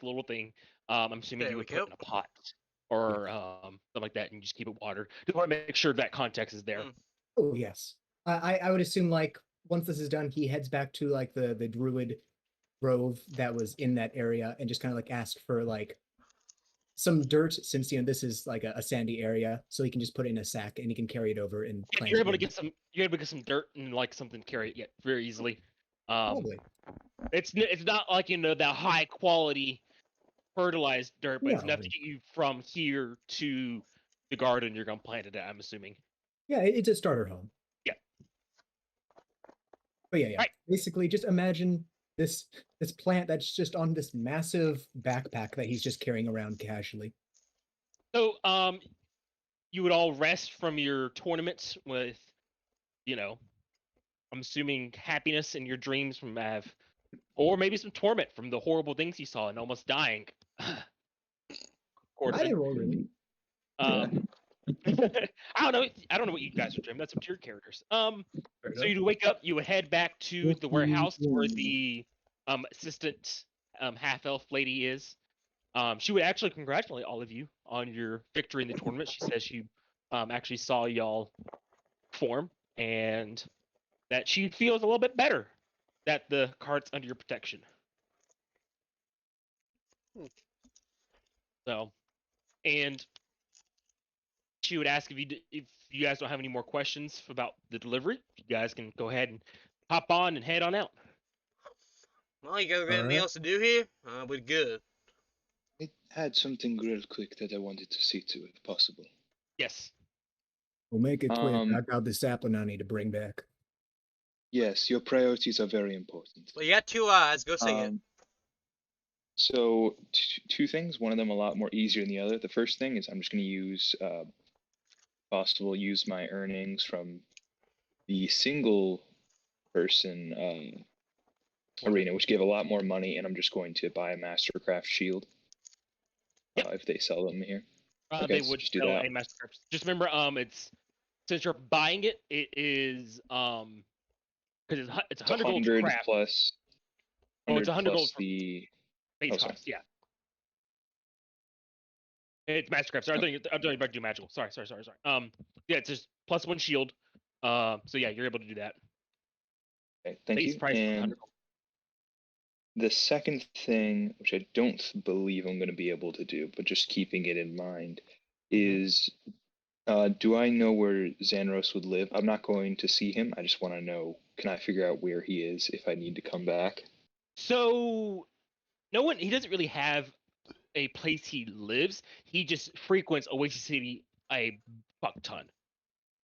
the little thing. I'm assuming There you we would put go. in a pot or something like that, and you just keep it watered. Just want to make sure that context is there. Mm. Oh yes. I would assume like once this is done, he heads back to like the druid grove that was in that area and just kind of like ask for like some dirt, since this is like a sandy area, so he can just put it in a sack and he can carry it over and If plant you're it able to in. get some dirt and like something to carry it very easily. Lovely. It's not like that high quality fertilized dirt, but it's enough No. to get you from here to the garden you're gonna plant it at, I'm assuming. Yeah, it's a starter home. Yeah. But yeah. Right. Basically, just imagine this plant that's just on this massive backpack that he's just carrying around casually. So, you would all rest from your tournaments with, I'm assuming happiness in your dreams from or maybe some torment from the horrible things you saw and almost dying. I didn't roll really. I don't know. I don't know what you guys are dreaming. That's up to your characters. So you'd wake up, you would head back to the warehouse where the assistant half elf lady is. She would actually congratulate all of you on your victory in the tournament. She says she actually saw y'all perform and that she feels a little bit better that the cart's under your protection. So, and she would ask if you guys don't have any more questions about the delivery, you guys can go ahead and hop on and head on out. Well, you guys got anything else to do here? We're good. I had something real quick that I wanted to see to, if possible. Yes. We'll make it quick. I got the sapling I need to bring back. Yes, your priorities are very important. Well, you got 2 eyes. Go say it. So, two things. One of them a lot more easier than the other. The first thing is I'm just going to use, use my earnings from the single person arena, which gave a lot more money, and I'm just going to buy a Mastercraft shield. If they sell them here. They would just do sell that. a Mastercraft. Just remember, it's since you're buying it, it is because it's 100 gold to craft. Plus. Oh, it's 100 gold for the base cost. Yeah. It's Mastercraft. Sorry, I thought you were about to do magical. Sorry. Yeah, it's just plus 1 shield. So yeah, you're able to do that. Okay, thank base you. Price and the second thing, which I don't believe I'm going to be able to do, but just keeping it in mind, is do I know where Xanros would live? I'm not going to see him. I just want to know, can I figure out where he is if I need to come back? So, he doesn't really have a place he lives. He just frequents Oasis City a fuck ton.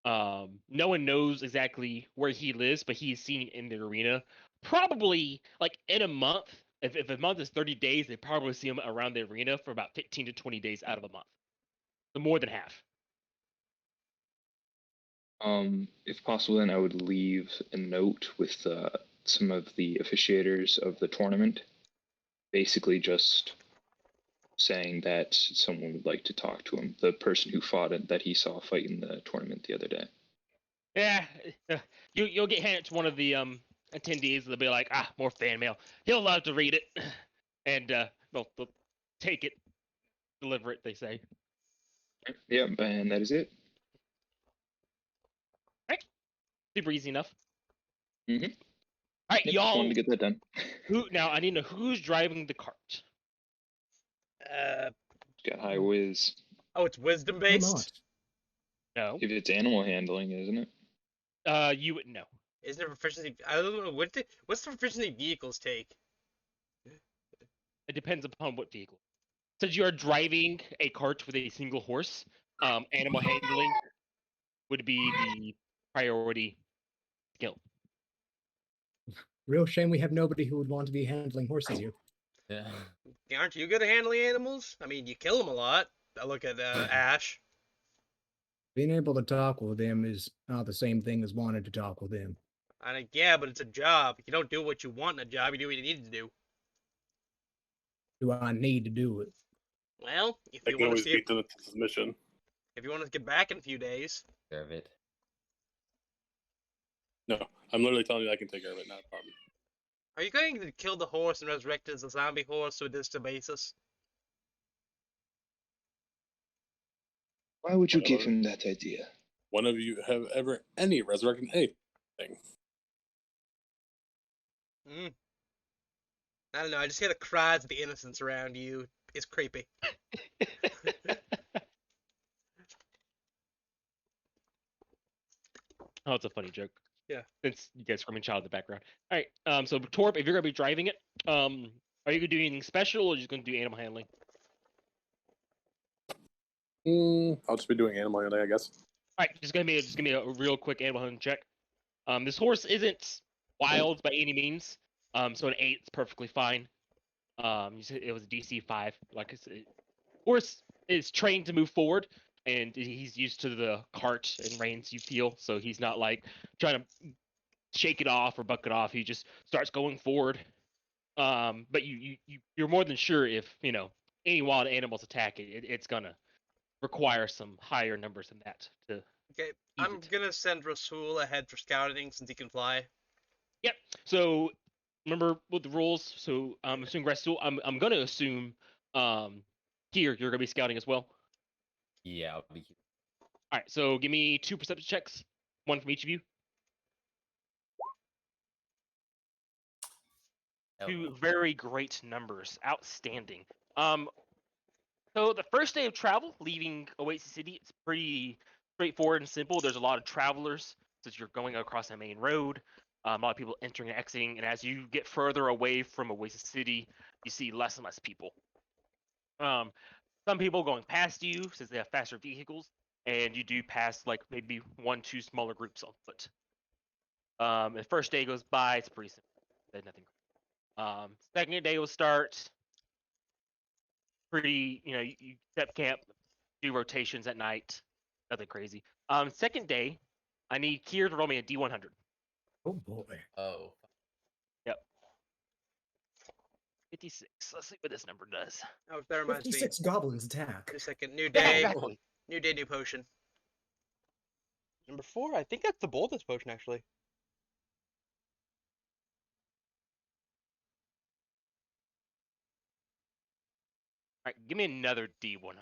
No one knows exactly where he lives, but he's seen in the arena. Probably like in a month. If a month is 30 days, they probably see him around the arena for about 15 to 20 days out of a month. So more than half. If possible, then I would leave a note with some of the officiators of the tournament, basically just saying that someone would like to talk to him, the person who fought it that he saw fight in the tournament the other day. Yeah, you'll get handed to one of the attendees. They'll be like, more fan mail. He'll love to read it, and they'll take it, deliver it. They say. Yeah, and that is it. Right, super easy enough. Mm-hmm. All right, y'all. Just wanted to get that done. Now I need to know who's driving the cart. Got high whiz. Oh, it's wisdom based? No. If it's animal handling, isn't it? You would know. Isn't it proficiency? I don't know. What's the proficiency vehicles take? It depends upon what vehicle. Since you are driving a cart with a single horse, animal handling would be the priority skill. Real shame we have nobody who would want to be handling horses here. Yeah. Aren't you good at handling animals? I mean, you kill them a lot. I look at Ash. Being able to talk with them is not the same thing as wanting to talk with them. Yeah, but it's a job. You don't do what you want in a job. You do what you need to do. Do I need to do it? Well, if I you can want to always see beat them to submission. if you want to get back in a few days. Care of it. No, I'm literally telling you I can take care of it, not a problem. Are you going to kill the horse and resurrect it as a zombie horse so it is to basis? Why would you One of give our- him that idea? One of you have ever any resurrected anything? Mm. I don't know. I just hear the cries of the innocents around you. It's creepy. Oh, it's a funny joke. Yeah. Since you guys screaming child in the background. All right. So Torp, if you're gonna be driving it, are you gonna do anything special, or just gonna do animal handling? I'll just be doing animal handling, I guess. All right. Just give me a real quick animal handling check. This horse isn't wild by any means. So an 8 is perfectly fine. You said it was a DC 5. Like I said, horse is trained to move forward, and he's used to the cart and reins you feel. So he's not like trying to shake it off or buck it off. He just starts going forward. But you're more than sure if any wild animals attack it, it's gonna require some higher numbers than that to. Okay, ease I'm it. gonna send Rasul ahead for scouting since he can fly. Yep. So remember with the rules. So I'm assuming Rasul. I'm gonna assume here you're gonna be scouting as well. Yeah, I'll be here. All right. So give me 2 perception checks, one from each of you. Oh, 2 very great numbers. Outstanding. So the first day of travel, leaving Oasis City, it's pretty straightforward and simple. There's a lot of travelers since you're going across a main road. A lot of people entering and exiting, and as you get further away from Oasis City, you see less and less people. Some people going past you since they have faster vehicles, and you do pass like maybe 1-2 smaller groups on foot. The first day goes by, it's pretty simple. There's nothing. Second day will start. Pretty, you step camp, do rotations at night. Nothing crazy. Second day, I need Kier to roll me a D100. Oh boy. oh. 56. Let's see what this number does. Oh, that reminds me. 56 goblins attack. Just a second. New Yeah, day. exactly. New day, new potion. Number 4? I think that's the boldest potion, actually. All right, give me another D100.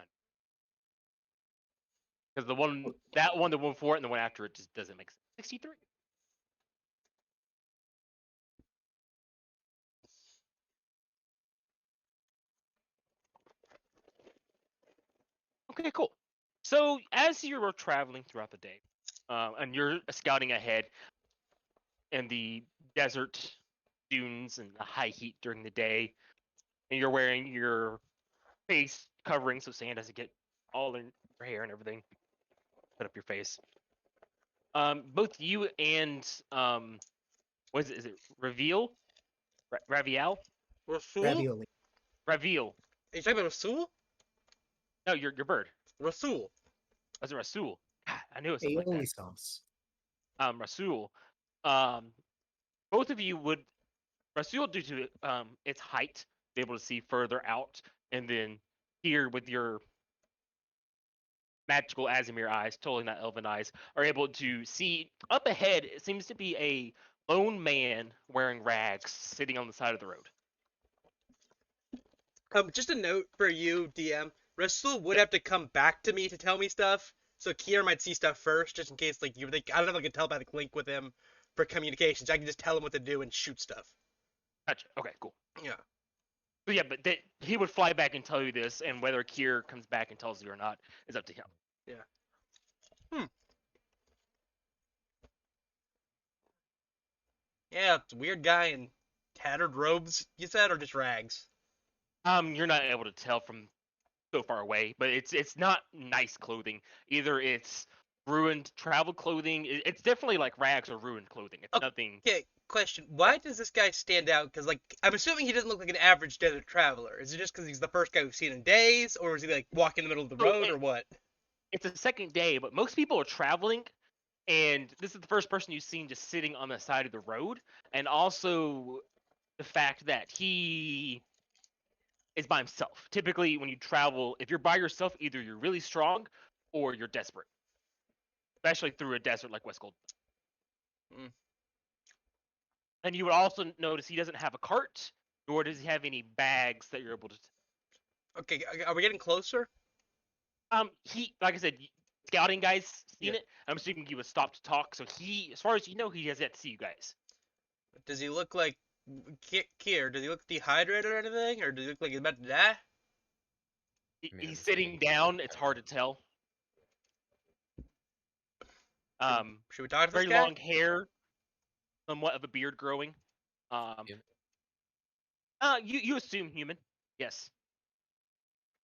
Because the one before it and the one after it just doesn't make sense. 63. Okay, cool. So as you are traveling throughout the day, and you're scouting ahead in the desert dunes and the high heat during the day, and you're wearing your face covering so sand doesn't get all in your hair and everything. Put up your face. Both you and what is it? Is it Reveal? Raviel? Rasul? Ravioli. Raviel. Are you talking about Rasul? No, your bird. Rasul. Was it Rasul? God, I knew it was something like Aioli that. sauce. Rasul. Both of you would Rasul due to its height, be able to see further out, and then here with your magical Azimir eyes, totally not elven eyes, are able to see up ahead. It seems to be a lone man wearing rags sitting on the side of the road. Just a note for you, DM. Rasul would have to come back to me to tell me stuff, so Kier might see stuff first, just in case, like, I don't have like a telepathic link with him for communications. I can just tell him what to do and shoot stuff. Gotcha. Okay, cool. Yeah. So yeah, but he would fly back and tell you this, and whether Kier comes back and tells you or not is up to him. Yeah, it's a weird guy in tattered robes, you said, or just rags? You're not able to tell from so far away, but it's not nice clothing. Either it's ruined travel clothing. It's definitely like rags or ruined clothing. It's Okay. nothing. Okay, question. Why does this guy stand out? Because, like, I'm assuming he doesn't look like an average desert traveler. Is it just because he's the first guy we've seen in days, or is he, like, walking in the middle of the Oh, road, or what? It's the second day, but most people are traveling, and this is the first person you've seen just sitting on the side of the road, and also the fact that he is by himself. Typically, when you travel, if you're by yourself, either you're really strong or you're desperate, especially through a desert like West Gold. And you would also notice he doesn't have a cart, nor does he have any bags that you're able to. Okay, are we getting closer? He, like I said, scouting guys seen Yeah. it. I'm assuming he was stopped to talk, so he, as far as you know, he has yet to see you guys. Does he look like Kier? Does he look dehydrated or anything, or does he look like he's about to die? I mean, He's I'm sitting assuming- down. It's hard to tell. Should we talk to Very this guy? long hair, somewhat of a beard growing. Human? You assume human, yes.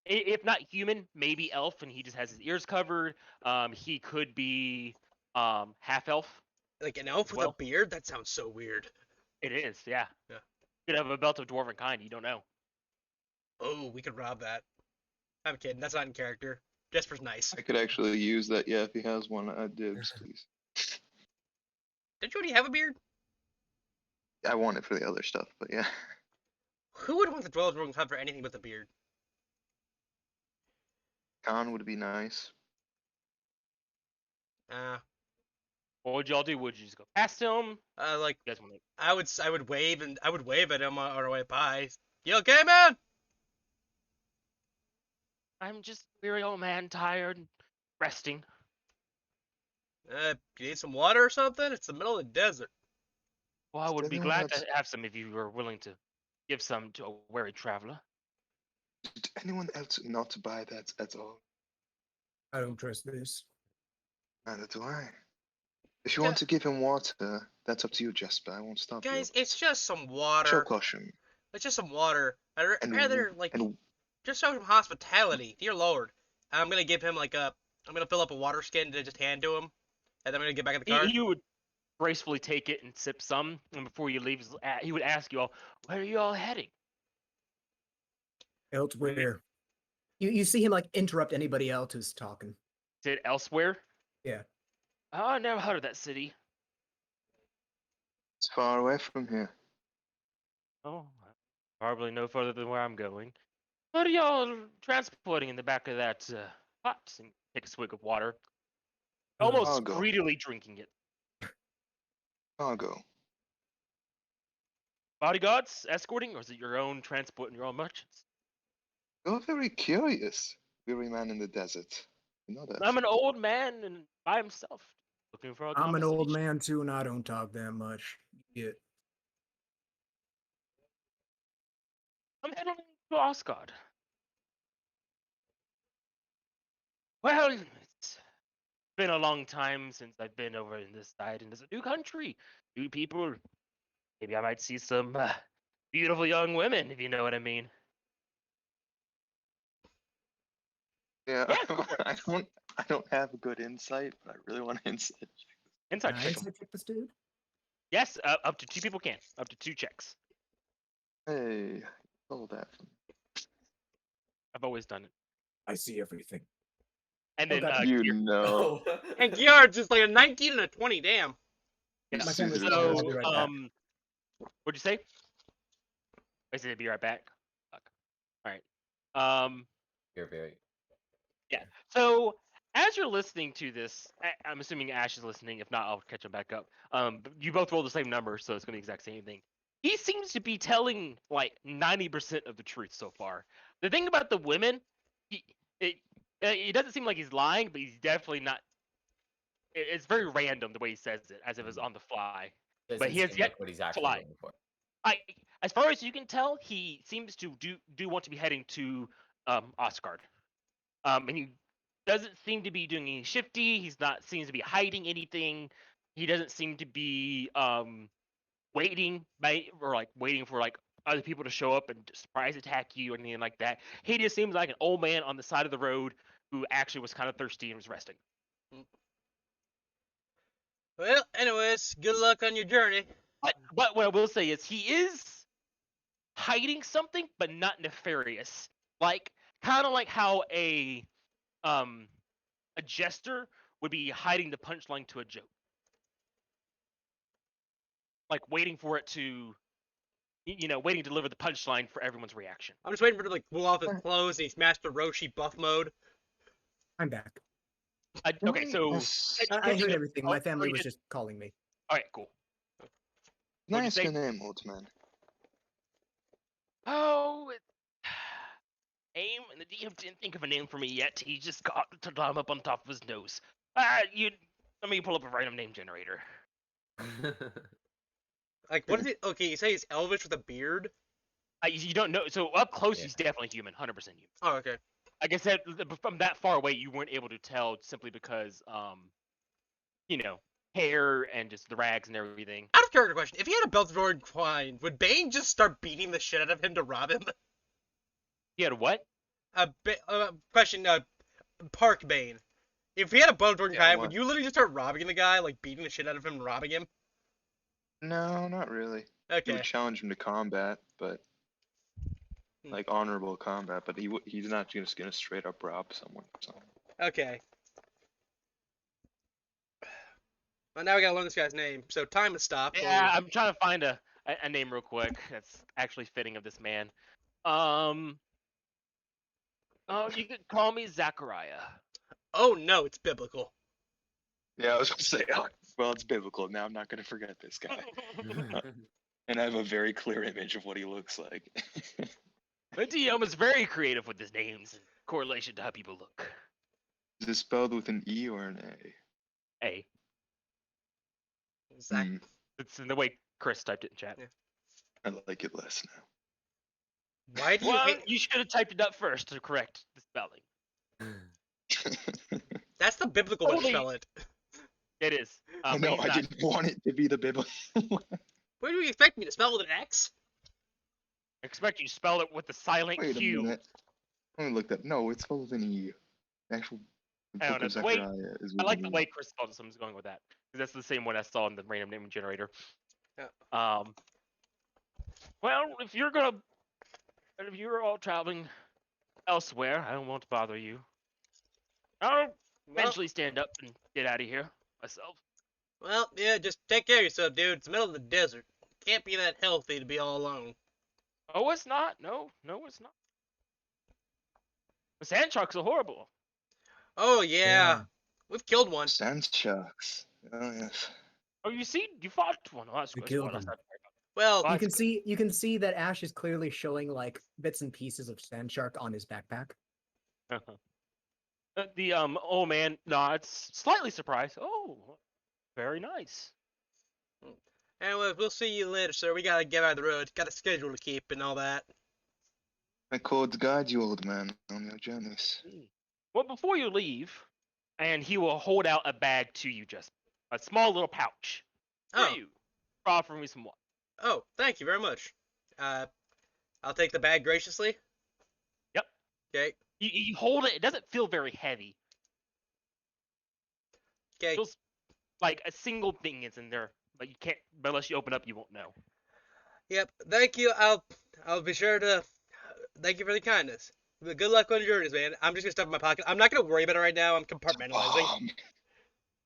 If not human, maybe elf, and he just has his ears covered. He could be half elf. Like an elf with Well- a beard? That sounds so weird. It is, yeah. Yeah. Could have a belt of dwarven kind. You don't know. Oh, we could rob that. I'm kidding. That's not in character. Jesper's nice. I could actually use that. Yeah, if he has one, dibs, please. Did you already have a beard? I want it for the other stuff, but yeah. Who would want the dwarven club for anything but the beard? Khan would be nice. What would y'all do? Would you just go past him? Like You guys want to? I would wave at him on our way by. You okay, man? I'm just weary old man, tired, resting. You need some water or something? It's the middle of the desert. Well, I would be Still glad to that's- have some if you were willing to give some to a weary traveler. Did anyone else not buy that at all? I don't trust this. Neither do I. If you want to give him water, that's up to you, Jasper. I won't stop Guys, you. it's just some Show water. caution. It's just some water. I'd And rather like and just show some hospitality, dear Lord. I'm gonna give him like I'm gonna fill up a water skin to just hand to him, and then I'm gonna get back in the car. He would gracefully take it and sip some, and before you leave, he would ask you all, "Where are you all heading?" Elsewhere. You see him like interrupt anybody else who's talking. Is it elsewhere? Yeah. Oh, I never heard of that city. it's far away from here. Oh, probably no further than where I'm going. What are y'all transporting in the back of that pot? And take a swig of water, almost Cargo. greedily drinking it. Cargo. Bodyguards escorting, or is it your own transport and your own merchants? You're very curious, weary man in the desert. You know that. I'm an old man and by himself, looking for a I'm an old conversation. man too, and I don't talk that much. Yeah. I'm heading to Ostguard. Well, it's been a long time since I've been over in this side, and it's a new country, new people. Maybe I might see some beautiful young women, if you know what I mean. Yeah, Yeah, go for it. I don't have a good insight, but I really want insight. Inside Can I check 'em. insight check this dude? Yes, up to 2 people can. Up to 2 checks. Hey, roll that for me. I've always done it. I see everything. And then Okay. You Kier- know. And Kiar's just like a 19 and a 20. Damn. yeah, My This family's is- gonna so be right back. what'd you say? I said be right back. Fuck. All right. You're very. So as you're listening to this, I'm assuming Ash is listening. If not, I'll catch him back up. But you both roll the same number, so it's gonna be the exact same thing. He seems to be telling like 90% of the truth so far. The thing about the women, it doesn't seem like he's lying, but he's definitely not. It's very random the way he says it, as if it's on the fly. Doesn't he has seem yet like what he's actually lie. going for. As far as you can tell, he seems to do want to be heading to Ostguard. And he doesn't seem to be doing any shifty. He's not seems to be hiding anything. He doesn't seem to be waiting for like other people to show up and surprise attack you or anything like that. He just seems like an old man on the side of the road who actually was kind of thirsty and was resting. Well, anyways, good luck on your journey. But what I will say is he is hiding something, but not nefarious. Like kind of like how a jester would be hiding the punchline to a joke. Like waiting for it to, waiting to deliver the punchline for everyone's reaction. I'm just waiting for him to like pull off his clothes and he's Master Roshi buff mode. I'm back. Okay, so Yes. I heard everything. My Oh, family you was did- just calling me. all right, cool. What'd you Nice say? name, old man. Oh, name, and the DM didn't think of a name for me yet. He just got to climb up on top of his nose. Let me pull up a random name generator. Like, what is it? Okay, you say he's elvish with a beard? You don't know. So up close, Yeah. he's definitely human, 100% human. Oh, okay. Like I said, from that far away, you weren't able to tell simply because, hair and just the rags and everything. Out of character question, if he had a Beltador Twine, would Bane just start beating the shit out of him to rob him? He had what? Question, Park Bane. If he had a Beltador Yeah, Twine, what? would you literally just start robbing the guy, like beating the shit out of him and robbing him? No, not really. He Okay. would challenge him to combat, but Hmm. like honorable combat. But he's not just gonna straight up rob someone. So. Okay. Well, now we gotta learn this guy's name. So time has stopped. Yeah, I'm trying to find a name real quick that's actually fitting of this man. Oh, you could call me Zachariah. Oh no, it's biblical. Yeah, I was gonna say. Oh, well, it's biblical. Now I'm not gonna forget this guy, and I have a very clear image of what he looks like. The DM is very creative with his names in correlation to how people look. Is it spelled with an E or an A? Hey, Zach. Hmm, it's in the way Chris typed it in chat. Yeah. I like it less now. Why do you Well, hate? you should have typed it up first to correct the spelling. That's the biblical way to Totally. spell it. It is. I But know. he's I not. didn't want it to be the biblical. Where do you expect me to spell with an X? I expect you to spell it with the silent Wait a Q. minute. Let me look that. No, it's spelled with an E. The actual I don't book know, of the way- Zechariah is with I like an the E. way Chris spelled it, so I'm just going with that. 'Cause that's the same one I saw in the random name generator. Yeah. Well, if you're all traveling elsewhere, I don't want to bother you. I'll Well, eventually stand up and get out of here myself. well, yeah, just take care of yourself, dude. It's the middle of the desert. Can't be that healthy to be all alone. Oh, it's not. No, it's not. The sand sharks are horrible. Oh yeah, Yeah. we've killed one. Sand sharks. Oh yes. Oh, you fought one. Oh, that's We good. killed That's them. not very bad. Well, Well, You that's can good. see that Ash is clearly showing like bits and pieces of sand shark on his backpack. Uh-huh. The old man nods, slightly surprised. Oh, very nice. anyway, we'll see you later, sir. We gotta get out of the road. Got a schedule to keep and all that. My codes guide you, old man, on your journeys. Well, before you leave, and he will hold out a bag to you, just a small little pouch for Oh, you. Offer me some water. oh, thank you very much. I'll take the bag graciously. Yep. Okay. You hold it. It doesn't feel very heavy. Okay. Feels like a single thing is in there, but you can't unless you open up. You won't know. Yep. Thank you. I'll be sure to. Thank you for the kindness. Good luck on your journeys, man. I'm just gonna stuff it in my pocket. I'm not gonna worry about it right now. I'm compartmentalizing.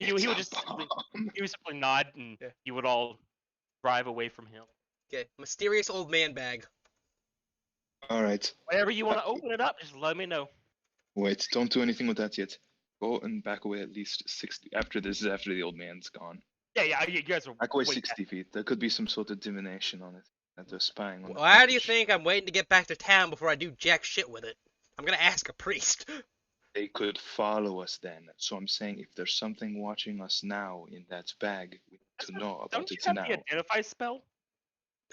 He would simply nod, and Yeah. you would all drive away from him. Okay. Mysterious old man bag. All right. Whenever you want to open it up, just let me know. Wait, don't do anything with that yet. Go and back away at least 60. After the old man's gone. Yeah, you guys are Back away way 60 feet. There could be some sort of divination on it. That they're spying on. the Why do you package. think I'm waiting to get back to town before I do jack shit with it? I'm gonna ask a priest. They could follow us then. So I'm saying if there's something watching us now in that bag, we need to know about Don't you it have now. the identify spell?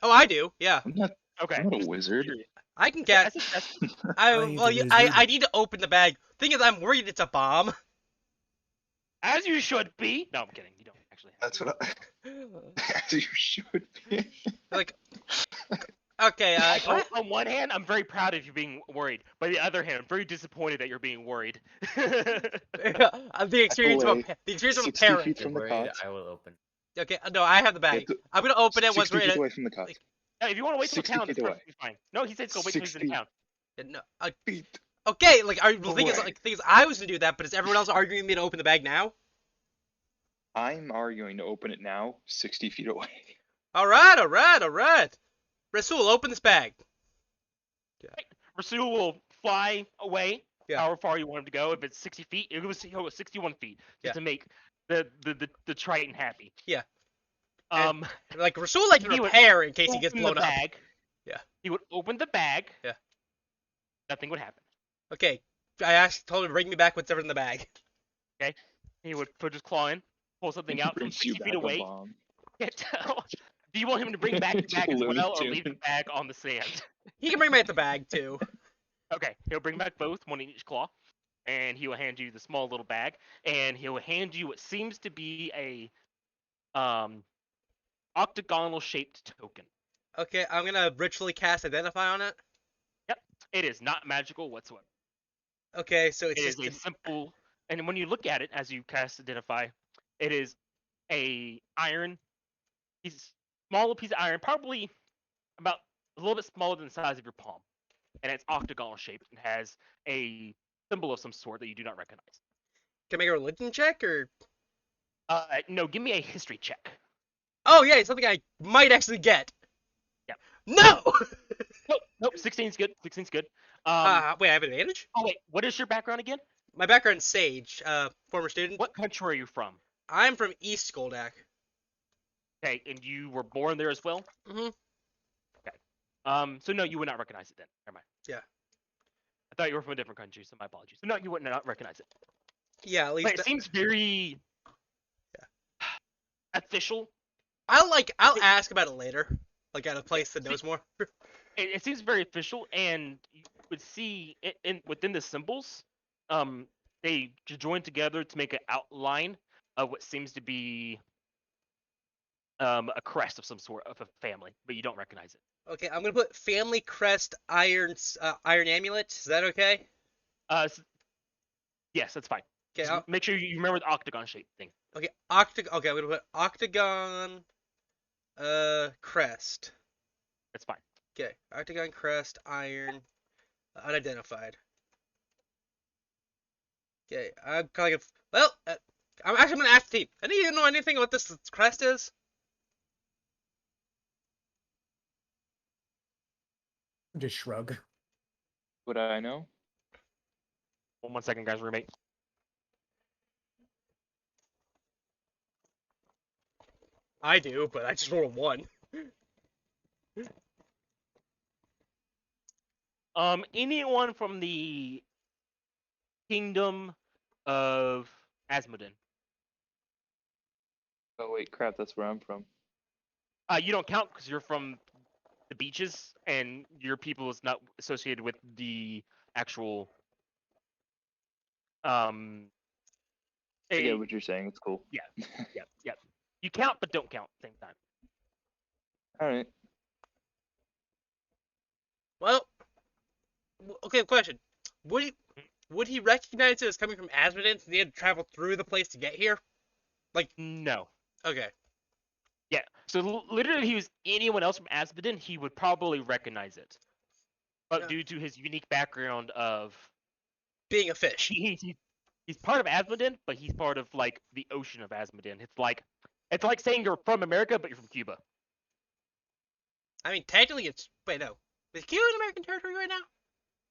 Oh, I do. Yeah, Okay. I'm not a just wizard. curious. I can Yeah, get. that's I'm Well, the yeah, wizard. I need to open the bag. Thing is, I'm worried it's a bomb. as you should be. No, I'm kidding. You don't actually. Have That's to. what As you should be. Like, okay, On one hand, I'm very proud of you being worried. By the other hand, I'm very disappointed that you're being worried. the experience of away. the experience of a 60 parent. feet If from you're the worried, cot. I will open. Okay, no, I have the bag. to- I'm gonna open it once 60 we're in feet it. away from the cot. like- Yeah, if you want to wait till 60 town, feet it's away. perfectly fine. No, he said go wait till he's in 60 town. No, Feet. okay, like, the thing is, away. like, I was gonna do that, but is everyone else arguing me to open the bag now? I'm arguing to open it now, 60 feet away. All right. Rasul, open this bag. Rasul will fly away. Yeah. However far you want him to go. If it's 60 feet, he'll go 61 feet just Yeah. to make the Triton happy. Yeah. Like Rasul like can He would repair in case he gets open blown the up. bag. Yeah. He would open the bag. Yeah. Nothing would happen. Okay. Told him to bring me back whatever's in the bag. Okay. He would put his claw in, pull something out from Brings you 60 feet back a away. bomb. Can't tell. Do you want him to bring back the bag as Looney well, or leave the Tunes. bag on the sand? He can bring back the bag too. Okay, he'll bring back both, one in each claw, and he will hand you the small little bag, and he will hand you what seems to be a octagonal shaped token. Okay, I'm gonna ritually cast Identify on it. It is not magical whatsoever. Okay, so It it's is just a simple, and when you look at it as you cast Identify, it is a iron piece, smaller piece of iron, probably about a little bit smaller than the size of your palm, and it's octagonal shaped and has a symbol of some sort that you do not recognize. can I make a religion check or? No, give me a history check. Oh yeah, it's something I might actually get. Yeah. No. Nope, 16's good. 16's good. Wait, I have advantage. Oh wait, what is your background again? My background's Sage, former student. What country are you from? I'm from East Skoldak. Okay, and you were born there as well? Mhm. Okay. So no, you would not recognize it then. Never mind. Yeah. I thought you were from a different country, so my apologies. So no, you would not recognize it. Yeah, at But least it seems very official. I'll ask about it later, like at a place that knows more. It seems very official, and you would see within the symbols, they join together to make an outline of what seems to be a crest of some sort of a family, but you don't recognize it. Okay, I'm gonna put family crest iron amulet. Is that okay? Yes, that's fine. Okay, Just make sure you remember the octagon shape thing. Okay, Okay, I'm gonna put octagon, crest. That's fine. Okay, octagon crest iron, unidentified. Okay, I'm kind of well. I'm actually gonna ask the team. Any of you know anything about this crest is? Just shrug. Would I know? 1 second, guys. Roommate. I do, but I just rolled a 1. Anyone from the kingdom of Asmodin? Oh wait, crap, that's where I'm from. You don't count because you're from the beaches, and your people is not associated with the actual. I get what you're saying. It's cool. Yep. You count, but don't count at the same time. Alright. Well, okay. Question: Would he recognize it as coming from Asmodin since he had to travel through the place to get here? No. Okay. Yeah. So literally, if he was anyone else from Asmodin, he would probably recognize it. But Yeah. due to his unique background of Being a fish. he's part of Asmodin, but he's part of like the ocean of Asmodin. It's like saying you're from America, but you're from Cuba. I mean, technically, it's wait no. Is Cuba an American territory right now?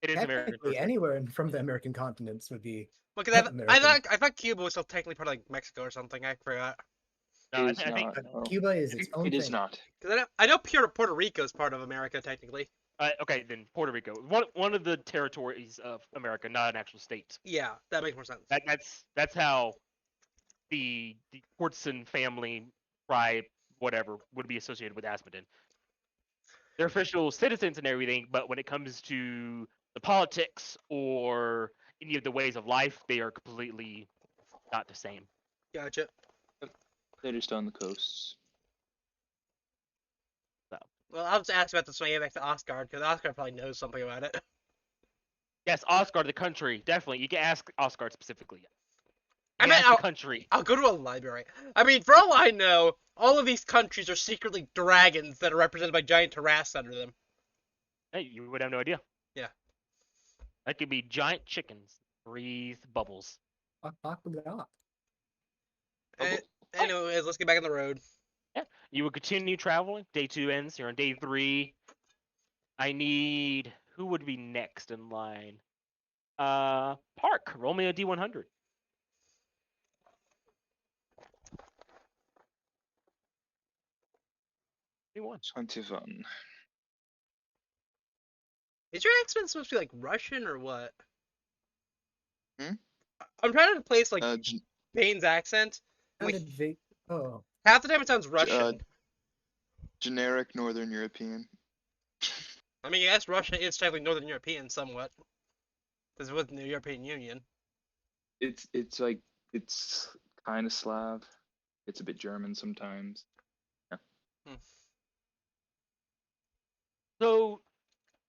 It is American. Technically, territory. anywhere from the American continents would be. Well, because American. I thought Cuba was still technically part of like Mexico or something. I forgot. No, It is I think not, no. Cuba is its own It thing. is not. Because I know Puerto Rico is part of America technically. okay, then Puerto Rico, one of the territories of America, not an actual state. Yeah, that makes more sense. That's how the Portson family, tribe, whatever, would be associated with Asmodin. They're official citizens and everything, but when it comes to the politics or any of the ways of life, they are completely not the same. Gotcha. They're just on the coasts. Well, I'll just ask about this when I get back to Ostguard because Ostguard probably knows something about it. Yes, Ostguard, the country, definitely. You can ask Ostguard specifically. I You mean, ask the country. I'll go to a library. I mean, for all I know, all of these countries are secretly dragons that are represented by giant giraffes under them. Hey, you would have no idea. Yeah. That could be giant chickens. Breathe bubbles. Anyways, let's get back on the road. You would continue traveling. Day 2 ends. You're on day 3. I need... Who would be next in line? Park. Roll me a D100. 21. 21. Is your accent supposed to be like Russian or what? Hmm? I'm trying to place like G- Bane's accent. Like Sounded vague. Oh, half the time it sounds Russian. generic Northern European. I mean, yes, Russia is technically Northern European somewhat, because it was in the European Union. It's kind of Slav. It's a bit German sometimes. So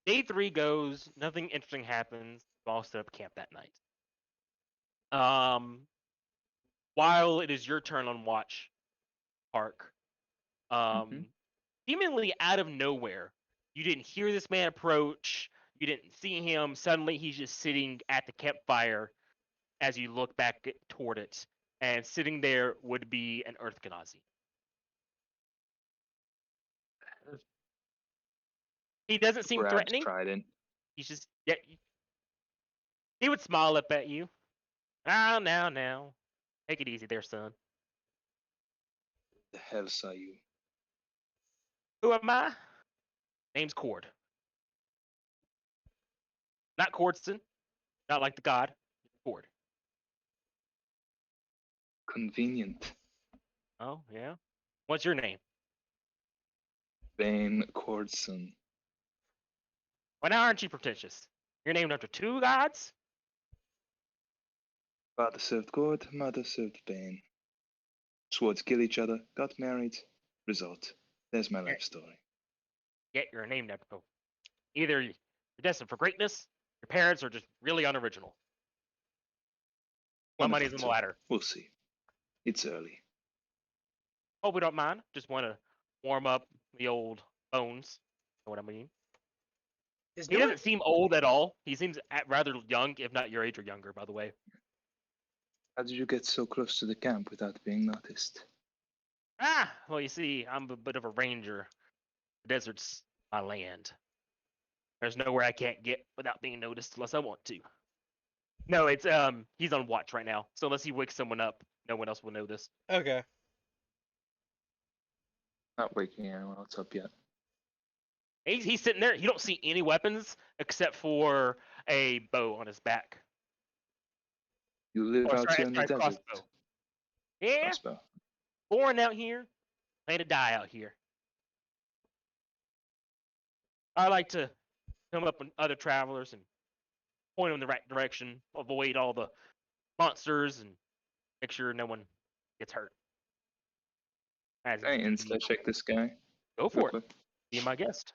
day 3 goes, nothing interesting happens. You all set up camp that night. While it is your turn on watch, Park, seemingly out of nowhere, you didn't hear this man approach. You didn't see him. Suddenly, he's just sitting at the campfire as you look back toward it, and sitting there would be an Earth Genasi. He doesn't seem Grabs threatening. Trident. He's just he would smile up at you. Now. Take it easy there, son. The hell saw you? Who am I? Name's Cord. Not Cordston. Not like the god. Cord. Convenient. Oh, yeah? What's your name? Bane Cordson. Why now aren't you pretentious? You're named after 2 gods? Father served God, mother served Bane. Swore to kill each other, got married. Result. There's my life story. Yet you're named after. Either you're destined for greatness, your parents are just really unoriginal. My One of money's the on the two. ladder. We'll see. It's early. Hope we don't mind. Just want to warm up the old bones. Know what I mean? Is He no one, doesn't seem old at all. He seems rather young, if not your age or younger, by the way. How did you get so close to the camp without being noticed? Well, you see, I'm a bit of a ranger. The desert's my land. There's nowhere I can't get without being noticed unless I want to. No, it's he's on watch right now. So unless he wakes someone up, no one else will know this. okay. Not waking anyone else up yet. He's sitting there. You don't see any weapons except for a bow on his back. You live Or out sorry, here in the sorry, desert. crossbow. Yeah, Crossbow. born out here, plan to die out here. I like to come up with other travelers and point them in the right direction, avoid all the monsters, and make sure no one gets hurt. As Can I insta check this guy? Go for it. Quickly? Be my guest.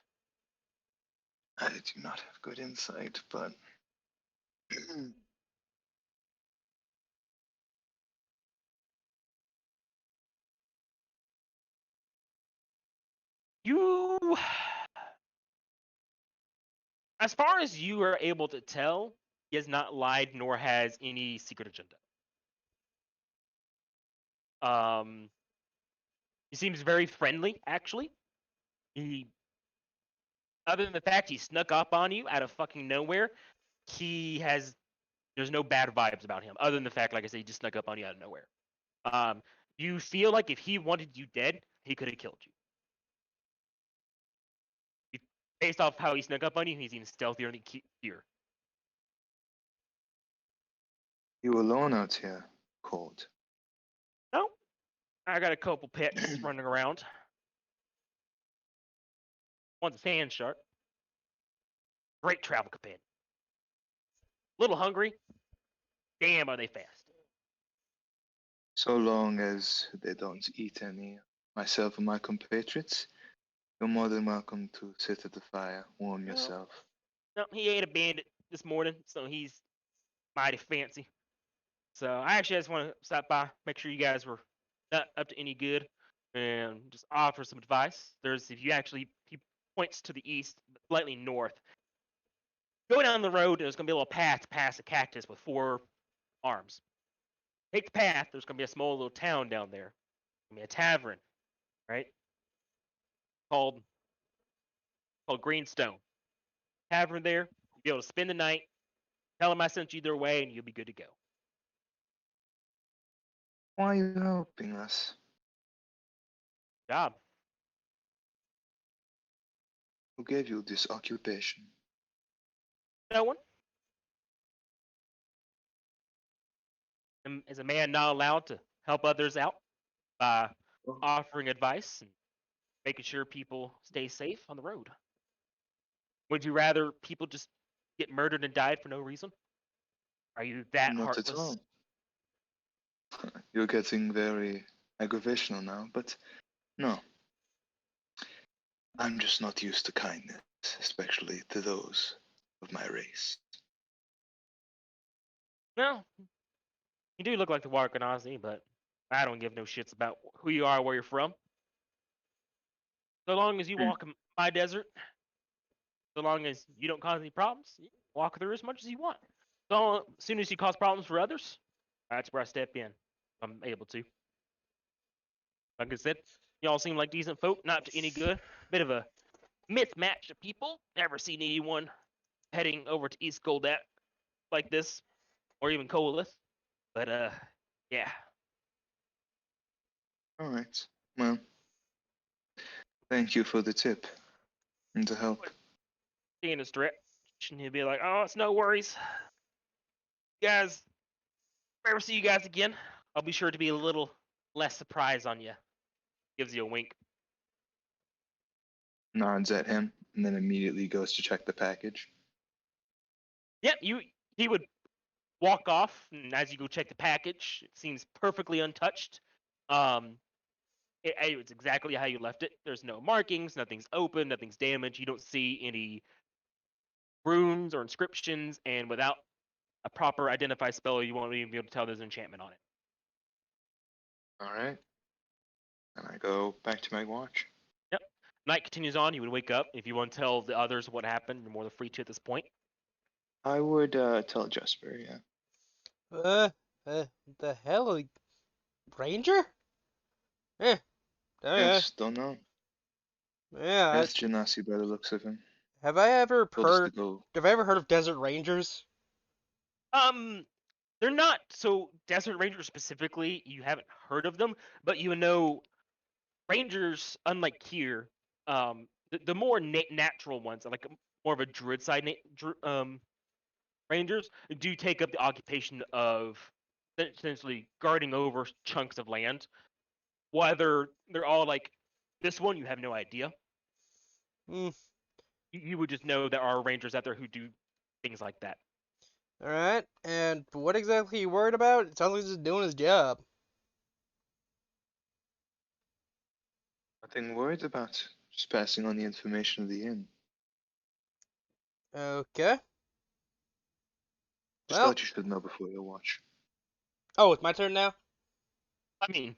I do not have good insight, but You, as far as you are able to tell, he has not lied nor has any secret agenda. He seems very friendly, actually. Other than the fact he snuck up on you out of fucking nowhere, there's no bad vibes about him. Other than the fact, like I said, he just snuck up on you out of nowhere. You feel like if he wanted you dead, he could have killed you. Based off how he snuck up on you, he's even stealthier than here. you alone out here, cold. No, I got a couple pets running around. One's a sand shark. Great travel companion. Little hungry. Damn, are they fast. So long as they don't eat any, myself and my compatriots, you're more than welcome to sit at the fire, warm No. yourself. No, he ate a bandit this morning, so he's mighty fancy. So I actually just want to stop by, make sure you guys were not up to any good, and just offer some advice. He points to the east, slightly north. Go down the road, there's going to be a little path past a cactus with 4 arms. Take the path, there's going to be a small little town down there. There's going to be a tavern, right? Called Greenstone. Tavern there, you'll be able to spend the night, tell him I sent you their way, and you'll be good to go. Why are you helping us? Job. Who gave you this occupation? No one. Is a man not allowed to help others out by Oh, offering advice and making sure people stay safe on the road? Would you rather people just get murdered and died for no reason? Are you that not at heartless? all. You're getting very aggravational now, but no. I'm just not used to kindness, especially to those of my race. No, you do look like the Wakanasi, but I don't give no shits about who you are or where you're from. So long as you Hmm. walk my desert, so long as you don't cause any problems, you can walk through as much as you want. So as soon as you cause problems for others, that's where I step in. I'm able to. Like I said, y'all seem like decent folk, not to any good. Bit of a mismatch of people. Never seen anyone heading over to East Goldat like this, or even Colith. But yeah. All right. Well, thank you for the tip and the help. Seeing a stretch, and he'd be like, "Oh, it's no worries, guys. If I ever see you guys again, I'll be sure to be a little less surprised on you." Gives you a wink. Nods at him and then immediately goes to check the package. Yep, he would walk off, and as you go check the package, it seems perfectly untouched. It's exactly how you left it. There's no markings, nothing's open, nothing's damaged. You don't see any runes or inscriptions, and without a proper identify spell, you won't even be able to tell there's an enchantment on it. All right. And I go back to my watch. Yep. Night continues on. You would wake up. If you want to tell the others what happened, you're more than free to at this point. I would tell Jesper, yeah. The hell, Ranger? Eh, oh yeah, Yes, don't know. yeah. That's Genasi by the looks of him. Have I ever Told us to heard? go. Have I ever heard of Desert Rangers? They're not so Desert Rangers specifically. You haven't heard of them, but you know Rangers, unlike here, the more natural ones, like more of a druid side, Rangers do take up the occupation of essentially guarding over chunks of land. Whether they're all like this one, you have no idea. Hmm. You would just know there are Rangers out there who do things like that. All right. And what exactly are you worried about? It sounds like he's just doing his job. Nothing worried about. Just passing on the information of the inn. Okay. Just Well. thought you should know before your watch. Oh, it's my turn now. I mean,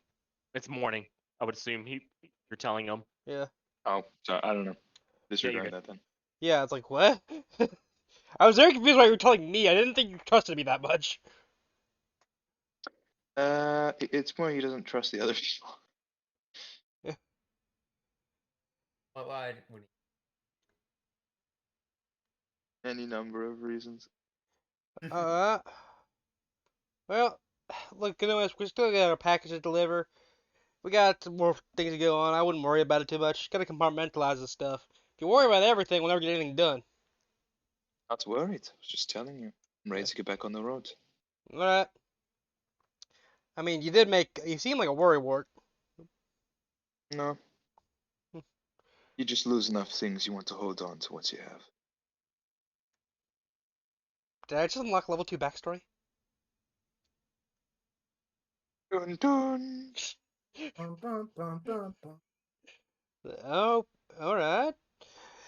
it's morning. I would assume you're telling them. Yeah. Oh, sorry, I don't know. you're Disregard good. that then. Yeah. It's like what? I was very confused why you were telling me. I didn't think you trusted me that much. It's more he doesn't trust the other people. Why would Any number of reasons. Uh. Well, look, anyways, we still got a package to deliver. We got some more things to go on. I wouldn't worry about it too much. Gotta compartmentalize this stuff. If you worry about everything, we'll never get anything done. Not worried. I was just telling you. I'm ready to get back on the road. Alright. I mean, you seem like a worrywart. No. You just lose enough things you want to hold on to what you have. Did I just unlock level 2 backstory? Dun dun! Bum, bum, bum, bum, bum. Oh, alright.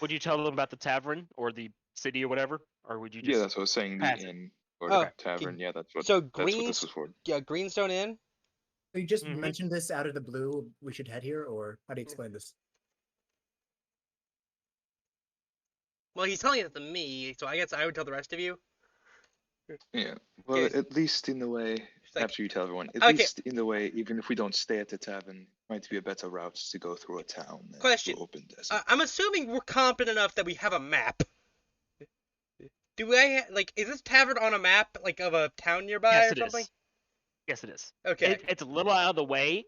Would you tell them about the tavern or the city or whatever, or would you just? Yeah, that's what I was saying. The pass it? inn or Oh, the tavern. Yeah, that's what so this was for. Greenstone Inn? So you just Mhm. mentioned this out of the blue. We should head here, or how do you explain this? Well, he's telling it to me, so I guess I would tell the rest of you. Yeah. Well, Okay. at least in the way. It's like- After you tell everyone, at Okay. least in the way, even if we don't stay at the tavern, might be a better route to go through a town than Question. through open desert. I'm assuming we're competent enough that we have a map. Do I, like, is this tavern on a map, like, of a town nearby Yes, or it something? is. Yes, it is. Okay. It's a little out of the way,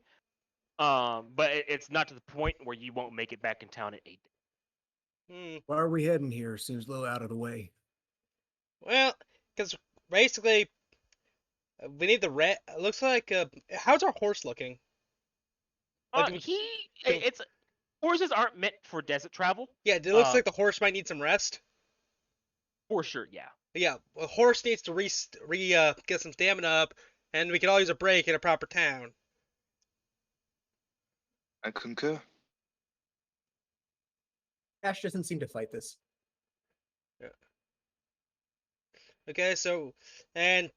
but it's not to the point where you won't make it back in town at 8. Why are we heading here? Seems a little out of the way. Well, because basically we need the red. Looks like how's our horse looking? Like, It's horses aren't meant for desert travel. yeah, it looks like the horse might need some rest. For sure, yeah. Yeah, a horse needs to get some stamina up, and we can all use a break in a proper town. I concur. Ash doesn't seem to fight this. Okay, so and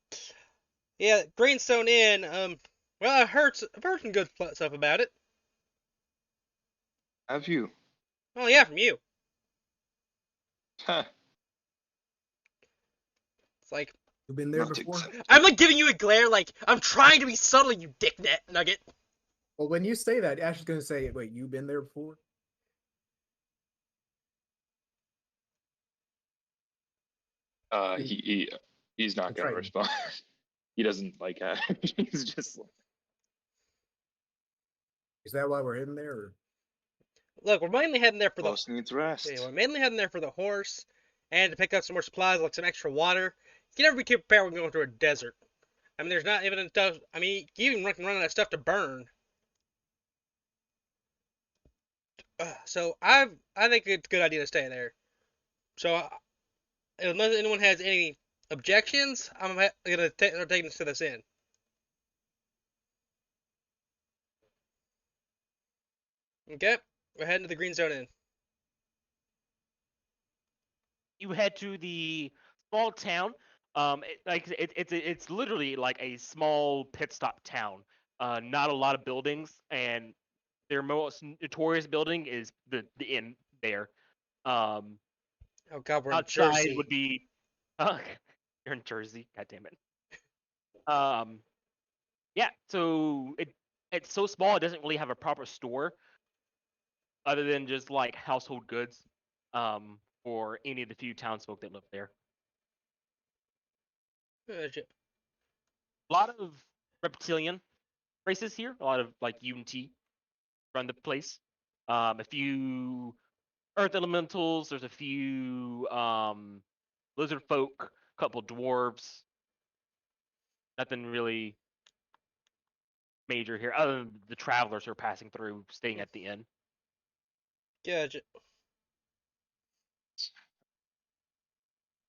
yeah, Greenstone Inn. Well, I've heard some good stuff about it. Have you? Oh yeah, from you. Huh. It's like You've been there Not before? exactly. I'm like giving you a glare, like I'm trying to be subtle, you dick nugget. Well, when you say that, Ash is going to say, wait, you've been there before? He's not That's gonna right. respond. He doesn't like that. He's just like, Is that why we're heading there? Or? Look, we're mainly heading there for the. boss needs rest. Yeah, we're mainly heading there for the horse, and to pick up some more supplies, like some extra water. You can never be too prepared when going through a desert. I mean, there's not even enough. I mean, you even run out of stuff to burn. So I think it's a good idea to stay there. So unless anyone has any objections, I'm gonna take us to this inn. Okay, we're heading to the Green Zone Inn. You head to the small town. It's literally like a small pit stop town. Not a lot of buildings, and their most notorious building is the inn there. Um, Oh God, we're in outside Jersey. would be, you're in Jersey. God damn it. Yeah. So it's so small it doesn't really have a proper store, other than just like household goods. For any of the few townsfolk that live there. Shit. A lot of reptilian races here. A lot of like UNT run the place. A few earth elementals. There's a few lizard folk. A couple dwarves. Nothing really major here, other than the travelers who are passing through, staying at the inn. Gotcha.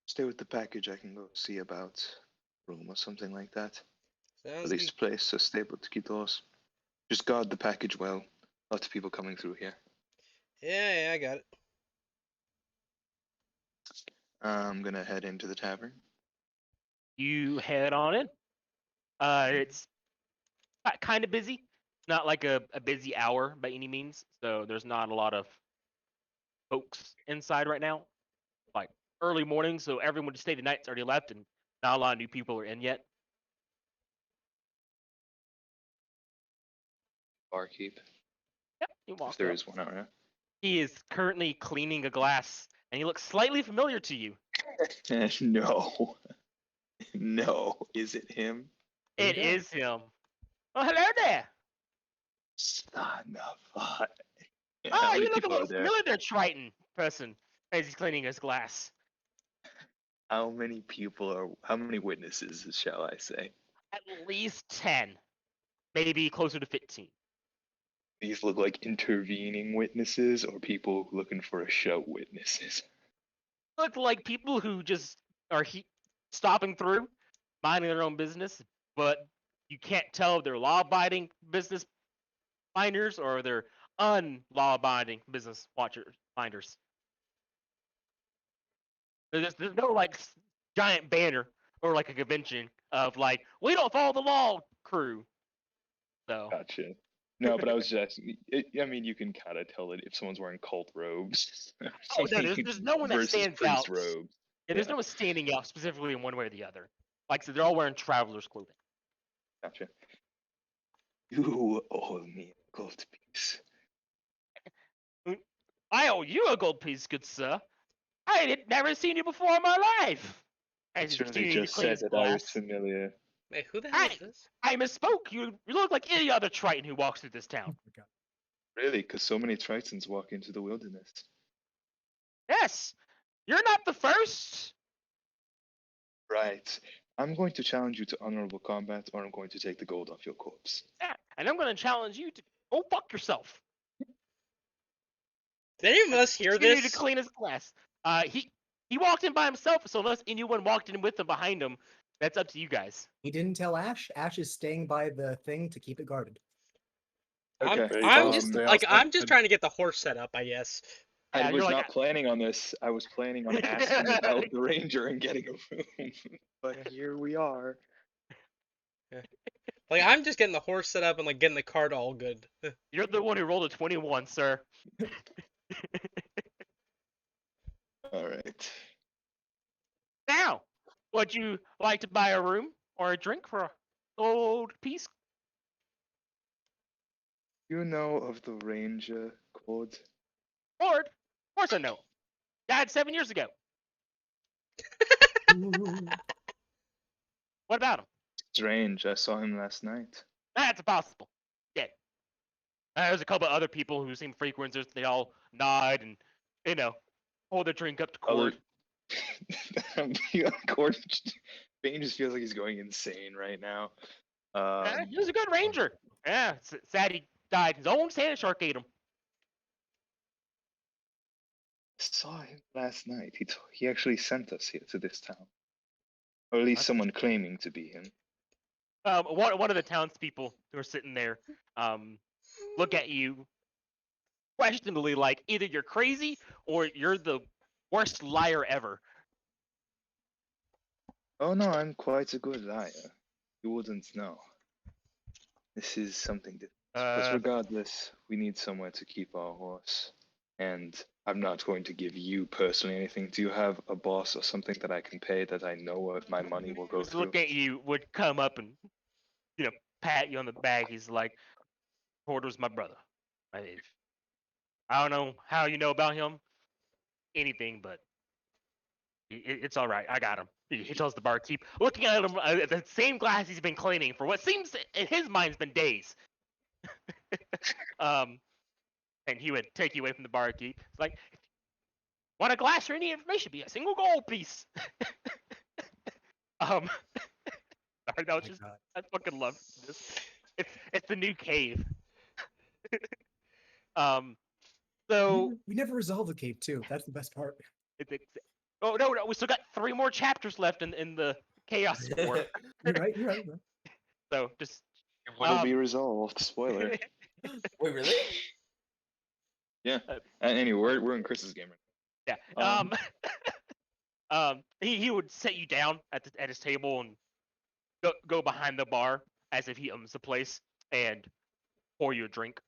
Stay with the package. I can go see about room or something like that. At Sounds least a place so stable to keep those. Just guard the package well. Lots of people coming through here. Yeah, I got it. I'm gonna head into the tavern. You head on in. It's kind of busy. Not like a busy hour by any means. So there's not a lot of folks inside right now. Like early morning, so everyone who stayed the night's already left, and not a lot of new people are in yet. Barkeep, Yep, you walk if there up. is one around. He is currently cleaning a glass, and he looks slightly familiar to you. No. No. Is it him? It is him. Oh, hello there. Son of a... Oh, How many you look a people little are there? familiar there, Triton person, as he's cleaning his glass. How many people are... How many witnesses, shall I say? At least 10. Maybe closer to 15. These look like intervening witnesses or people looking for a show witnesses. Look like people who just are stopping through, minding their own business, but you can't tell if they're law-abiding business minders or they're unlaw-abiding business minders. There's no like giant banner or like a convention of like, we don't follow the law crew. So Gotcha. No, but I was just... I mean, you can kind of tell it if someone's wearing cult robes. oh no, there's no one that versus stands priest out. robes. Yeah, there's Yeah. no one standing out specifically in one way or the other. Like I said, they're all wearing traveler's clothing. Gotcha. You owe me a gold piece. I owe you a gold piece, good sir. I had never seen you before in my life. I As he's certainly continuing to just clean said his that I was glass. familiar. Wait, who the hell is this? I misspoke. You look like any other Triton who walks through this town. Oh my God. Really, because so many Tritons walk into the wilderness. Yes, you're not the first. Right. I'm going to challenge you to honorable combat, or I'm going to take the gold off your corpse. Yeah, and I'm going to challenge you to go fuck yourself. Did any of us hear Continue to this? clean his glass. He walked in by himself, so unless anyone walked in with him behind him, that's up to you guys. He didn't tell Ash. Ash is staying by the thing to keep it guarded. Okay. Hey, I'm Tom, just stay like I'm outside. just trying to get the horse set up, I guess. Yeah, I you're was like, not planning on this. I was planning on asking about the ranger and getting a room. But here we are. Like I'm just getting the horse set up and like getting the cart all good. You're the one who rolled a 21, sir. All right. Now, would you like to buy a room or a drink for a gold piece? You know of the ranger, Cord? Lord, of course I know. Died 7 years ago. What about him? Strange. I saw him last night. That's impossible. Dead. There's a couple of other people who seem frequenters. They all nod and, hold their drink up to Cord. Cord, Bane just feels like he's going insane right now. He was a good ranger. Yeah, sad he died. His own sand shark ate him. Saw him last night. He actually sent us here to this town, or at least someone claiming to be him. One of the townspeople who are sitting there, look at you questionably, like either you're crazy or you're the worst liar ever. Oh no, I'm quite a good liar. You wouldn't know. This is something different. But regardless, we need somewhere to keep our horse. And I'm not going to give you personally anything. Do you have a boss or something that I can pay that I know of my money will go Just through? look at you, would come up and, pat you on the back. He's like, Porter's my brother. I don't know how you know about him, anything, but it's all right. I got him. He tells the barkeep, looking at him, the same glass he's been cleaning for what seems in his mind's been days. And he would take you away from the barkeep. It's like, want a glass or any information? Be a single gold piece. Sorry, that was just, I fucking love this. It's the new cave. So we never resolved the cave too. That's the best part. Oh no, we still got 3 more chapters left in the chaos war. You're right. So just It will be resolved. Spoiler. Wait, really? Yeah. Anyway, we're in Chris's game right yeah. He would set you down at his table and go behind the bar as if he owns the place and pour you a drink.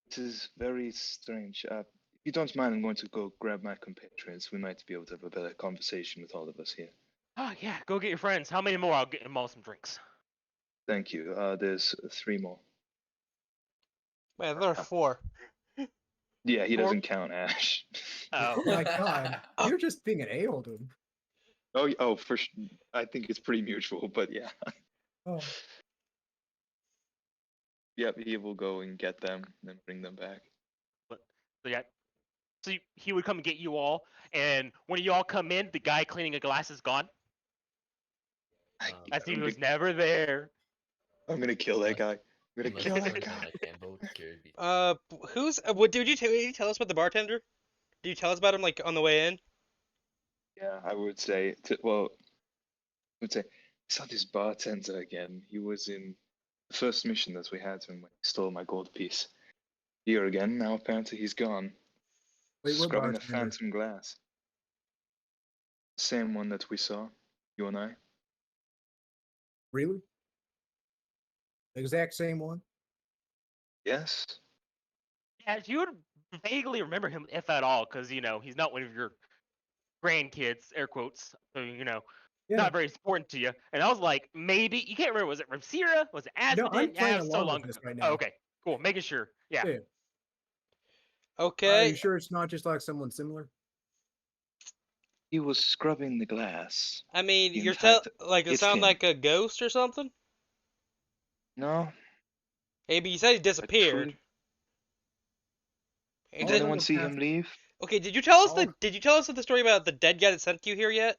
This is very strange. If you don't mind, I'm going to go grab my compatriots. We might be able to have a better conversation with all of us here. Oh yeah, go get your friends. How many more? I'll get them all some drinks. Thank you. There's 3 more. Man, there are 4. Yeah, he doesn't count Ash. Oh. Oh my god, you're just being an a-hole to him. Oh, for sure. I think it's pretty mutual, but yeah. Oh. Yep, he will go and get them and then bring them back. So he would come and get you all, and when you all come in, the guy cleaning a glass is gone. As he was never there. I'm gonna kill that guy. I'm gonna kill that guy. Who's? Did you tell us about the bartender? Did you tell us about him like on the way in? Yeah, I would say. I saw this bartender again. He was in the first mission that we had when he stole my gold piece. Here again. Now apparently he's gone. Wait, what Scrubbing a bartender? phantom glass. Same one that we saw, you and I. Really? The exact same one? Yes. Yeah, you would vaguely remember him, if at all, because he's not one of your grandkids, air quotes. So Yeah. not very important to you. And I was like, maybe you can't remember. Was it Ramsira? Was it Asmodee? No, I'm playing so along long with this ago. right now. Oh, okay, cool. Making sure. Yeah. Yeah. Are Okay. you sure it's not just like someone similar? He was scrubbing the glass. I mean, In you're fact, like it it's sound him. like a ghost or something. No. Maybe you said he disappeared. Did anyone see him leave? Okay, did you tell us Oh. Did you tell us the story about the dead guy that sent you here yet?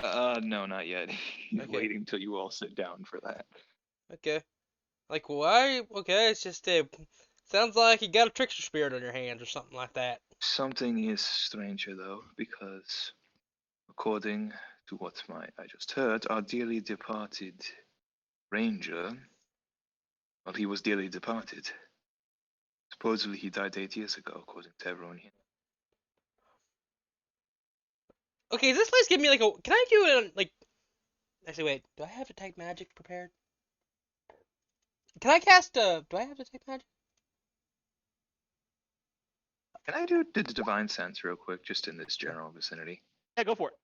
No, not yet. He's Okay. waiting till you all sit down for that. Okay. Like why? Okay, it's just sounds like you got a trickster spirit on your hands or something like that. Something is stranger though, because according to what I just heard, our dearly departed ranger, well, he was dearly departed. Supposedly he died 8 years ago, according to everyone here. Okay, does this place give me like a? Can I do it? Like, actually, wait. Do I have detect magic prepared? Can I cast Do I have detect magic? Can I do the divine sense real quick, just in this general vicinity? Yeah, go for it.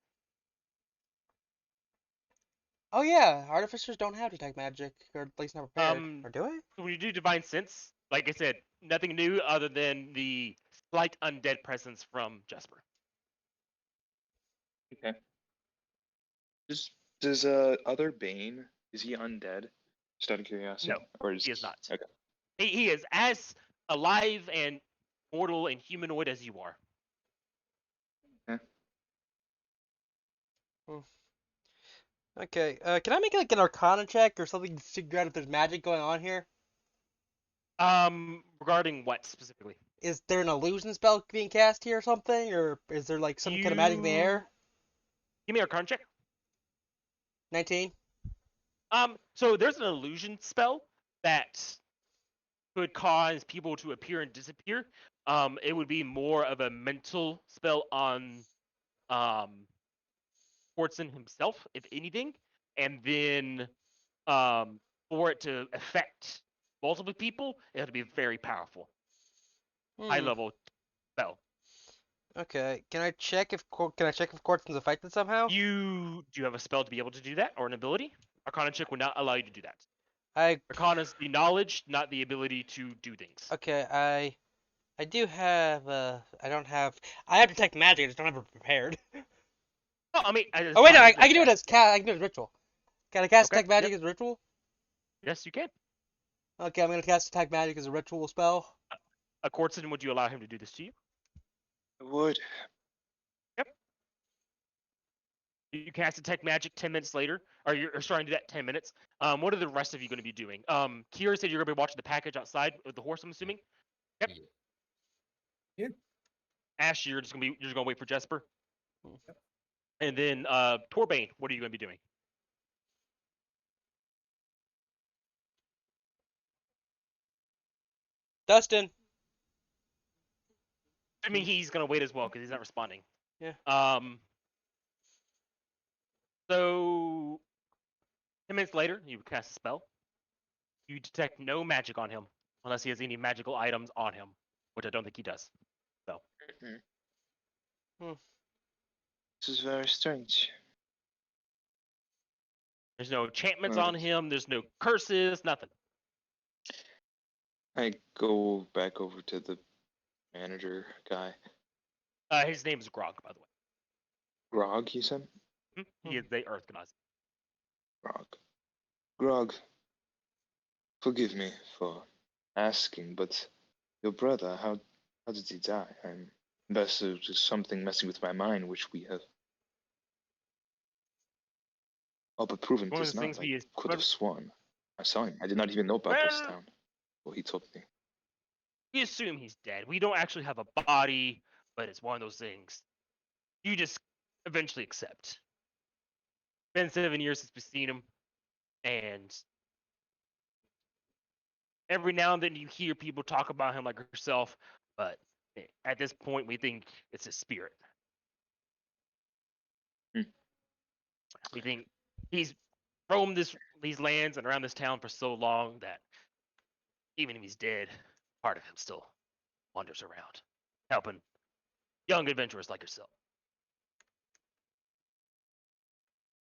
Oh yeah, artificers don't have detect magic, or at least not prepared. Or do I? When you do divine sense, like I said, nothing new other than the slight undead presence from Jesper. Okay. Does other Bane, is he undead? Just out of curiosity. No, Or is he is not. Okay. He is as alive and mortal and humanoid as you are. Okay. Can I make like an Arcana check or something to figure out if there's magic going on here? Regarding what specifically? Is there an illusion spell being cast here or something, or is there like some kind of magic in the air? Give me a Arcana check. 19. So there's an illusion spell that could cause people to appear and disappear. It would be more of a mental spell on Fortson himself, if anything, and then for it to affect multiple people, it have to be very powerful, high level spell. Okay. Can I check if Cortson's affected somehow? Do you have a spell to be able to do that, or an ability? Arcana check would not allow you to do that. I Arcana's the knowledge, not the ability to do things. okay. I do have I have detect magic. I just don't have it prepared. Oh, I mean, Oh wait, no, I can do it as I can do it as ritual. Can I cast Okay, detect magic yep. as a ritual? Yes, you can. Okay, I'm gonna cast detect magic as a ritual spell. Cortson, would you allow him to do this to you? I would. Yep. You cast detect magic 10 minutes later, or you're starting to do that 10 minutes. What are the rest of you going to be doing? Kira said you're going to be watching the package outside with the horse, I'm assuming. Yep. Yeah. Ash, you're just gonna wait for Jesper. Yep. And then Torbane, what are you gonna be doing? Dustin. I mean, he's gonna wait as well because he's not responding. Yeah. So 10 minutes later, you cast a spell. You detect no magic on him unless he has any magical items on him, which I don't think he does. So. This is very strange. There's no enchantments Right. on him. There's no curses. Nothing. I go back over to the manager guy. His name is Grog, by the way. Grog, you said? He is the Earth Gnazi. Grog. Grog, forgive me for asking, but your brother, how did he die? Unless it was just something messing with my mind, which we have all but proven One of does the things not. we I could have sworn I saw him. I did not even know about this town. Well, he told me. We assume he's dead. We don't actually have a body, but it's one of those things you just eventually accept. Been 7 years since we've seen him, and every now and then you hear people talk about him like yourself, but at this point we think it's his spirit. We think he's roamed these lands and around this town for so long that even if he's dead, part of him still wanders around, helping young adventurers like yourself.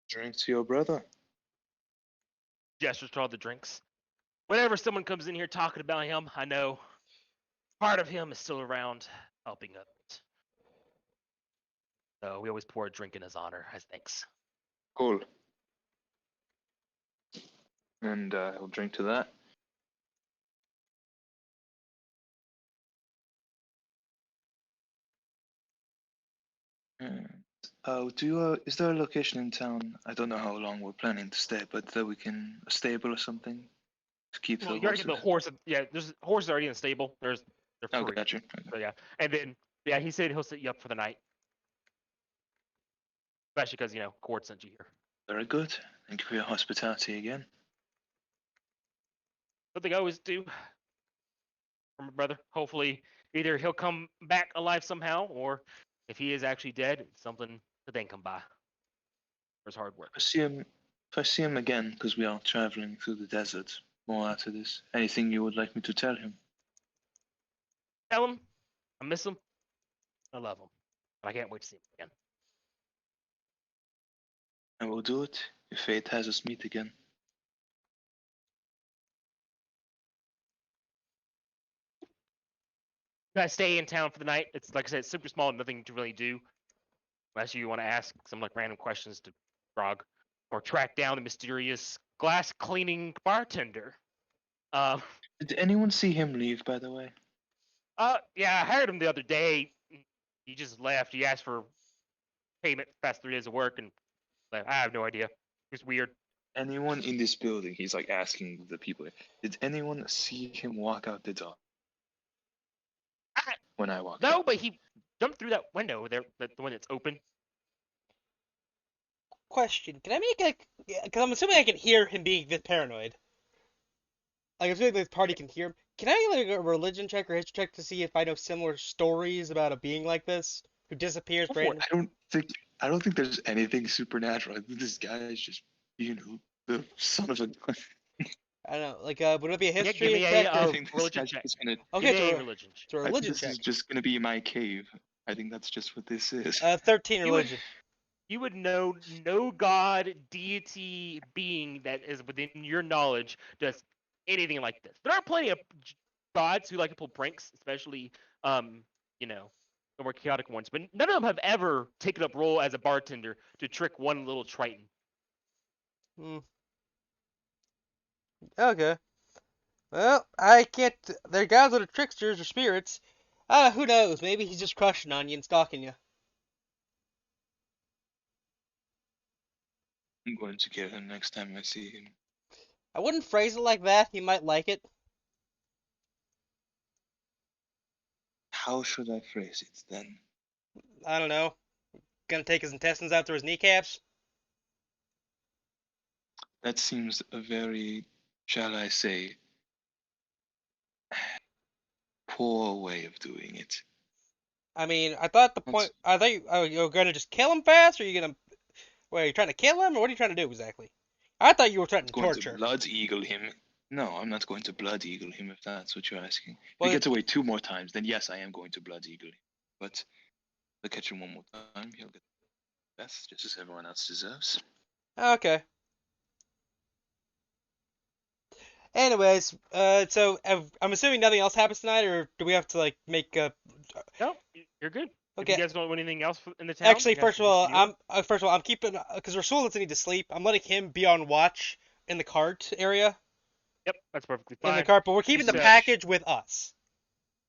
Drink to your brother. Gestures to all the drinks. Whenever someone comes in here talking about him, I know part of him is still around helping us. So we always pour a drink in his honor as thanks. Cool. And he'll drink to that. Is there a location in town? I don't know how long we're planning to stay, but that we can a stable or something to keep Well, the you already get the horses. horse. Yeah, there's horses already in the stable. They're Oh, free. gotcha. So yeah, and then yeah, he said he'll set you up for the night, especially because Cord sent you here. Very good. Thank you for your hospitality again. What they always do for my brother. Hopefully, either he'll come back alive somehow, or if he is actually dead, it's something to thank him by for his hard work. If I see him again, because we are traveling through the desert more after this, anything you would like me to tell him? Tell him I miss him. I love him. I can't wait to see him again. I will do it if fate has us meet again. You guys stay in town for the night. It's like I said, it's super small, nothing to really do. Unless you want to ask some like random questions to Grog, or track down the mysterious glass cleaning bartender. Did anyone see him leave, by the way? Yeah, I hired him the other day. He just left. He asked for payment for the past 3 days of work and left. I have no idea. It's weird. Anyone in this building? He's like asking the people. Did anyone see him walk out the door? When I walked No, out? but he jumped through that window there, the one that's open. Question: Can I make because I'm assuming I can hear him being this paranoid. Like, I'm assuming this party can hear him. Can I make like a religion check or history check to see if I know similar stories about a being like this who disappears Go for it. randomly? I don't think there's anything supernatural. I think this guy is just the son of a gun. I don't know. Like, would it be a Yeah, history give me check? a I think this religion guy's check. just gonna. Okay, Give it's me a a, religion check. it's a I think religion this check. is just gonna be my cave. I think that's just what this is. 13 You would- religion. You would know no god, deity, being that is within your knowledge does anything like this. There are plenty of gods who like to pull pranks, especially the more chaotic ones, but none of them have ever taken up role as a bartender to trick one little Triton. Hmm. Okay. Well, I can't. They're guys that are tricksters or spirits. Who knows? Maybe he's just crushing on you and stalking you. I'm going to kill him next time I see him. I wouldn't phrase it like that. He might like it. How should I phrase it then? I don't know. Gonna take his intestines out through his kneecaps? That seems a very, shall I say, poor way of doing it. I mean, I thought the point. I thought you were gonna just kill him fast, or are you gonna? Wait, are you trying to kill him, or what are you trying to do exactly? I thought you were trying to Going torture. to blood eagle him. No, I'm not going to blood eagle him if that's what you're asking. If Well, he gets away 2 more times, then yes, I am going to blood eagle him. But if I catch him 1 more time, he'll get the best, just as everyone else deserves. Okay. Anyways, so I'm assuming nothing else happens tonight, or do we have to like make a? No, you're good. If Okay. you guys don't want anything else in the town, Actually, you guys first of can all, continue. I'm keeping because Rasul doesn't need to sleep. I'm letting him be on watch in the cart area Yep, that's perfectly in fine. the cart, but we're keeping the So- package with us.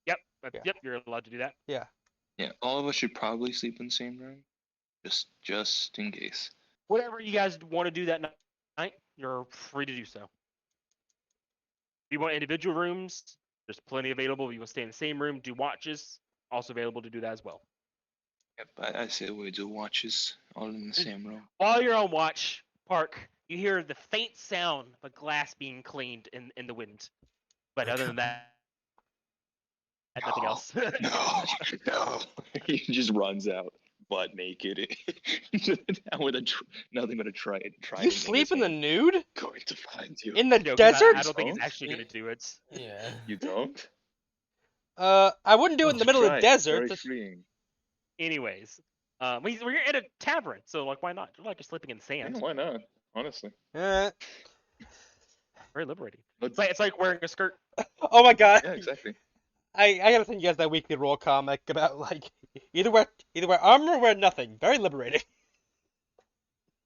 Yep, Yeah. yep, you're allowed to do that. Yeah. Yeah, all of us should probably sleep in the same room, just in case. Whatever you guys want to do that night, you're free to do so. If you want individual rooms, there's plenty available. If you want to stay in the same room, do watches, also available to do that as well. Yep, I say we do watches all in the same room. While you're on watch, Park, you hear the faint sound of a glass being cleaned in the wind. But other than that, nothing else. No. He just runs out, butt naked, with nothing but a trident. You sleep in the nude Going to find you. in the No, 'cause desert? I don't think it's Don't? actually gonna do it. Yeah. You don't? I wouldn't do it in the middle of the desert. Very That's- freeing. Anyways, we're at a tavern, so like, why not? You're like just sleeping in sand. Why not? Honestly. Very liberating. But It's like wearing a skirt. Oh my god. yeah, exactly. I gotta send you guys that weekly roll comic about like either wear armor or wear nothing. Very liberating.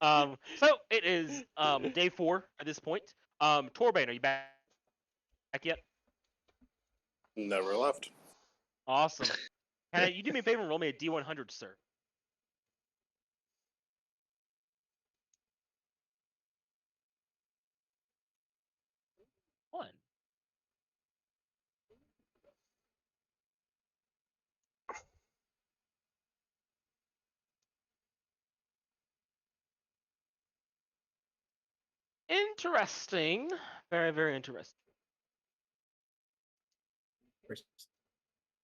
So it is day 4 at this point. Torbane, are you back yet? Never left. Awesome. Can you do me a favor and roll me a D100, sir? Interesting. Very, very interesting.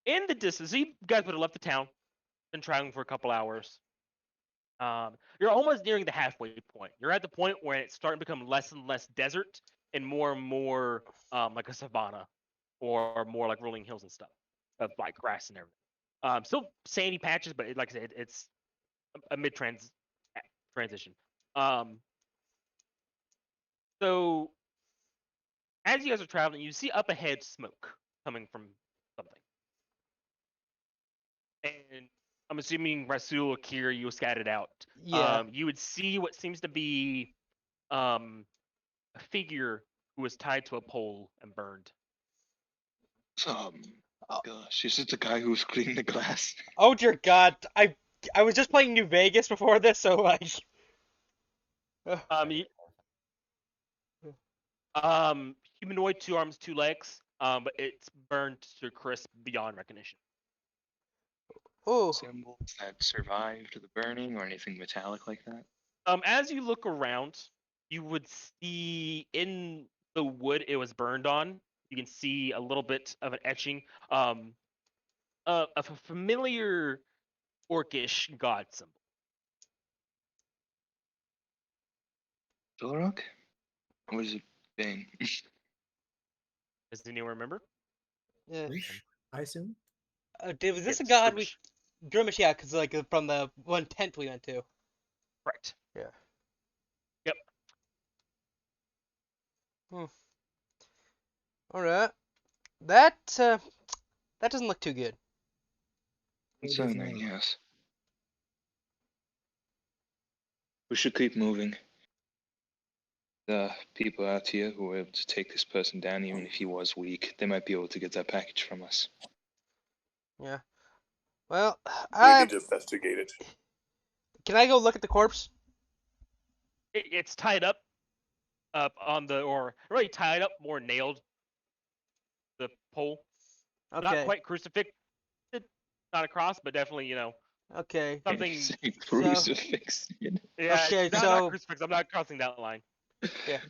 In the distance, you guys would have left the town, been traveling for a couple hours. You're almost nearing the halfway point. You're at the point where it's starting to become less and less desert and more like a savanna or more like rolling hills and stuff of like grass and everything. Still sandy patches, but like I said, it's a transition. So as you guys are traveling, you see up ahead smoke coming from something. And I'm assuming Rasul or Kira, you scattered out. Yeah. You would see what seems to be a figure who was tied to a pole and burned. Gosh, is it the guy who was cleaning the glass? Oh dear God, I was just playing New Vegas before this, so like. Humanoid, 2 arms, 2 legs. But it's burned to crisp beyond recognition. Oh. Symbols that survived the burning or anything metallic like that? As you look around, you would see in the wood it was burned on. You can see a little bit of an etching of a familiar orcish god symbol. Dolorok? Or was it Bane? Does anyone remember? Yeah. I assume. Was this a Yes, god British. Grimace, yeah, because like from the one tent we went to. Correct. Yeah. Yep. All right. That doesn't look too good. It So is then, not. yes. We should keep moving. The people out here who were able to take this person down, even if he was weak, they might be able to get that package from us. Yeah. Well, We need to investigate it. can I go look at the corpse? It's tied up on the, or really tied up, more nailed the pole. Okay. Not quite crucifix, not a cross, but definitely, Okay. something. Crucifix. Yeah, Okay, not so- crucifix. I'm not crossing that line. Yeah.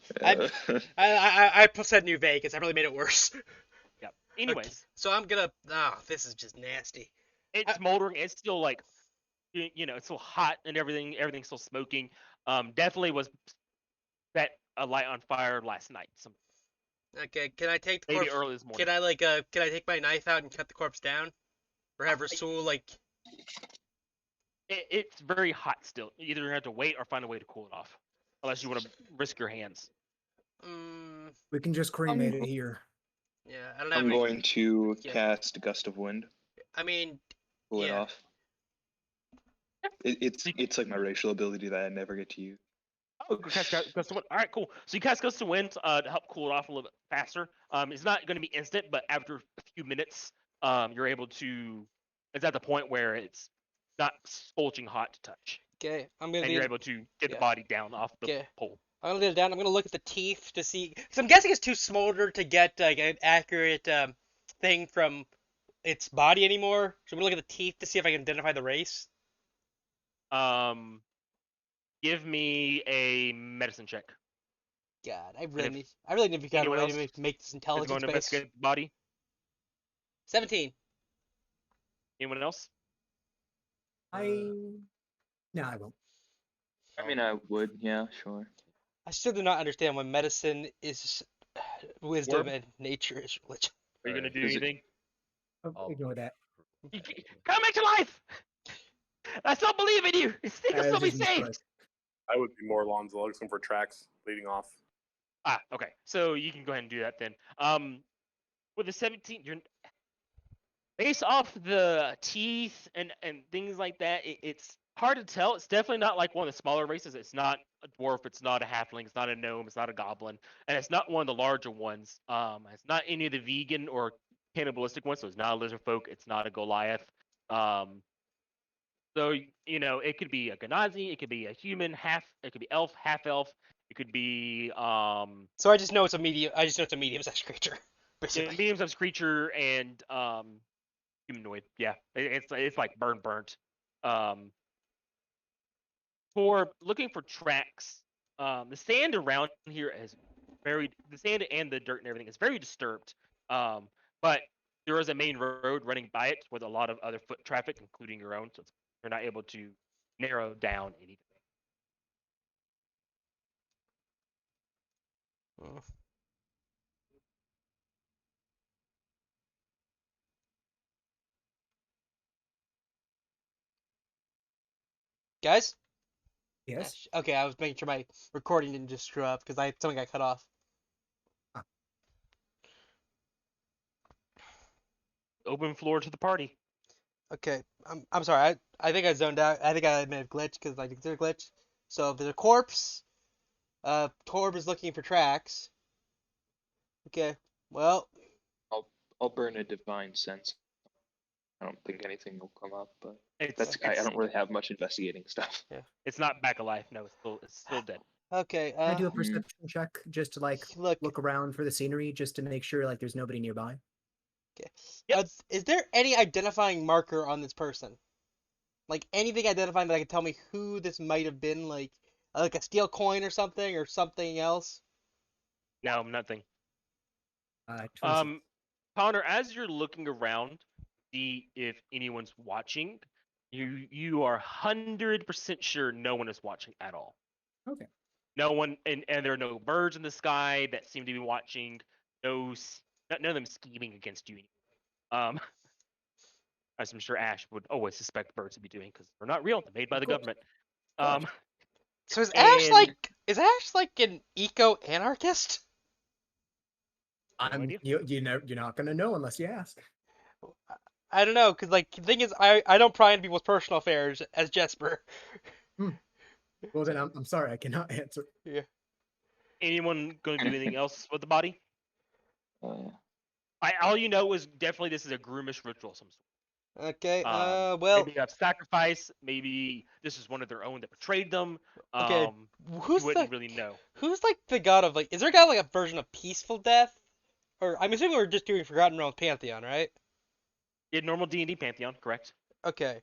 I said New Vegas. I really made it worse. Yeah. Anyways, So I'm gonna. Oh, this is just nasty. it's smoldering. It's still like, it's still hot and everything. Everything's still smoking. Definitely was set a light on fire last night. Okay. Can I take the Maybe corpse? early this morning. Can I can I take my knife out and cut the corpse down, or have Rasul like? It's very hot still. Either you have to wait or find a way to cool it off, unless you want to risk your hands. We can just cremate it here. Yeah, I don't have. I'm any- going to Yeah. cast Gust of Wind. I mean, Pull it Yeah. off. It's like my racial ability that I never get to use. Oh, cast Gust of Wind. All right, cool. So you cast Gust of Wind to help cool it off a little bit faster. It's not going to be instant, but after a few minutes, you're able to. It's at the point where it's not scorching hot to touch, okay, I'm gonna. and you're able to get the yeah. body down off the Okay. pole. I'm gonna get it down. I'm gonna look at the teeth to see, because I'm guessing it's too smoldered to get like an accurate thing from its body anymore. So I'm gonna look at the teeth to see if I can identify the race. Give me a medicine check. God, I if really need to figure out a anyone way to else make this Is intelligence going to based. investigate the body. 17. Anyone else? No, I won't. I mean, I would, yeah, sure. I still do not understand why medicine is wisdom Orb? and nature is religion. Are you going to do Is it- anything? Oh, ignore that. Come back to life! I still believe in you! This thing will I still be just safe! mispressed. I would be more along the looking for tracks leading off. Ah, okay. So you can go ahead and do that then. With the 17, you're based off the teeth and things like that. It's hard to tell. It's definitely not like one of the smaller races. It's not a dwarf. It's not a halfling. It's not a gnome. It's not a goblin, and it's not one of the larger ones. It's not any of the vegan or cannibalistic ones. So it's not a lizard folk. It's not a Goliath. So it could be a Ganazi. It could be a human, it could be elf, half elf. It could be So I just know it's a medium. I just know it's a medium-sized creature, basically. medium-sized creature and humanoid. Yeah, it's like burnt. For looking for tracks, The sand around here is the sand and the dirt and everything is very disturbed. But there is a main road running by it with a lot of other foot traffic, including your own, so you're not able to narrow down anything. Mm. Guys? Yes. Okay, I was making sure my recording didn't just screw up because something got cut off. Open floor to the party. Okay, I'm sorry. I think I zoned out. I think I made a glitch because I consider a glitch. So if there's a corpse, Torb is looking for tracks. Okay, well, I'll burn a divine sense. I don't think anything will come up, but It's I don't really have much investigating stuff. it's not back alive. No, it's still dead. okay. Can I do a Mm. perception check just to like Look. look around for the scenery, just to make sure like there's nobody nearby? Okay. Yep. Is there any identifying marker on this person? Like anything identifying that I can tell me who this might have been? Like a steel coin or something else? No, nothing. 26. Connor, as you're looking around, see if anyone's watching. You are 100% sure no one is watching at all. Okay. No one, and there are no birds in the sky that seem to be watching. None of them scheming against you. As I'm sure Ash would always suspect birds to be doing because they're not real. They're made by the course. government. course. So is And- Ash like an eco-anarchist? No idea. You're not gonna know unless you ask. I don't know, cause like the thing is, I don't pry into people's personal affairs as Jesper. Well then, I'm sorry, I cannot answer. Anyone going to do anything else with the body? Uh, All you know is definitely this is a groomish ritual of some sort. Okay, well, Maybe a sacrifice. Maybe this is one of their own that betrayed them. okay, who's You wouldn't the really know. who's like the god of like? Is there a god like a version of peaceful death? Or I'm assuming we're just doing Forgotten Realms Pantheon, right? Yeah, normal D&D pantheon, correct? Okay.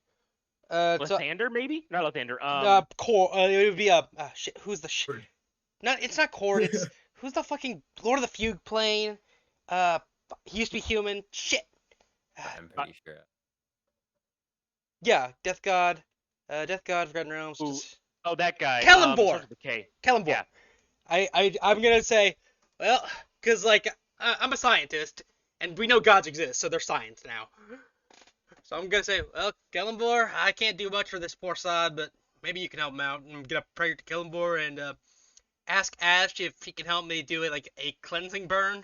So Lathander, maybe? Not Lathander. it would be shit. Who's the Word. No, it's not Cord. It's who's the fucking Lord of the Fugue Plane? He used to be human. Shit. I'm pretty sure. Yeah, Death God. Death God, Forgotten Realms. Ooh. Just... Oh, that guy. Kellenbor! Starts with a K. Kellenbor. Yeah. I'm gonna say, well, cause like I'm a scientist, and we know gods exist, so they're science now. So I'm gonna say, well, Kellenbor, I can't do much for this poor sod, but maybe you can help him out. I'm gonna pray to Kellenbor and ask Ash if he can help me do it like a cleansing burn.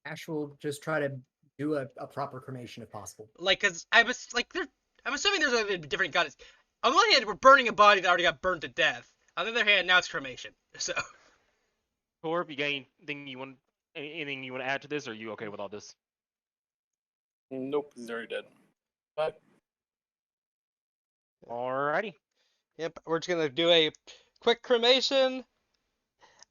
Ash will just try to do a proper cremation if possible. Like, cause I'm assuming there's a different gods. On the one hand, we're burning a body that already got burned to death. On the other hand, now it's cremation. So. Torb, you got anything you want to add to this, or are you okay with all this? Nope, he's already dead. But Alrighty. Yep, we're just gonna do a quick cremation.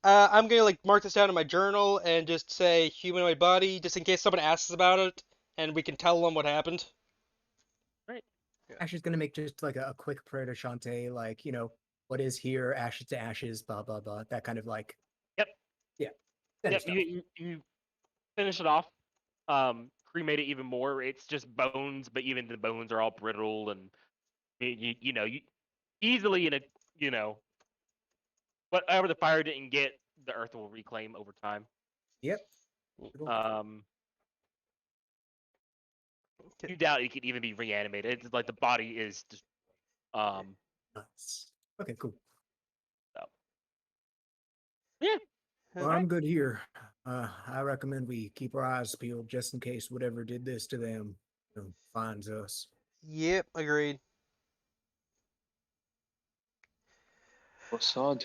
I'm gonna like mark this down in my journal and just say humanoid body, just in case someone asks about it, and we can tell them what happened. Ash is gonna make just like a quick prayer to Shantae, like, what is here, ashes to ashes, blah blah blah. That kind of like. Yep. Yeah. Yep. You finish it off. Cremate it even more. It's just bones, but even the bones are all brittle and you easily whatever the fire didn't get, the earth will reclaim over time. Yep. You doubt it could even be reanimated. It's like the body is just Nice. Okay, cool. So. Yeah. Well, I'm good here. I recommend we keep our eyes peeled just in case whatever did this to them finds us. Yep, agreed. Sod.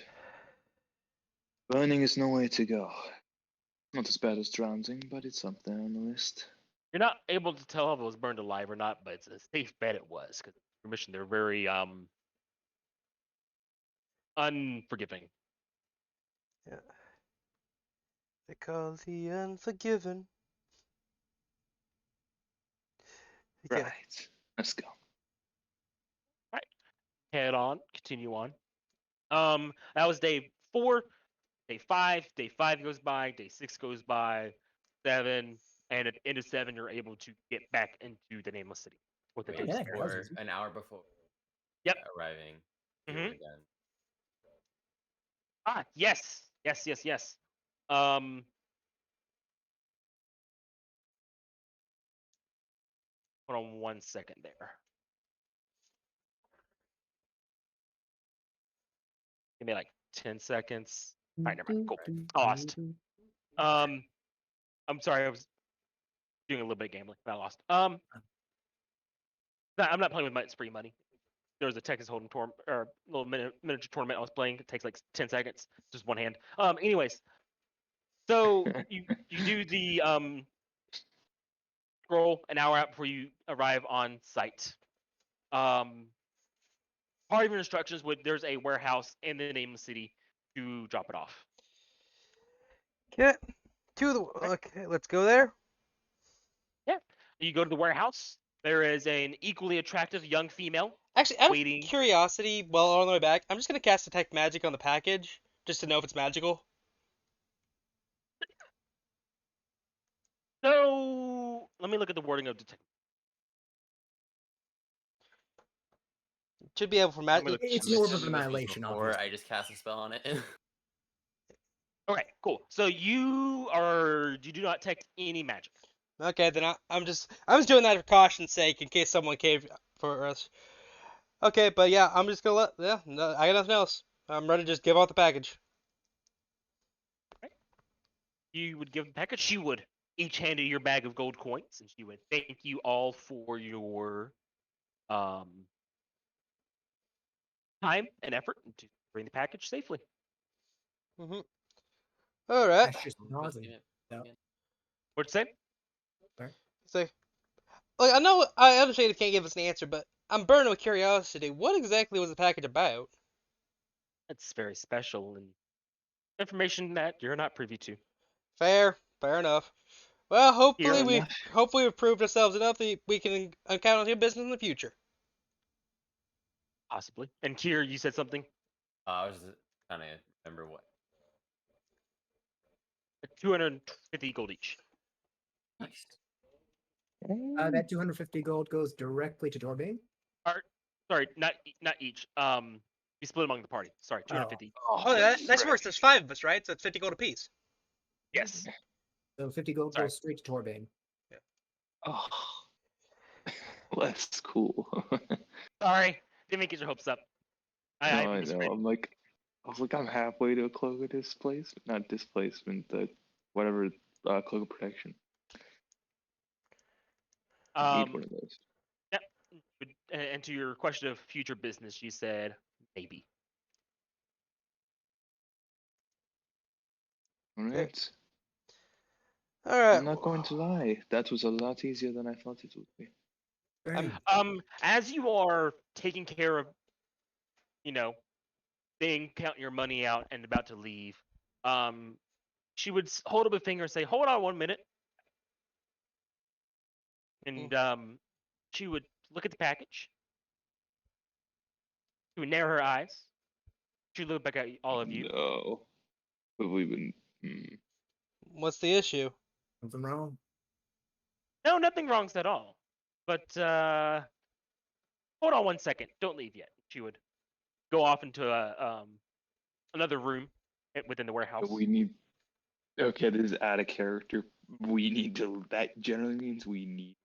Burning is no way to go. Not as bad as drowning, but it's up there on the list. You're not able to tell if it was burned alive or not, but it's a safe bet it was because permission they're very unforgiving. Yeah. They call the unforgiven. Okay. Right. Let's go. Head on, continue on. That was day 4. Day 5. Day 5 goes by. Day 6 goes by. 7, and at the end of 7, you're able to get back into the nameless city with a Wait, day Okay, spare. that was before, easy. an hour before Yep. arriving, do Mhm. it again. Yes. Yes. Um, hold on 1 second there. Give me like 10 seconds. All right, never mind. Cool. I lost. I'm sorry. I was doing a little bit of gambling, but I lost. I'm not playing with my free money. There was a Texas Hold'em tournament or little miniature tournament I was playing. It takes like 10 seconds, just one hand. Anyways, so you do the scroll an hour out before you arrive on site. Part of your instructions would there's a warehouse in the name of the city to drop it off. Get to the. Okay, let's go there. Yeah, you go to the warehouse. There is an equally attractive young female Actually, out of waiting. curiosity, while on the way back, I'm just gonna cast Detect Magic on the package just to know if it's magical. So let me look at the wording of detect. Should be able for Let me magic. look. It's I'm an orb of assuming this was annihilation, before obviously. I just cast a spell on it. Okay, cool. So you do not detect any magic. Okay, then I'm just doing that for caution's sake in case someone came for us. Okay, but yeah, I'm just gonna let no, I got nothing else. I'm ready to just give out the package. You would give the package. She would each hand you your bag of gold coins, and she would thank you all for your um, time and effort to bring the package safely. Mhm. All right. That's just What's pausing. in it? No. What'd you say? So, like, I know I understand you can't give us an answer, but I'm burning with curiosity. What exactly was the package about? It's very special and information that you're not privy to. Fair enough. Well, hopefully Here, we've proved ourselves enough that we can encounter your business in the future. possibly. And Kier, you said something. I was trying to remember what. 250 gold each. Nice. That 250 gold goes directly to Dorbane. Or, sorry, not each. We split among the party. Sorry, 250. Oh, that works. There's 5 of us, right? So it's 50 gold apiece. Yes. So 50 gold Sorry. goes straight to Torbane. Oh, well, that's cool. Sorry, didn't mean to get your hopes up. I No, I know. misread. I was like, I'm halfway to a cloak of displacement, not displacement, the whatever cloak of protection. I need one of those. Yep. And to your question of future business, you said maybe. All right. All right. I'm not going to lie. That was a lot easier than I thought it would be. Great. As you are taking care of, counting your money out and about to leave, she would hold up a finger and say, "Hold on 1 minute," and she would look at the package. She would narrow her eyes. She would look back at all of you. No. But we've been. What's the issue? Something wrong? No, nothing wrong at all. But hold on 1 second. Don't leave yet. She would go off into another room within the warehouse. We need. Okay, this is out of character. We need to. That generally means we need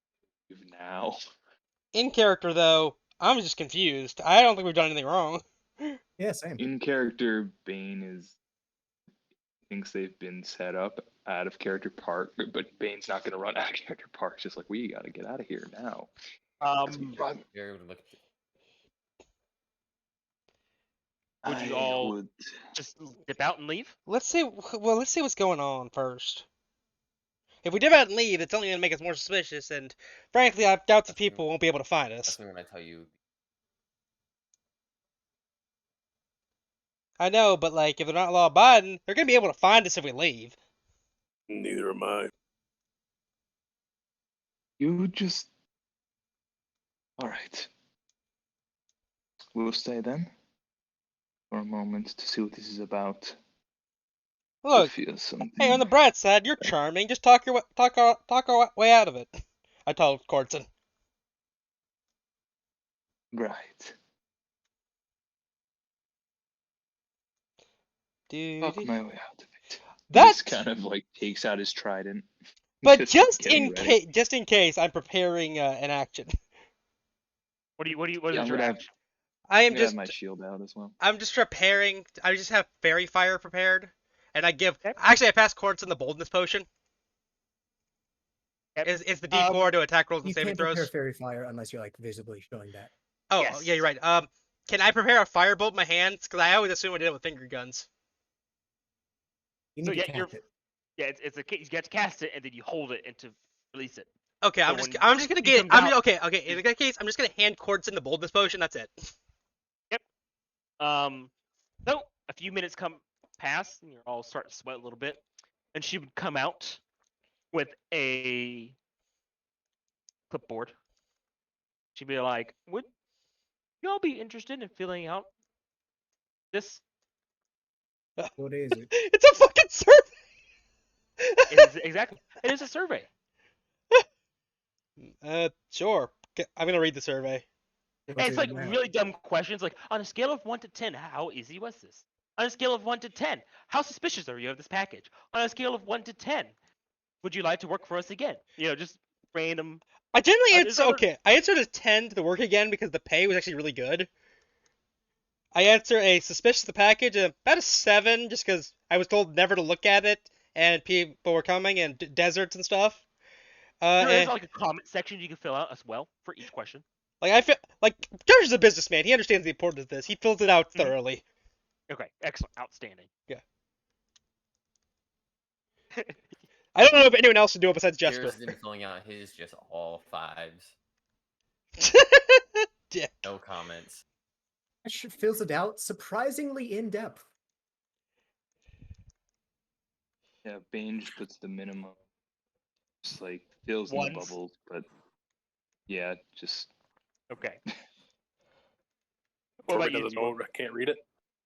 to leave now. In character, though, I'm just confused. I don't think we've done anything wrong. Yeah, same. In character, Bane thinks they've been set up out of character park, but Bane's not going to run out of character park. It's just like, we got to get out of here now. You're able to look at Would you I all would. just dip out and leave? Let's see. Well, let's see what's going on first. If we dip out and leave, it's only gonna make us more suspicious, and frankly, I doubt the people won't be able to find us. That's me when I tell you. I know, but like, if they're not law-abiding, they're gonna be able to find us if we leave. Neither am I. You just. Alright. We'll stay then. for a moment to see what this is about. To Look, feel something. hey, on the bright side, you're charming. Just talk our way out of it. I told Cortson. Right. Dude, Talk my way out of it. that's This kind of like takes out his trident. but just getting in ready. case, I'm preparing an action. What Yeah, is I'm your gonna have, action? I I'm am gonna have just my shield out as well. I'm just preparing. I just have fairy fire prepared, and I give. Okay. Actually, I pass Cortson the boldness potion. Yep. It's the D4 to attack rolls and You saving can't prepare throws. fairy fire unless you're like visibly showing that. Oh, Yes. yeah, you're right. Can I prepare a firebolt in my hands? Because I always assume I did it with finger guns. You So need yeah, to you're cast it. yeah, you get to cast it and then you hold it and to release it. Okay, So I'm when just gonna he get. comes out- Okay. In that case, I'm just gonna hand Cortson the boldness potion. That's it. So a few minutes pass and you're all starting to sweat a little bit, and she would come out with a clipboard. She'd be like, "Would y'all be interested in filling out this?" What is it? It's a fucking survey. It is a survey. Sure. I'm gonna read the survey. And What's it's it like about? really dumb questions, like on a scale of 1 to 10, how easy was this? On a scale of 1 to 10, how suspicious are you of this package? On a scale of 1 to 10, would you like to work for us again? Just random. I generally Is answer. that what- Okay, I answered a 10 to the work again because the pay was actually really good. I answer a suspicious of the package, about a 7, just because I was told never to look at it, and people were coming, and deserts and stuff. There is And, like a comment section you can fill out as well for each question. like I feel like George is a businessman. He understands the importance of this. He fills it out Mhm. thoroughly. Okay, excellent, outstanding. I don't know if anyone else should do it besides Jesper. Kira's been filling out his just all 5s. Dick. No comments. Ash fills it out surprisingly in depth. Yeah, Bane just puts the minimum. Just like fills in the Ones. bubbles, but yeah, just Okay. What Corbin about you? doesn't know I can't read it.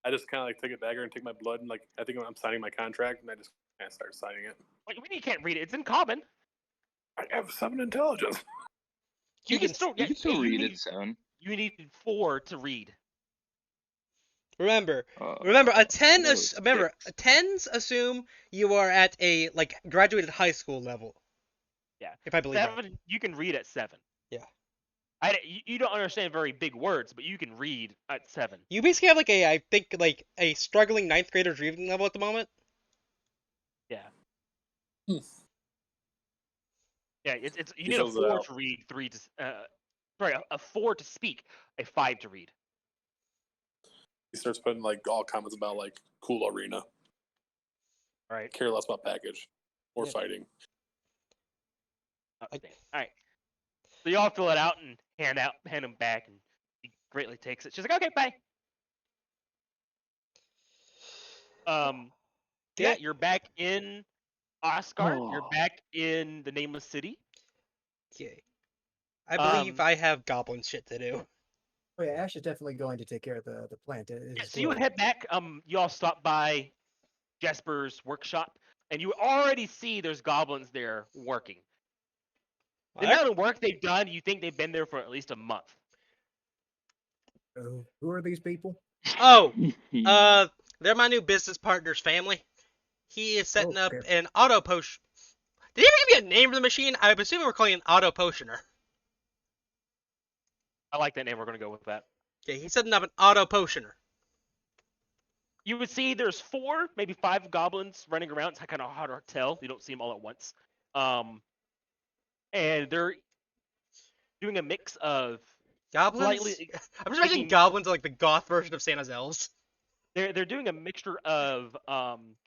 I just kind of like take a dagger and take my blood and like I think I'm signing my contract and I just kind of start signing it. What do you mean you can't read it? It's in common. I have 7 intelligence. You can still, you can still read need, it, son. You need 4 to read. Remember, a 10 no, is remember, 10s assume you are at a like graduated high school level. Yeah. If I believe that. 7, you can read at 7. Yeah. You don't understand very big words, but you can read at 7. You basically have like I think like a struggling 9th grader's reading level at the moment. Yeah. Hmm. Yeah, it's you He need a fills it 4 out. to read, 3 to sorry, a 4 to speak, a 5 to read. He starts putting like all comments about like cool arena. All right. Care less about package or Yeah. fighting. Outstanding. All right. So y'all fill it out and hand them back, and he greatly takes it. She's like, "Okay, bye." Yeah, you're back in Ostguard. You're Oh. back in the Nameless City. Okay. I believe Um, I have goblin shit to do. Oh yeah, Ash is definitely going to take care of the plant. It Yeah, is so you growing. head back. You all stop by Jesper's workshop, and you already see there's goblins there working. The Alright. amount of work they've done, you think they've been there for at least a month. Who are these people? Oh, they're my new business partner's family. He is setting up Okay. an auto potion. Did he ever give me a name for the machine? I'm assuming we're calling it an auto potioner. I like that name. We're gonna go with that. Okay, he's setting up an auto potioner. You would see there's 4, maybe 5 goblins running around. It's kind of hard to tell. You don't see them all at once. And they're doing a mix of Goblins? slightly. I'm just imagining goblins are like the goth version of Santa's elves. They're doing a mixture of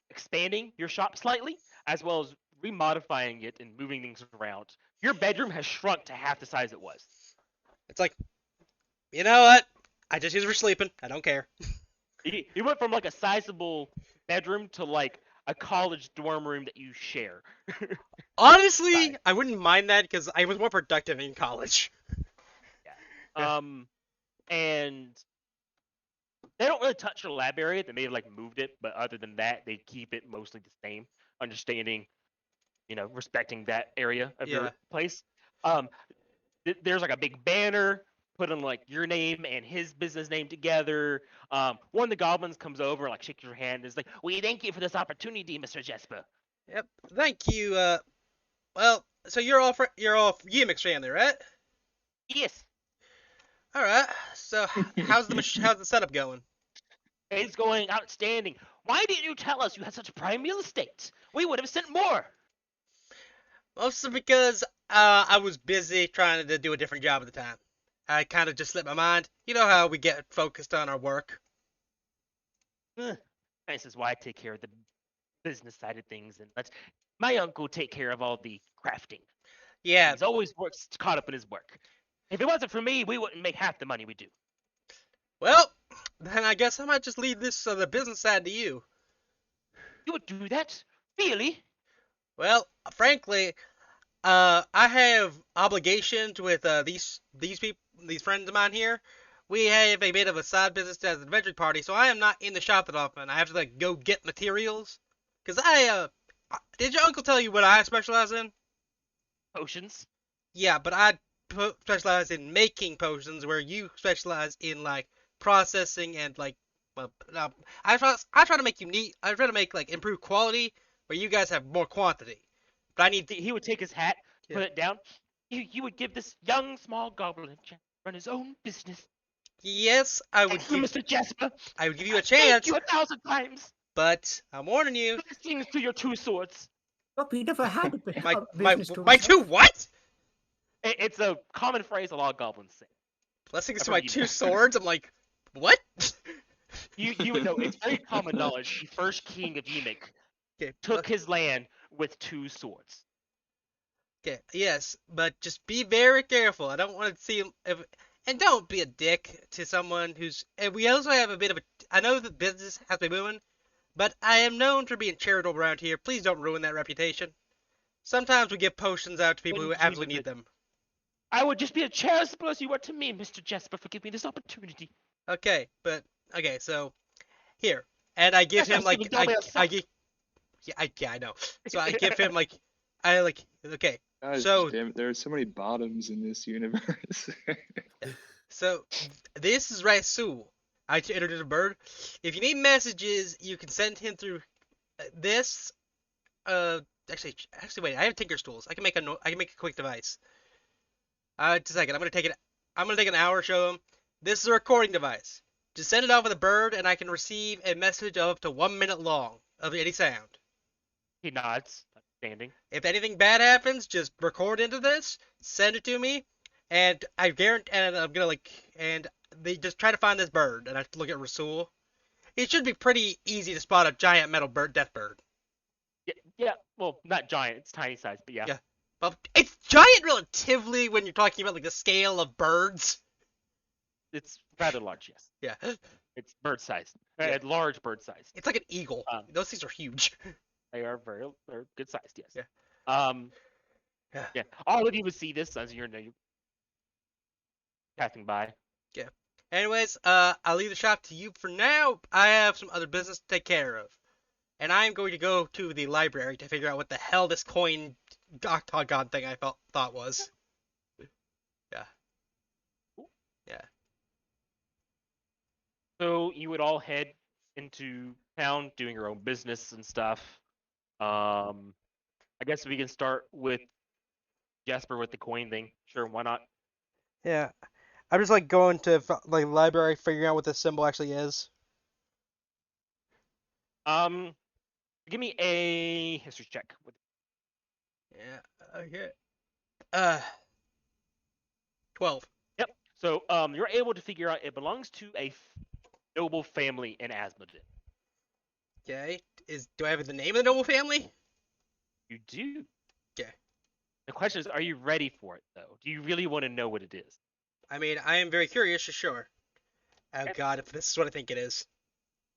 expanding your shop slightly, as well as remodifying it and moving things around. Your bedroom has shrunk to half the size it was. It's like, you know what? I just use it for sleeping. I don't care. You went from like a sizable bedroom to like a college dorm room that you share. Honestly, Bye. I wouldn't mind that because I was more productive in college. Yeah. And They don't really touch the lab area. They may have like moved it, but other than that, they keep it mostly the same. Understanding, respecting that area of Yeah. your place. Um, there's like a big banner putting like your name and his business name together. One of the goblins comes over and like shakes your hand and is like, "We thank you for this opportunity, Mr. Jesper." Yep. Thank you. Well, so you're all Yemek's family, right? Yes, All right. So how's the setup going? it's going outstanding. Why didn't you tell us you had such prime real estate? We would have sent more. Mostly because I was busy trying to do a different job at the time. I kind of just slipped my mind. You know how we get focused on our work. This is why I take care of the business side of things and let my uncle take care of all the crafting. Yeah. He's always caught up in his work. If it wasn't for me, we wouldn't make half the money we do. Well, then I guess I might just leave this the business side to you. You would do that? Really? Well, frankly, I have obligations with these people, these friends of mine here. We have a bit of a side business as an adventure party, so I am not in the shop that often. I have to like go get materials. Cause did your uncle tell you what I specialize in? Potions? Yeah, but I specialize in making potions, where you specialize in like processing and like, well, no, I try to make unique. I try to make like improved quality, where you guys have more quantity. But I need. He would take his hat, Yeah. put it down. You would give this young, small goblin a chance to run his own business. Yes, I would Thank you, give. Mr. Jasper. I would give you a Thank chance, you 1,000 times. but I'm warning you. Blessings to your 2 swords. But we never had a My a business to my two ourselves. what? It's a common phrase a lot of goblins say. Blessings I've to heard my you- two swords. I'm like, what? You would know. It's very common knowledge. The first king of Yemek Okay, took his land with 2 swords. okay, yes, but just be very careful. I don't want to see and don't be a dick to someone who's. And we also have a bit of a. I know that business has to be moving, but I am known for being charitable around here. Please don't ruin that reputation. Sometimes we give potions out to people who Wouldn't dream absolutely of need it. them. I would just be a charitable as you were to me, Mr. Jesper, for giving me this opportunity. Okay, but okay, so here, and I give Yes, him like Stephen, tell me I yourself. give. Yeah, I know. So I give him like okay. Guys, So- damn it, there are so many bottoms in this universe. So this is Rasul. I introduced a bird. If you need messages, you can send him through this. Actually, wait. I have Tinkerstools. I can make a quick device. Just a second. I'm gonna take an hour to show him. This is a recording device. Just send it off with a bird, and I can receive a message of up to 1 minute long of any sound. He nods, understanding. If anything bad happens, just record into this, send it to me, and I guarantee. And I'm gonna and they just try to find this bird, and I look at Rasul. It should be pretty easy to spot a giant metal death bird. Yeah, well, not giant, it's tiny size, but yeah. Yeah. Well, it's giant relatively when you're talking about like the scale of birds. It's rather large, yes. Yeah. It's bird sized. Yeah. Large bird sized. It's like an eagle. Um, Those things are huge. They're good sized, yes. Yeah. Yeah. Yeah. All of you would see this as you're passing by. Anyways, I'll leave the shop to you for now. I have some other business to take care of. And I'm going to go to the library to figure out what the hell this coin octagon thing I thought was. Yeah. Yeah. So you would all head into town doing your own business and stuff. I guess we can start with Jasper with the coin thing. Sure, why not? Yeah. I'm just like going to like library figuring out what this symbol actually is. Give me a history check. Yeah. Okay. 12. Yep. So you're able to figure out it belongs to a noble family in Asmodee. Okay. Do I have the name of the noble family? You do. Okay. The question is, are you ready for it though? Do you really want to know what it is? I mean, I am very curious, sure. Oh Okay. god, if this is what I think it is.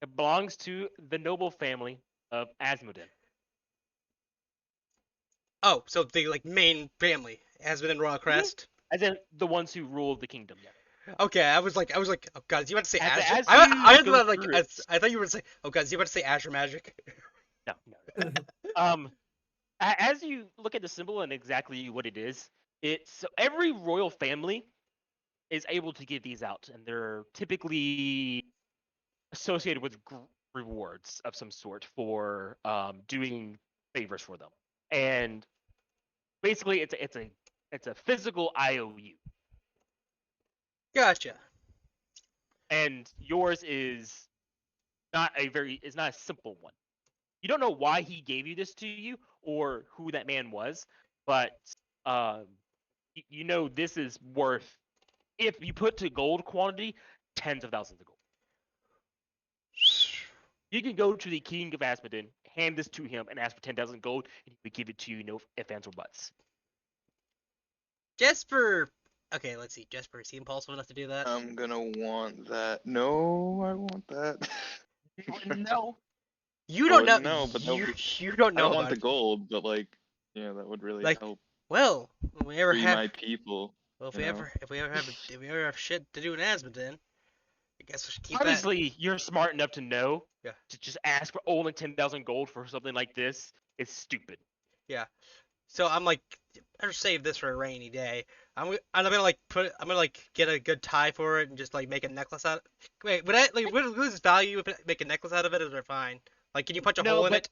It belongs to the noble family of Asmodee. Oh, so the like main family has been in Royal Crest. As in the ones who ruled the kingdom. Yeah. Okay, I was like, oh god, is you about to say As- Azure? as I you was go about, like, through it- I thought you were saying, oh god, is you about to say Azure Magic? No, no. As you look at the symbol and exactly what it is, it's so every royal family is able to give these out, and they're typically associated with rewards of some sort for doing favors for them. And basically, it's a physical IOU, Gotcha. and yours is not a simple one. You don't know why he gave you this to you or who that man was, but you know this is worth, if you put to gold quantity, tens of thousands of gold. You can go to the king of Asmodin, hand this to him, and ask for 10,000 gold, and he would give it to you, no ifs, ands, or buts. Jesper. Okay, let's see. Jesper, is he impulsive enough to do that? I'm gonna want that. No, I want that. No. You don't know. No, but that you, would- you don't I know don't about want the it. gold, but like, yeah, that would really Like, help Well, if we ever free have, my people. well, if you we know? ever have shit to do in Asmodin, I guess we should keep that. Obviously, you're smart enough to know Yeah. to just ask for only 10,000 gold for something like this is stupid. So I'm like, better save this for a rainy day. I'm gonna like get a good tie for it and just like make a necklace out. Wait, would I like would it lose its value if I make a necklace out of it? Or is it fine? Like, can you punch a No, hole in but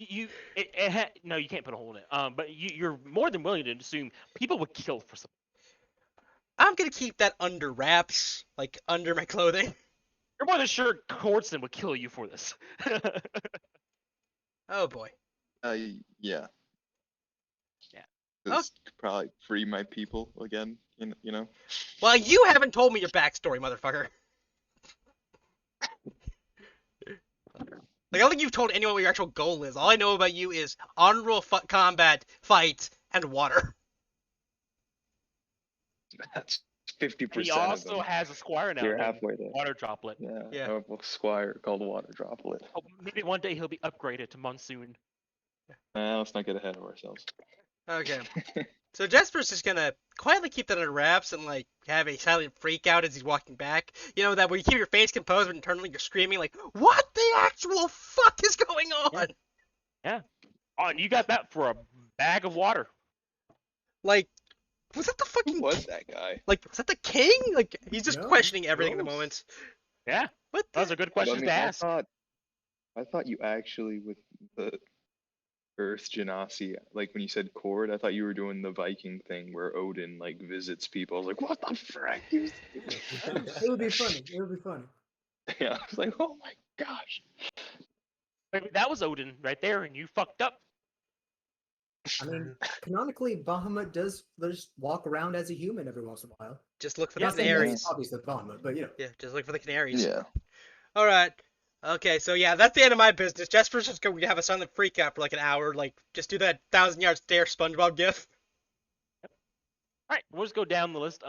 it? No, you can't put a hole in it. But you're more than willing to assume people would kill for something. I'm gonna keep that under wraps, like under my clothing. You're more than sure Corson would kill you for this. Oh boy. Yeah. Yeah. Just probably free my people again. You know. Well, you haven't told me your backstory, motherfucker. Like, I don't think you've told anyone what your actual goal is. All I know about you is honorable combat, fight, and water. That's 50% He of also them. has a squire now. You're named halfway there. Water Droplet. Yeah. Yeah. A squire called Water Droplet. Oh, maybe one day he'll be upgraded to Monsoon. Let's not get ahead of ourselves. Okay. So Jesper's just gonna quietly keep that under wraps and like have a silent freak out as he's walking back. You know that where you keep your face composed but internally you're screaming like, "What the actual fuck is going on?" Oh, and you got that for a bag of water. Like, was that the Who fucking was that guy? like was that the king? Like he's just No, questioning everything at the gross. moment. Yeah, What the? those are good questions to ask. I thought you actually, with the Earth Genasi, like when you said Cord, I thought you were doing the Viking thing where Odin like visits people. I was like, what the frick? It would be funny. It would be funny. Yeah, I was like, oh my gosh. Maybe that was Odin right there, and you fucked up. I mean, canonically, Bahamut does just walk around as a human every once in a while. Just look for Yeah, the canaries. Obviously, Bahamut, but you know. Yeah, just look for the canaries. Yeah. All right. Okay, so yeah, that's the end of my business. Jesper's just going to have a silent freak out for like an hour. Like, just do that 1,000-yard stare SpongeBob gif. All right, we'll just go down the list.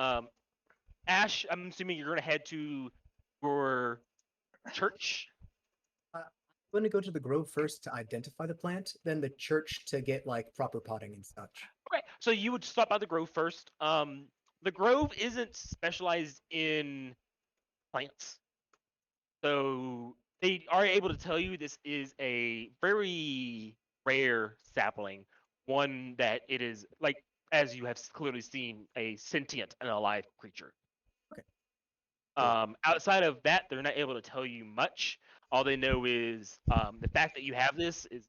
Ash, I'm assuming you're gonna head to your church. I'm going to go to the grove first to identify the plant, then the church to get like proper potting and such. Okay, so you would stop by the grove first. The grove isn't specialized in plants, so they are able to tell you this is a very rare sapling, one that it is like, as you have clearly seen, a sentient and alive creature. Okay. Outside of that, they're not able to tell you much. All they know is the fact that you have this is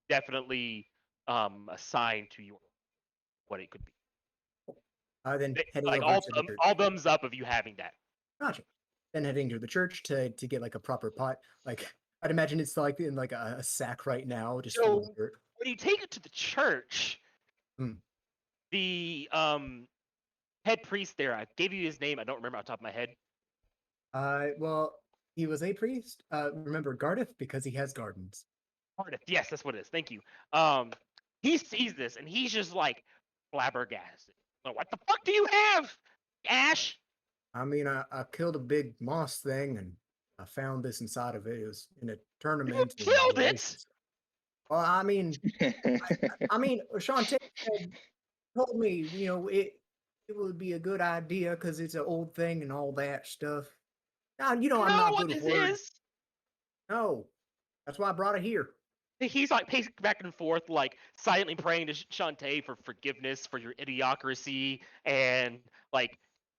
definitely a sign to your what it could be. Then heading Like over to the church. all thumbs up of you having that. Gotcha. Then heading to the church to get like a proper pot. Like I'd imagine it's like in like a sack right now, just full So- of dirt. When you take it to the church, Hmm. the head priest there, I gave you his name, I don't remember off the top of my head. Well, he was a priest. Remember Gardiff because he has gardens. Cardiff, yes, that's what it is. Thank you. He sees this and he's just like flabbergasted. Like, what the fuck do you have, Ash? I mean, I killed a big moss thing and I found this inside of it. It was in a tournament. and killed the it? races. Well, I mean, Shantae told me, you know, it would be a good idea because it's an old thing and all that stuff. Now, you know You I'm know not what good with this words. is? No, that's why I brought it here. He's like pacing back and forth, like silently praying to Shantae for forgiveness for your idiocracy, and like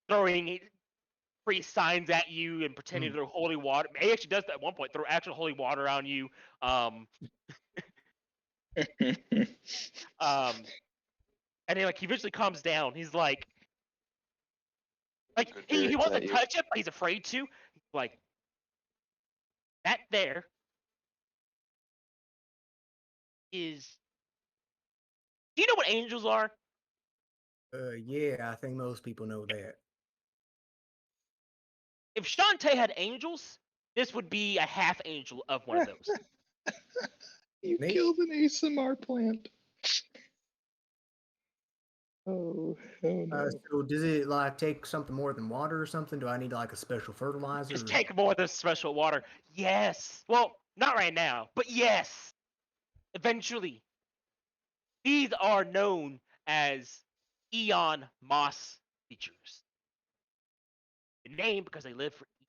throwing free signs at you and pretending to throw holy water. He actually does that at one point, throw actual holy water on you. And then like he eventually calms down. He's like Good he dirt wants to at you. touch it, but he's afraid to. Like that there is. Do you know what angels are? Yeah, I think most people know that. If Shantae had angels, this would be a half angel of one of those. You Nate? killed an ASMR plant. Oh no. So does it like take something more than water or something? Do I need like a special fertilizer? Just take more of this special water. Yes. Well, not right now, but yes. Eventually. These are known as Eon Moss creatures. The name because they live for eons.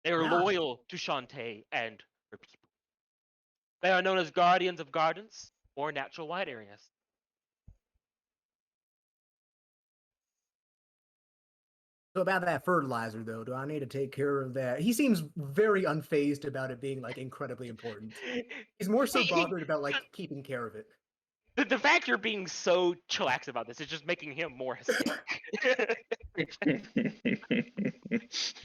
They are Ah. loyal to Shantae and her people. They are known as guardians of gardens or natural white areas. So about that fertilizer though, do I need to take care of that? He seems very unfazed about it being like incredibly important. He's more so bothered about like keeping care of it. The fact you're being so chillax about this is just making him more hysteric.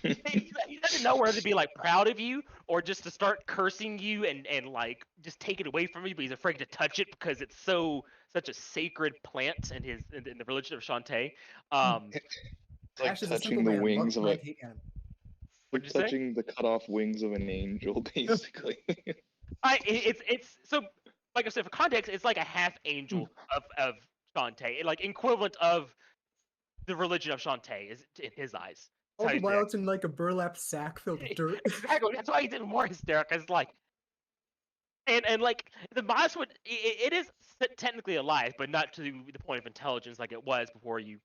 He doesn't know whether to be like proud of you or just to start cursing you and like just take it away from you, but he's afraid to touch it because it's such a sacred plant in in the religion of Shantae. It's like Ash is a touching simple the man. wings Bugs of a might hate him. What'd you say? touching the cut off wings of an angel, basically. It's so like I said, for context, it's like a half angel of Shantae, like equivalent of the religion of Shantae is in his eyes. All the That's how while he's it's in like a burlap sack filled with dirt. exactly. That's why he's even more hysterical. It's like, and like the moss would, it is technically alive, but not to the point of intelligence like it was before you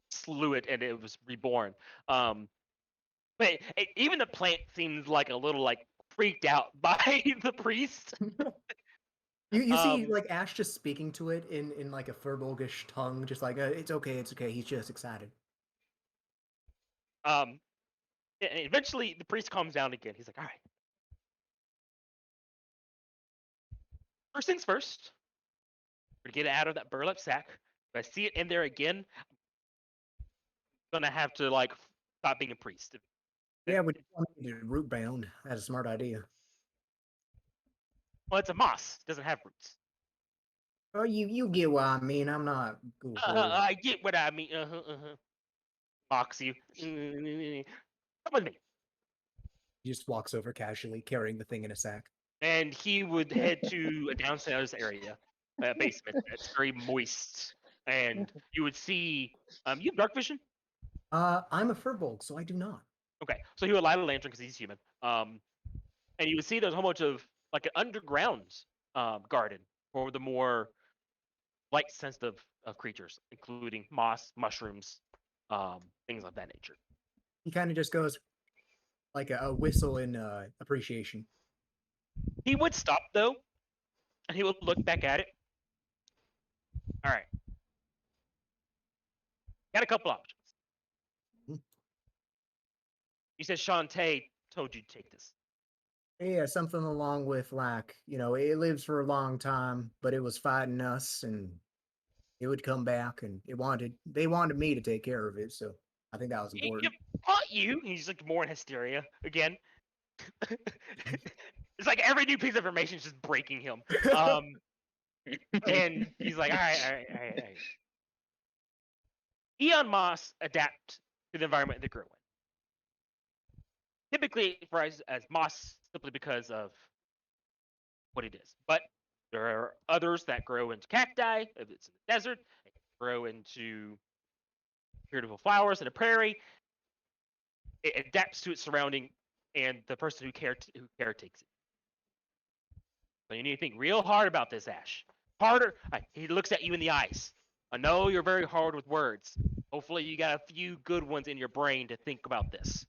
slew it and it was reborn. But even the plant seems like a little like freaked out by the priest. You see like Ash just speaking to it in like a Furbolgish tongue, just like it's okay, he's just excited. And eventually the priest calms down again. He's like, all right. First things first, we're gonna get it out of that burlap sack. If I see it in there again, I'm gonna have to like stop being a priest. Yeah, we root bound. That's a smart idea. Well, it's a moss. It doesn't have roots. Oh, you get what I mean. I'm not good with words. I get what I mean. Mocks you. Come with me. He just walks over casually, carrying the thing in a sack. And he would head to a downstairs area, a basement that's very moist. And you would see, you have dark vision? I'm a Furbolg, so I do not. Okay, so he would light a lantern because he's human. And you would see there's a whole bunch of like an underground garden for the more light sensitive creatures, including moss, mushrooms, things of that nature. He kind of just goes like a whistle in appreciation. He would stop though, and he would look back at it. All right, got a couple options. You said Shantae told you to take this. Yeah, something along with like, it lives for a long time, but it was fighting us and it would come back and they wanted me to take care of it, so I think that was important. Not you. He's like more in hysteria again. It's like every new piece of information is just breaking him. And he's like, all right. Eon moss adapt to the environment they grow in. Typically, for us as moss, simply because of what it is. But there are others that grow into cacti, if it's in the desert, it can grow into beautiful flowers in a prairie. It adapts to its surrounding and the person who caretakes it. So you need to think real hard about this, Ash. Harder. He looks at you in the eyes. I know you're very hard with words. Hopefully, you got a few good ones in your brain to think about this.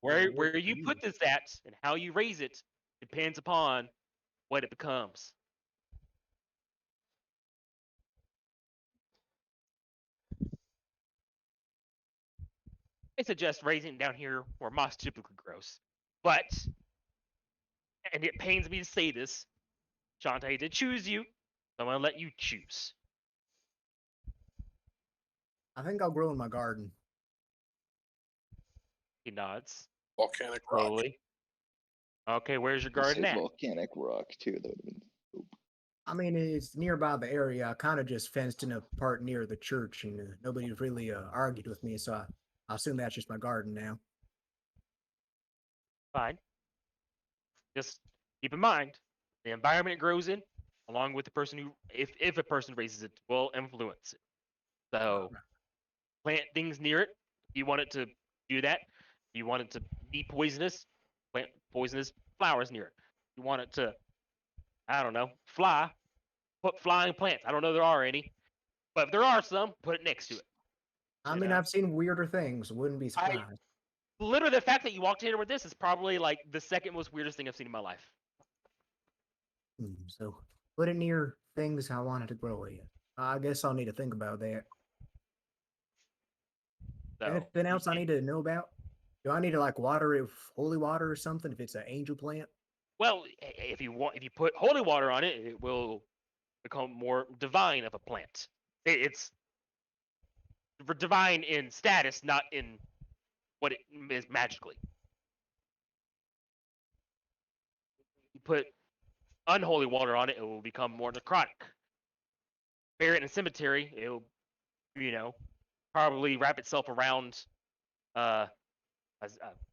Where you put this at and how you raise it depends upon what it becomes. I suggest raising it down here where moss typically grows. But, and it pains me to say this, Shantae did choose you, so I'm going to let you choose. I think I'll grow in my garden. He nods Volcanic rock. slowly. Okay, where's your I garden said at? volcanic rock too. That would have been dope. I mean, it's nearby the area. I kind of just fenced in a part near the church, and nobody's really argued with me, so I assume that's just my garden now. Fine. Just keep in mind, the environment it grows in, along with the person who, if a person raises it, will influence it. So, plant things near it. If you want it to do that, if you want it to be poisonous, plant poisonous flowers near it. If you want it to, I don't know, fly, put flying plants. I don't know if there are any, but if there are some, put it next to it. I You mean, know? I've seen weirder things. Wouldn't be surprised. Literally, the fact that you walked in here with this is probably like the second most weirdest thing I've seen in my life. So put it near things I wanted to grow in. I guess I'll need to think about that. So, Anything else I need to know about? Do I need to like water it with holy water or something if it's an angel plant? well, if you put holy water on it, it will become more divine of a plant. It's for divine in status, not in what it is magically. You put unholy water on it, it will become more necrotic. Bury it in a cemetery, it will, probably wrap itself around a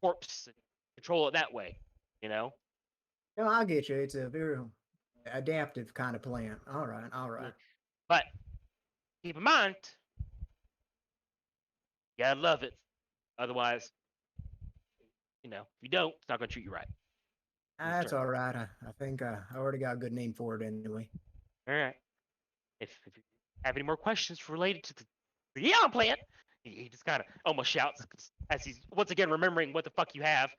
corpse and control it that way. No, I get you. It's a very adaptive kind of plant. All right, all right. But keep in mind, you gotta love it. Otherwise, if you don't, it's not gonna treat you right. That's all right. I think I already got a good name for it anyway. All right. If you have any more questions related to the Eon plant, he just kind of almost shouts as he's once again remembering what the fuck you have.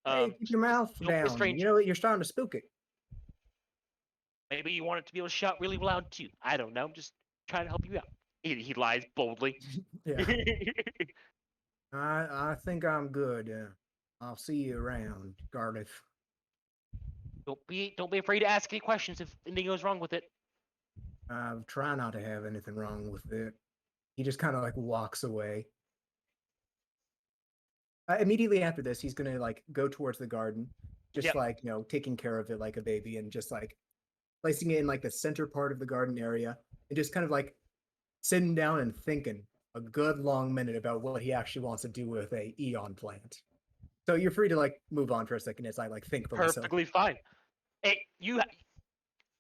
Hey, keep your mouth don't be a down. stranger. You know what? You're starting to spook it. Maybe you want it to be able to shout really loud too. I don't know. I'm just trying to help you out. He lies boldly. Yeah. I think I'm good. I'll see you around, Cardiff. Don't be afraid to ask any questions if anything goes wrong with it. I'll try not to have anything wrong with it. He just kind of like walks away. Immediately after this, he's gonna like go towards the garden, just Yep. like taking care of it like a baby, and just like placing it in like the center part of the garden area, and just kind of like sitting down and thinking a good long minute about what he actually wants to do with a Eon plant. So you're free to like move on for a second as I like think for myself. Perfectly fine. Hey,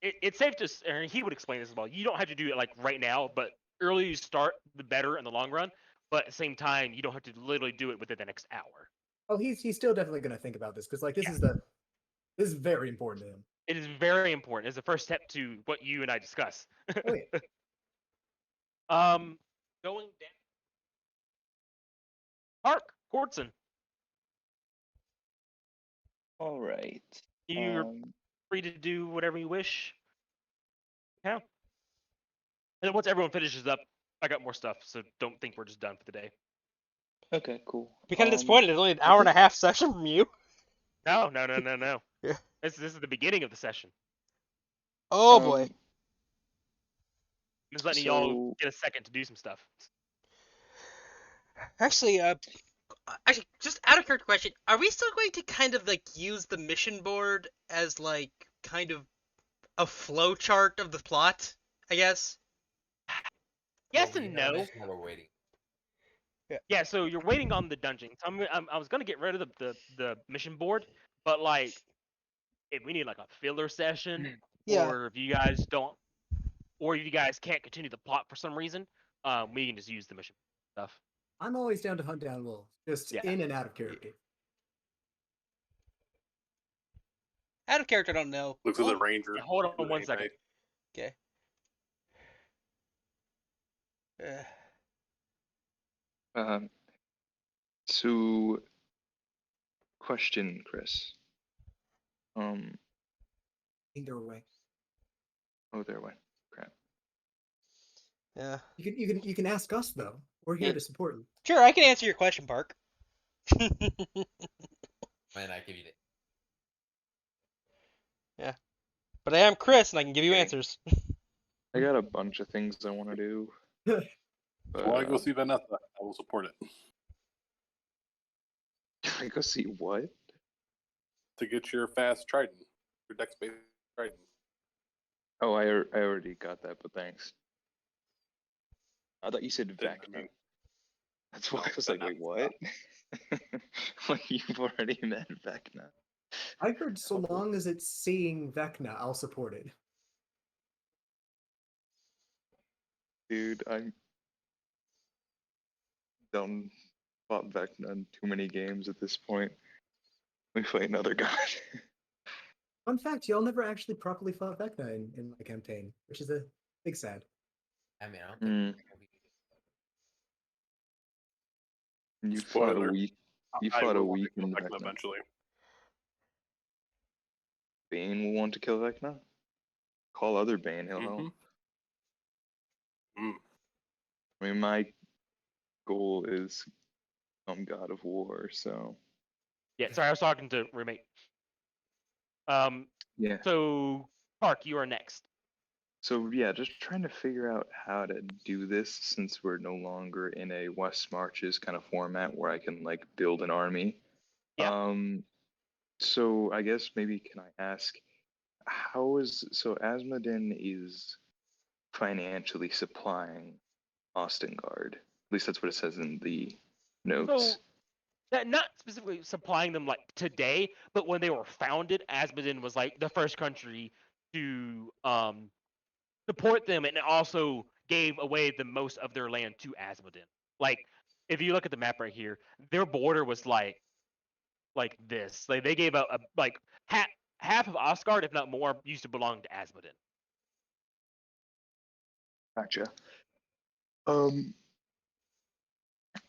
it's safe to, and he would explain this as well. You don't have to do it like right now, but earlier you start, the better in the long run. But at the same time, you don't have to literally do it within the next hour. Oh, he's still definitely gonna think about this because like this is very important to him. It is very important. It's the first step to what you and I discuss. Oh yeah. Going down. Park Courtson, All right. you're free to do whatever you wish. Yeah. And then once everyone finishes up, I got more stuff, so don't think we're just done for the day. Okay, cool. Be kind of disappointed. It's only an hour and a half session from you. No. Yeah. This is the beginning of the session. Oh boy. I'm just letting y'all get a second to do some stuff. Actually, just out of character question, are we still going to kind of like use the mission board as like kind of a flow chart of the plot? I guess. Yes and no. We're waiting. Yeah, so you're waiting on the dungeon. So I was gonna get rid of the mission board, but like, if we need like a filler session, Yeah. or if you guys don't, or if you guys can't continue the plot for some reason, we can just use the mission stuff. I'm always down to hunt down wolves, just Yeah. in and out of character. Out of character, I don't know. Looks like the ranger. Yeah, hold on Good one night. second. Okay. Um, so, question, Chris. Either way. Oh, there went. Crap. Yeah. You can ask us though. We're here Yeah. to support you. Sure, I can answer your question, Park. And I give you the But I am Chris, and I can give you Okay. answers. I got a bunch of things I want to do. If But, you want to go see Vanessa, I will support it. I go see what? To get your fast Trident, your dex-based Trident. Oh, I already got that, but thanks. I thought you said Didn't, I Vecna. mean, That's why no, I was like, Vecna. wait, what? Like, you've already met Vecna. I heard so long as it's saying Vecna, I'll support it. Dude, I'm done fought Vecna in too many games at this point. Let me fight another god. Fun fact, y'all never actually properly fought Vecna in my campaign, which is a big sad. I mean, I don't Mm. think You fought a Spoiler. week. You I fought a will want to week kill in Vecna Vecna. eventually. Bane will want to kill Vecna? Call other Bane, he'll help. Mm. I mean, my goal is God of War, so Yeah, sorry, I was talking to roommate. yeah. So Park, you are next. So yeah, just trying to figure out how to do this since we're no longer in a West Marches kind of format where I can like build an army. Yeah. So I guess maybe can I ask so Asmodin is financially supplying Ostguard. At least that's what it says in the notes. So not specifically supplying them like today, but when they were founded, Asmodin was like the first country to support them, and it also gave away the most of their land to Asmodin. Like if you look at the map right here, their border was like this. Like they gave out like half of Ostguard, if not more, used to belong to Asmodin. Gotcha.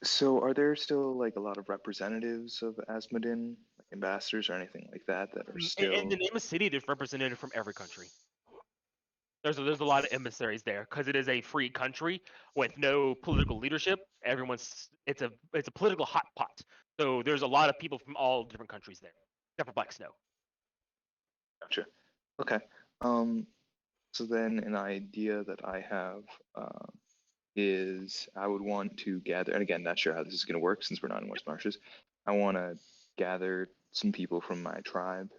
So are there still like a lot of representatives of Asmodin, like ambassadors or anything like that that are In still the name of city, there's representative from every country. There's a lot of emissaries there because it is a free country with no political leadership. It's a political hot pot. So there's a lot of people from all different countries there, except for Black Snow. Gotcha. Okay. So then an idea that I have is I would want to gather, and again, not sure how this is going to work since we're not in West Marshes. I want to gather some people from my tribe,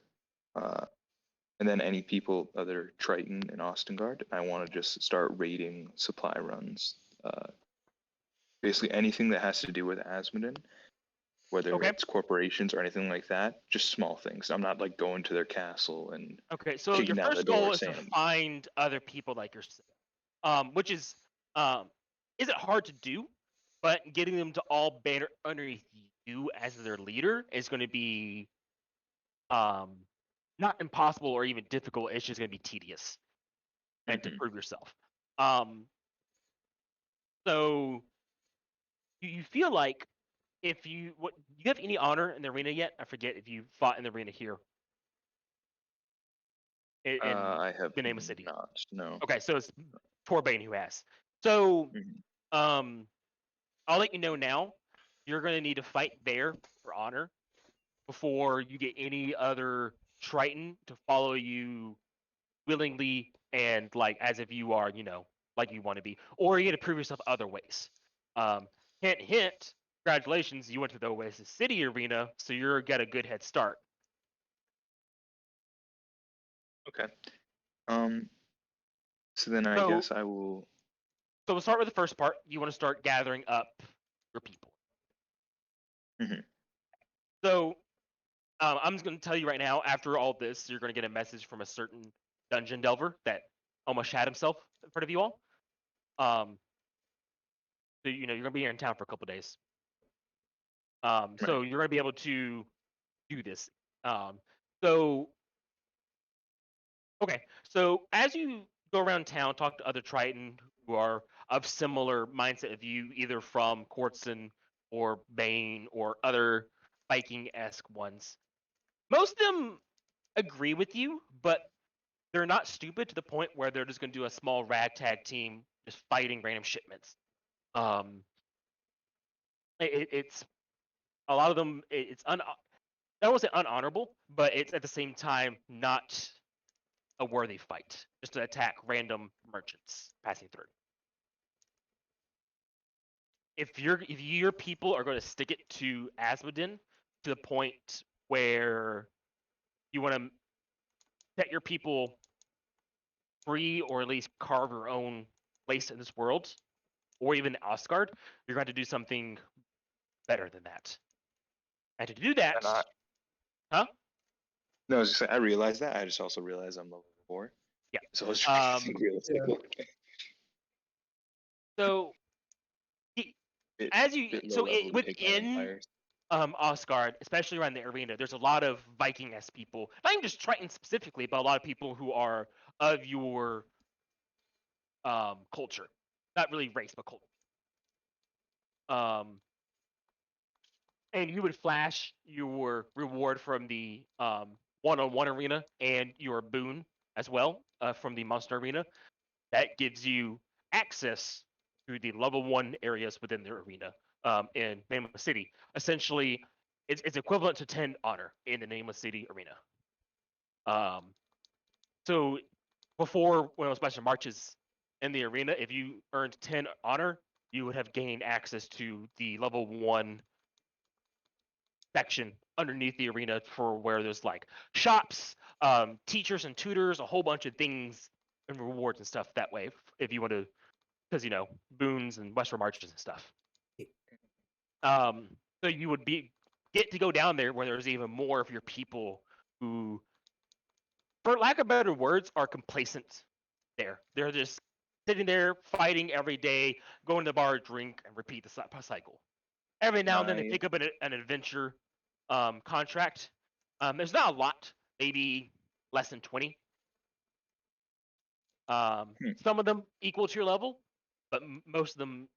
and then any people other Triton and Ostguard. I want to just start raiding supply runs. Basically anything that has to do with Asmodin, whether Okay. it's corporations or anything like that, just small things. I'm not like going to their castle and Okay, so kicking your down the first door goal is to saying, find other people like yourself, which is isn't hard to do, but getting them to all banner underneath you as their leader is going to be not impossible or even difficult. It's just going to be tedious and to Mhm. prove yourself. So you feel like if you have any honor in the arena yet? I forget if you fought in the arena here in I have the name of city. not, no. Okay, so it's Torbane who has. So Mhm. I'll let you know now. You're going to need to fight there for honor before you get any other Triton to follow you willingly and like as if you are, like you want to be, or you're going to prove yourself other ways. Hint, hint. Congratulations, you went to the Oasis City arena, so you're got a good head start. Okay. So then I So- guess I will. So we'll start with the first part. You want to start gathering up your people. Mhm. So I'm just going to tell you right now, after all this, you're going to get a message from a certain dungeon delver that almost shat himself in front of you all. So, you're going to be here in town for a couple days. So you're going to be able to do this. Okay. So as you go around town, talk to other Triton who are of similar mindset of you, either from Kortson or Bane or other Viking-esque ones. Most of them agree with you, but they're not stupid to the point where they're just going to do a small ragtag team just fighting random shipments. It's a lot of them. It's I don't want to say unhonorable, but it's at the same time not a worthy fight just to attack random merchants passing through. If your people are going to stick it to Asmodin to the point where you want to set your people free or at least carve your own place in this world, or even Ostguard, you're going to do something better than that. And to do that, And I- huh? No, I was just saying, I realized that. I just also realized I'm level 4. Yeah. So I was trying to think realistically. So Bit- as you bit low so level to take on within empires. Ostguard, especially around the arena, there's a lot of Viking-esque people, not even just Triton specifically, but a lot of people who are of your culture, not really race, but culture. And you would flash your reward from the one-on-one arena and your boon as well from the monster arena. That gives you access to the level 1 areas within the arena in Nameless City. Essentially, it's equivalent to 10 honor in the Nameless City arena. So before, when it was Master Marches in the arena, if you earned 10 honor, you would have gained access to the level 1 section underneath the arena for where there's like shops, teachers and tutors, a whole bunch of things and rewards and stuff that way if you want to, because boons and Western Marches and stuff. So you would get to go down there where there's even more of your people who, for lack of better words, are complacent there. They're just sitting there fighting every day, going to the bar, drink, and repeat the cycle. Every now and then they pick up an adventure contract. There's not a lot, maybe less than 20. Some of them equal to your level, but most of them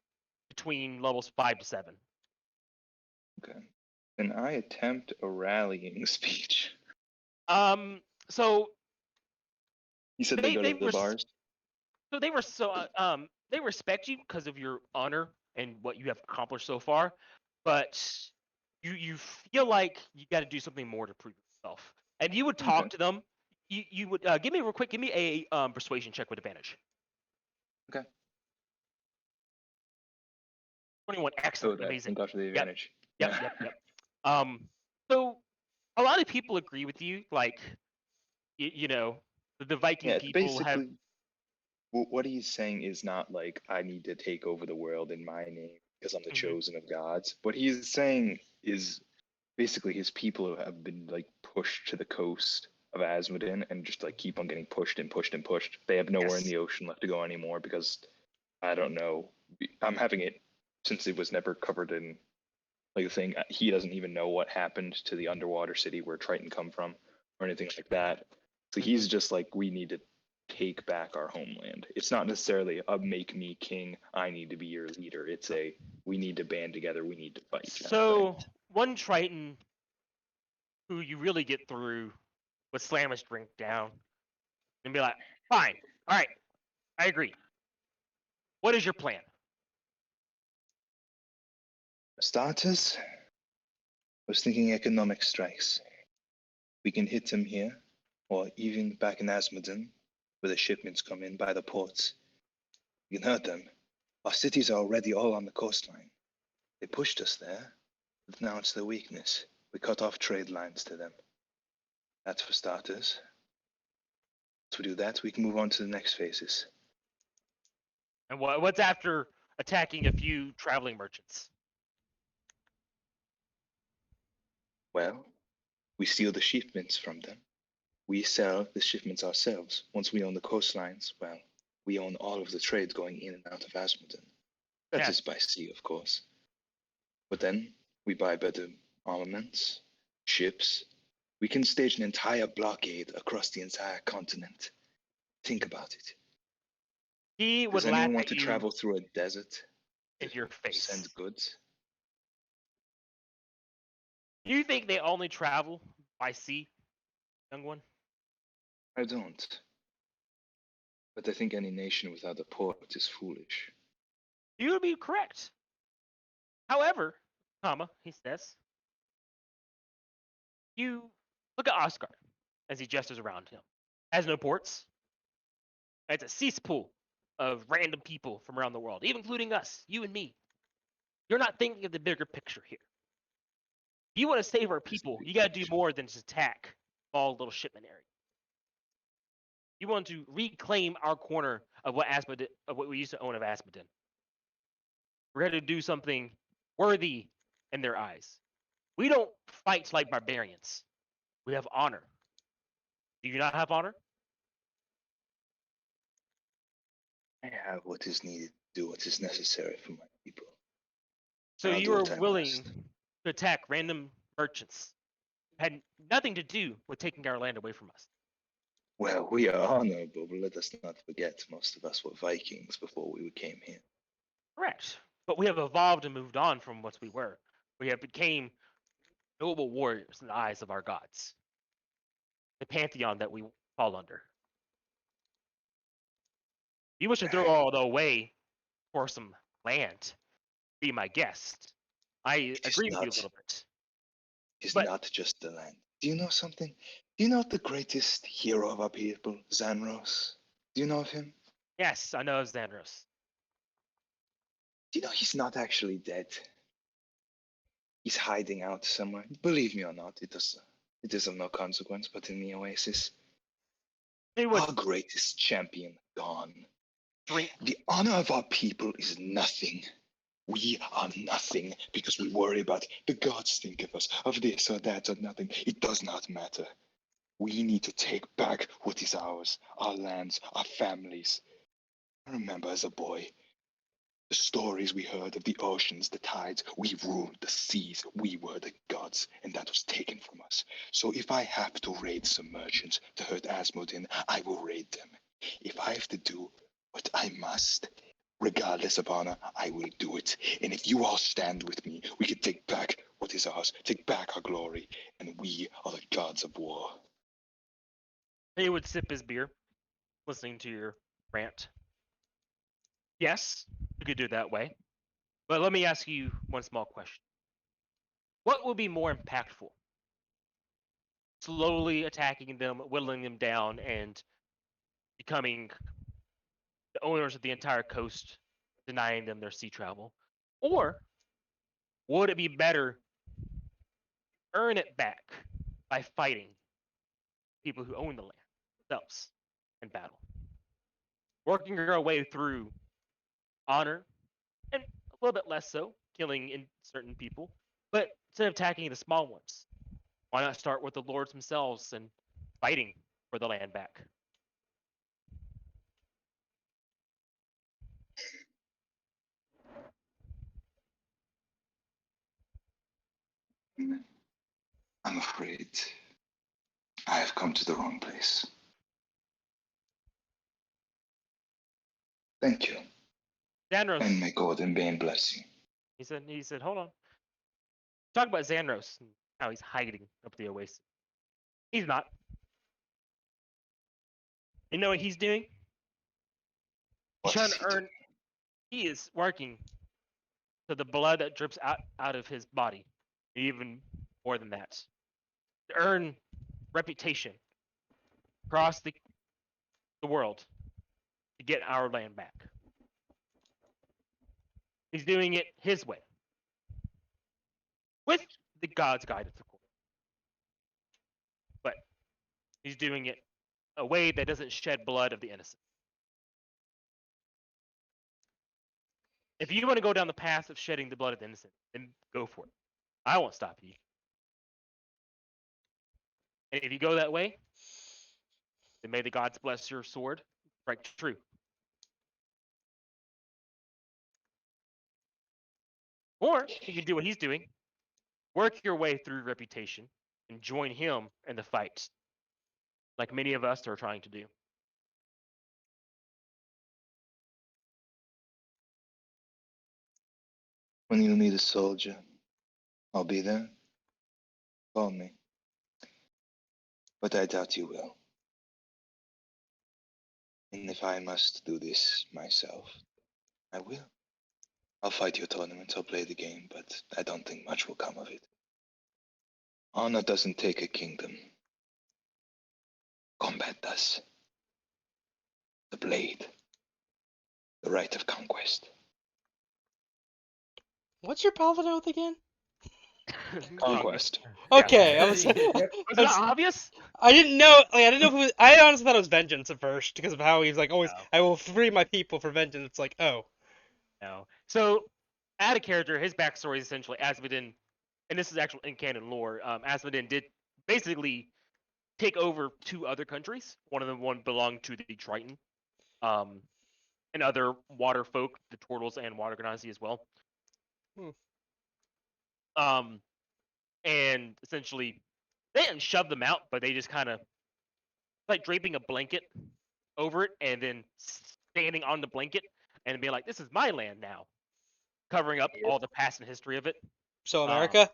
between levels 5 to 7. Okay. Can I attempt a rallying speech? So You said they go to the bars? So they respect you because of your honor and what you have accomplished so far, but you feel like you got to do something more to prove yourself. And you would talk to them. You would give me a persuasion check with advantage. Okay. 21, excellent, amazing. Got to the advantage. Yep. So a lot of people agree with you, like the Viking people basically, have. What he's saying is not like I need to take over the world in my name because I'm the chosen of gods. What he's saying is basically his people have been like pushed to the coast of Asmodin and just like keep on getting pushed and pushed and pushed. They have nowhere in the ocean left to go anymore because I don't know. I'm having it since it was never covered in like the thing. He doesn't even know what happened to the underwater city where Triton come from or anything like that. So he's just like, we need to take back our homeland. It's not necessarily a make me king, I need to be your leader. It's a we need to band together, we need to fight. So one Triton who you really get through would slam his drink down and be like, fine, all right, I agree. What is your plan? Starters, I was thinking economic strikes. We can hit them here, or even back in Asmodin, where the shipments come in by the ports. You can hurt them. Our cities are already all on the coastline. They pushed us there, but now it's their weakness. We cut off trade lines to them. That's for starters. Once we do that, we can move on to the next phases. And what's after attacking a few traveling merchants? Well, we steal the shipments from them. We sell the shipments ourselves. Once we own the coastlines, well, we own all of the trades going in and out of Asmodin. That is by sea, of course. But then we buy better armaments, ships. We can stage an entire blockade across the entire continent. Think about it. He would Does laugh anyone want at to you travel through a desert in your to face. send goods? You think they only travel by sea, young one? I don't. But I think any nation without a port is foolish. You would be correct. However, he says, you look at Ostguard as he gestures around him. Has no ports. It's a cesspool of random people from around the world, even including us, you and me. You're not thinking of the bigger picture here. If you want to save our people, you got to do more than just attack small little shipment area. You want to reclaim our corner of what we used to own of Asmodin. We're going to do something worthy in their eyes. We don't fight like barbarians. We have honor. Do you not have honor? I have what is needed to do what is necessary for my people. So I'll you do are what I willing must. to attack random merchants. Had nothing to do with taking our land away from us. Well, we are honorable, but let us not forget most of us were Vikings before we came here. Correct. But we have evolved and moved on from what we were. We have became noble warriors in the eyes of our gods. The pantheon that we fall under. You wish to throw all the away for some land. Be my guest. I It is agree with you a not. little bit. It is But- not just the land. Do you know something? Do you know the greatest hero of our people, Xanros? Do you know of him? Yes, I know Xandros. Do you know he's not actually dead? He's hiding out somewhere. Believe me or not, it is of no consequence, but in the Oasis. They would Our greatest champion gone. drink. The honor of our people is nothing. We are nothing because we worry about the gods think of us, of this or that or nothing. It does not matter. We need to take back what is ours, our lands, our families. I remember as a boy, the stories we heard of the oceans, the tides. We ruled the seas. We were the gods, and that was taken from us. So if I have to raid some merchants to hurt Asmodin, I will raid them. If I have to do what I must, regardless of honor, I will do it. And if you all stand with me, we can take back what is ours, take back our glory, and we are the gods of war. He would sip his beer, listening to your rant. Yes, you could do it that way. But let me ask you one small question. What will be more impactful? Slowly attacking them, whittling them down, and becoming the owners of the entire coast, denying them their sea travel? Or would it be better earn it back by fighting people who own the land themselves in battle? Working your way through honor, and a little bit less so, killing in certain people, but instead of attacking the small ones, why not start with the lords themselves and fighting for the land back? I'm afraid I have come to the wrong place. Thank you, Xandros, and may God and Bane bless you. he said, hold on. Talk about Xandros and how he's hiding up the oasis. He's not. You know what he's doing? He's What trying is to he earn. doing? He is working to the blood that drips out of his body, even more than that, to earn reputation across the world to get our land back. He's doing it his way, with the God's guidance, of course. But he's doing it a way that doesn't shed blood of the innocent. If you want to go down the path of shedding the blood of the innocent, then go for it. I won't stop you. And if you go that way, then may the gods bless your sword. Strike true. Or you can do what he's doing. Work your way through reputation and join him in the fight, like many of us are trying to do. When you need a soldier, I'll be there. Call me. But I doubt you will. And if I must do this myself, I will. I'll fight your tournament, I'll play the game, but I don't think much will come of it. Honor doesn't take a kingdom. Combat does. The blade. The right of conquest. What's your paladin oath again? Conquest. Okay, I was. Yep. Was it not obvious? I didn't know. Like, I didn't know if it was. I honestly thought it was vengeance at first because of how he's like always. No. I will free my people for vengeance. It's like, oh, No. So, add a character. His backstory is essentially Asmodin, and this is actual in canon lore. Asmodin did basically take over 2 other countries. One of them belonged to the Triton, and other water folk, the Turtles and Water Genasi as well. And essentially, they didn't shove them out, but they just kind of like draping a blanket over it and then standing on the blanket and being like, "This is my land now," covering up all the past and history of it. so America.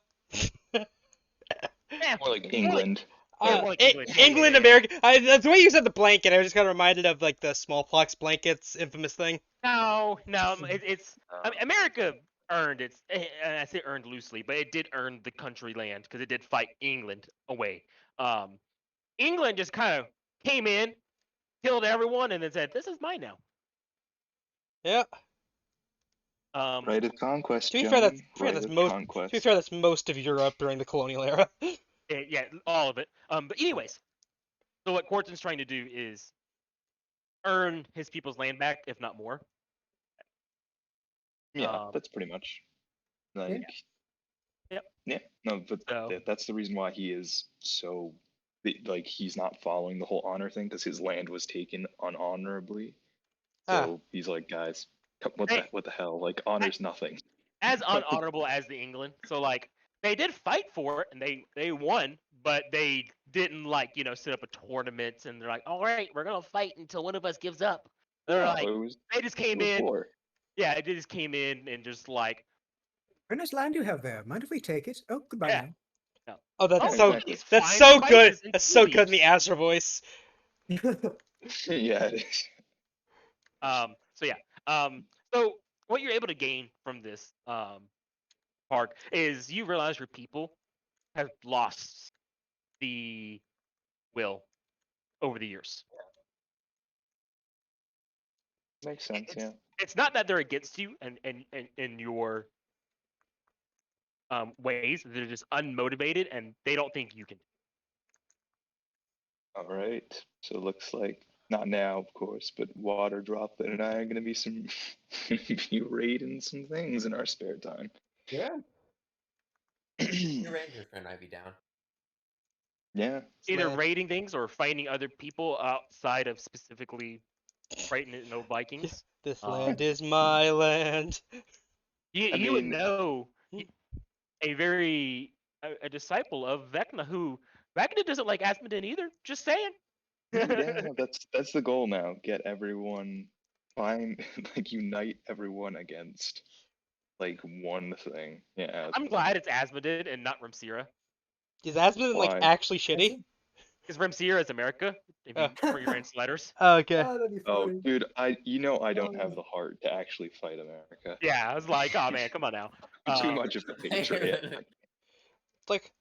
Yeah, More like England. Yeah, more like England. England, America. That's the way you said the blanket. I was just kind of reminded of like the smallpox blankets, infamous thing. No, it's I mean, America earned its. I say earned loosely, but it did earn the country land because it did fight England away. England just kind of came in, killed everyone, and then said, "This is mine now." Yeah. Right of conquest, To be John. fair, that's Right of most. conquest. To be fair, that's most of Europe during the colonial era. Yeah, all of it. But anyways, so what Corton's trying to do is earn his people's land back, if not more. Yeah, that's pretty much like. Yep. Yeah, no, but So- that's the reason why he is so like he's not following the whole honor thing because his land was taken unhonorably. So he's like, guys, what the hell? Like honor's nothing. As unhonorable as the England. So like they did fight for it and they won, but they didn't like, set up a tournament and they're like, all right, we're gonna fight until one of us gives up. They're like they just came in. War. Yeah, they just came in and just like Very nice land you have there. Mind if we take it? Oh, goodbye Yeah. now. Oh, that's Oh, so. exactly. these That's fine so good. spices and That's so tea good in the leaves. Azra voice. Yeah, it is. So yeah. So what you're able to gain from this park is you realize your people have lost the will over the years. Makes sense. Yeah. It's not that they're against you and your ways. They're just unmotivated and they don't think you can. All right. So it looks like not now, of course, but Water Droplet and I are gonna be be raiding some things in our spare time. Yeah. Your ranger friend might be down. Yeah. Either Land. raiding things or finding other people outside of specifically Triton and no Vikings. This land is my land. You would mean- know a disciple of Vecna who Vecna doesn't like Asmodin either. Just saying. Yeah, that's the goal now. Get everyone unite everyone against like one thing. Yeah. I'm glad it's Asmodin and not Remsira. Is Asmodin like Why? actually shitty? Because Remsira is America. If you for your insiders. Okay. Oh, that'd be Oh, funny. dude, I don't have the heart to actually fight America. Yeah, I was like, oh man, come on now. Too much of a patriot. It's like,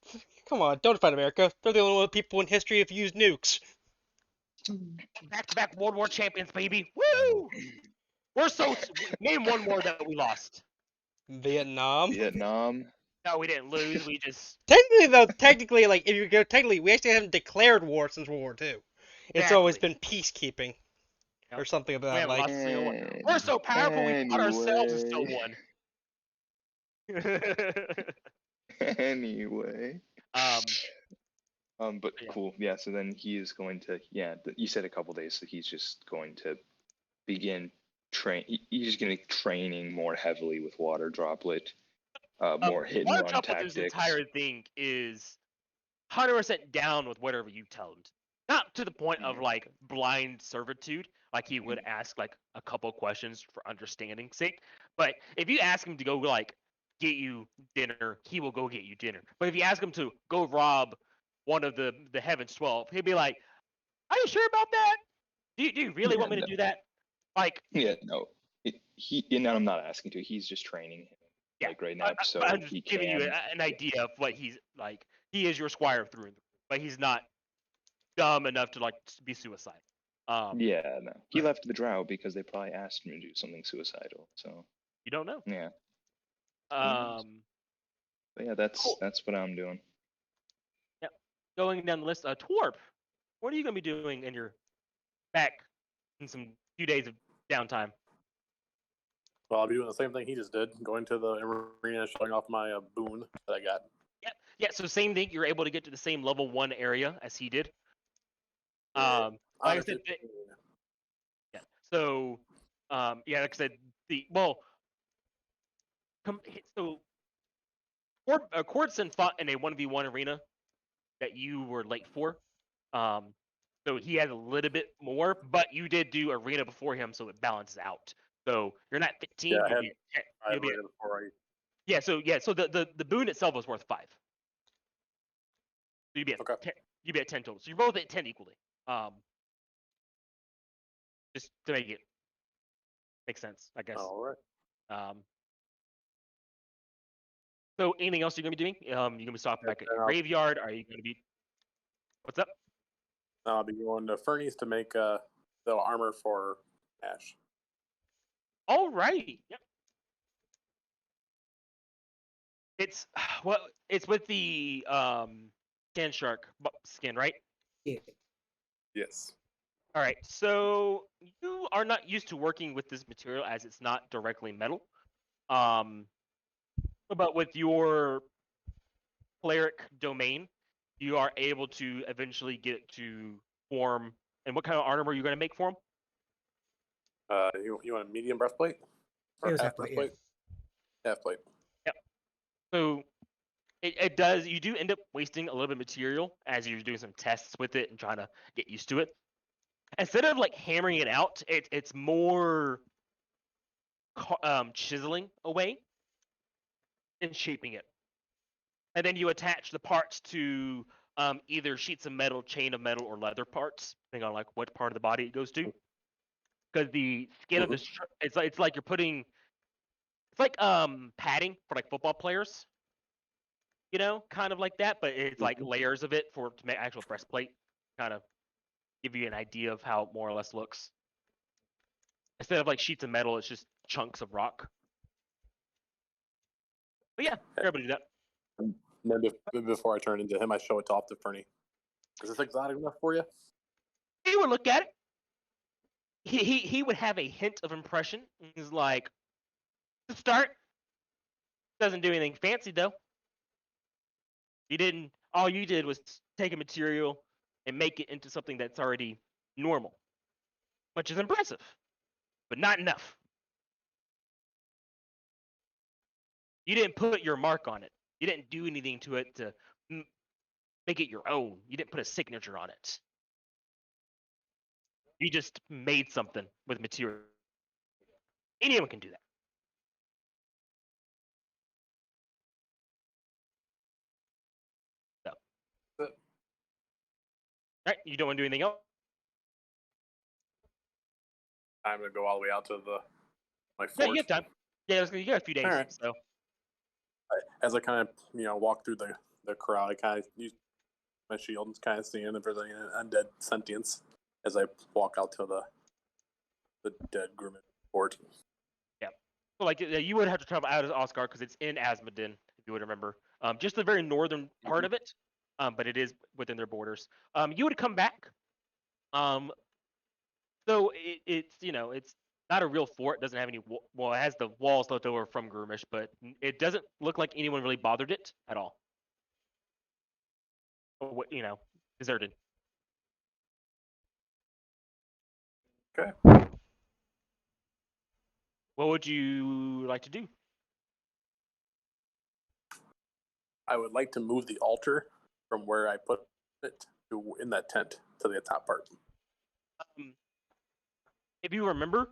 come on, don't fight America. They're the only people in history who've used nukes. Back-to-back World War champions, baby. Woo! We're so name one war that we lost. Vietnam. Vietnam. No, we didn't lose. We just Technically, like if you go technically, we actually haven't declared war since World War II. It's always been peacekeeping, or something we about haven't like. lost a single one. We're so powerful. We fought ourselves and still won. Anyway. But yeah. cool. Yeah. So then he is going to. Yeah. You said a couple days, so he's just going to begin He's just going to training more heavily with Water Droplet. More hit and Water run Droplet, this tactics. entire thing is 100% down with whatever you tell him. Not to the point of like blind servitude, like he would ask like a couple questions for understanding's sake. But if you ask him to go like get you dinner, he will go get you dinner. But if you ask him to go rob one of the Heaven's 12, he'll be like, "Are you sure about that? Do you really want me to do that?" Like, Yeah, no. And I'm not asking to. He's just training him yeah, like right now, so I'm just he giving you can. an idea of what he's like. He is your squire through and through, but he's not dumb enough to like be suicide. Yeah, no. He left the Drow because they probably asked him to do something suicidal. So You don't know. yeah. Um, But yeah, that's Cool. what I'm doing. Yep. Going down the list, Torp, what are you gonna be doing in your back in some few days of downtime? Well, I'll be doing the same thing he just did, going to the arena, showing off my boon that I got. Yep. Yeah. So same thing. You're able to get to the same level 1 area as he did. Yeah. Like I said, yeah. So, yeah, like I said, so Cordson fought in a 1v1 arena that you were late for. So he had a little bit more, but you did do arena before him, so it balances out. So you're not 15. Yeah, I you'll had- be at 10. I You'll be read at, it before I. yeah. So the boon itself was worth 5. So you'd be at Okay. 10. You'd be at 10 total. So you're both at 10 equally. Just to make it make sense, I guess. All right. So anything else you're gonna be doing? You're gonna be stopping back at then your I'll- graveyard? Are you gonna be? What's up? I'll be going to Fernie's to make the armor for Ash. Alrighty. Yep. It's it's with the sand shark skin, right? Yeah. Yes. All right. So you are not used to working with this material as it's not directly metal. But with your cleric domain, you are able to eventually get it to form. And what kind of armor are you going to make for him? You want a medium breastplate? It was half plate, yeah. Half plate. So it does. You do end up wasting a little bit of material as you're doing some tests with it and trying to get used to it. Instead of like hammering it out, it's more chiseling away and shaping it. And then you attach the parts to either sheets of metal, chain of metal, or leather parts, depending on like what part of the body it goes to. Because the skin of the it's like you're putting padding for like football players, kind of like that, but it's like layers of it to make actual breastplate, kind of give you an idea of how it more or less looks. Instead of like sheets of metal, it's just chunks of rock. But yeah, you're able to do that. And then before I turn into him, I show it off to Fernie. Is this exotic enough for you? He would look at it. He would have a hint of impression. He's like, to start, doesn't do anything fancy though. All you did was take a material and make it into something that's already normal, which is impressive, but not enough. You didn't put your mark on it. You didn't do anything to it to make it your own. You didn't put a signature on it. You just made something with material. Anyone can do that. So. All right, you don't want to do anything else? I'm gonna go all the way out to my fort. Yeah, you have time. Yeah, you got a few days. All right. So As I kind of walk through the crowd, I kind of use my shield and kind of seeing if there's any undead sentience as I walk out to the dead grooming fort. So like you would have to travel out of Ostguard because it's in Asmodin, if you would remember. Just the very northern part of it, but it is within their borders. You would come back. So it's it's not a real fort. It doesn't have any it has the walls left over from Groomish, but it doesn't look like anyone really bothered it at all. Or deserted. Okay. What would you like to do? I would like to move the altar from where I put it to in that tent to the top part. If you remember,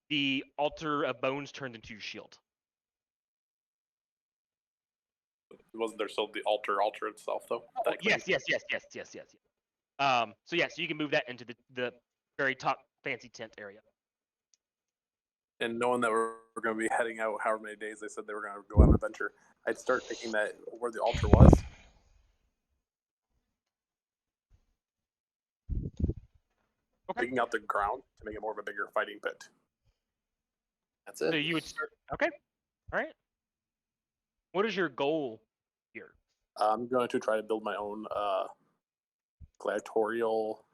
the altar of bones turned into your shield. Wasn't there still the altar itself though? Oh, technically? yes. So you can move that into the very top fancy tent area. And knowing that we're going to be heading out however many days they said they were going to go on an adventure, I'd start thinking that where the altar was. Okay. Digging out the ground to make it more of a bigger fighting pit. That's it. So you would start. Okay. All right. What is your goal here? I'm going to try to build my own gladiatorial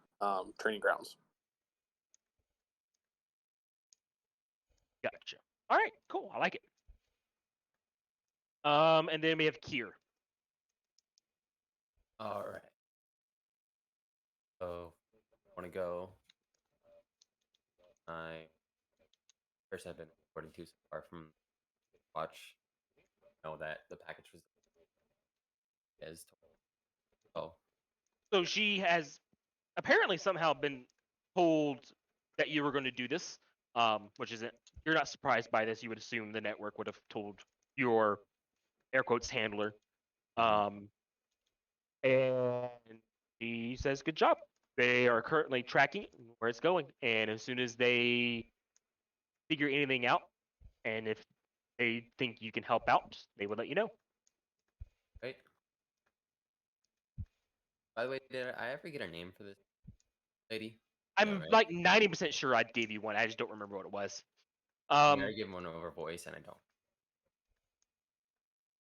training grounds. Gotcha. All right. Cool. I like it. And then we have Kier. All right. So, want to go? I first I've been according to so far from watch. Know that the package was is. Oh, So she has apparently somehow been told that you were going to do this, which isn't. You're not surprised by this. You would assume the network would have told your air quotes handler. And he says, "Good job. They are currently tracking where it's going, and as soon as they figure anything out, and if they think you can help out, they will let you know." right. By the way, did I ever get a name for this lady? I'm right. like 90% sure I gave you one. I just don't remember what it was. I give one over voice, and I don't.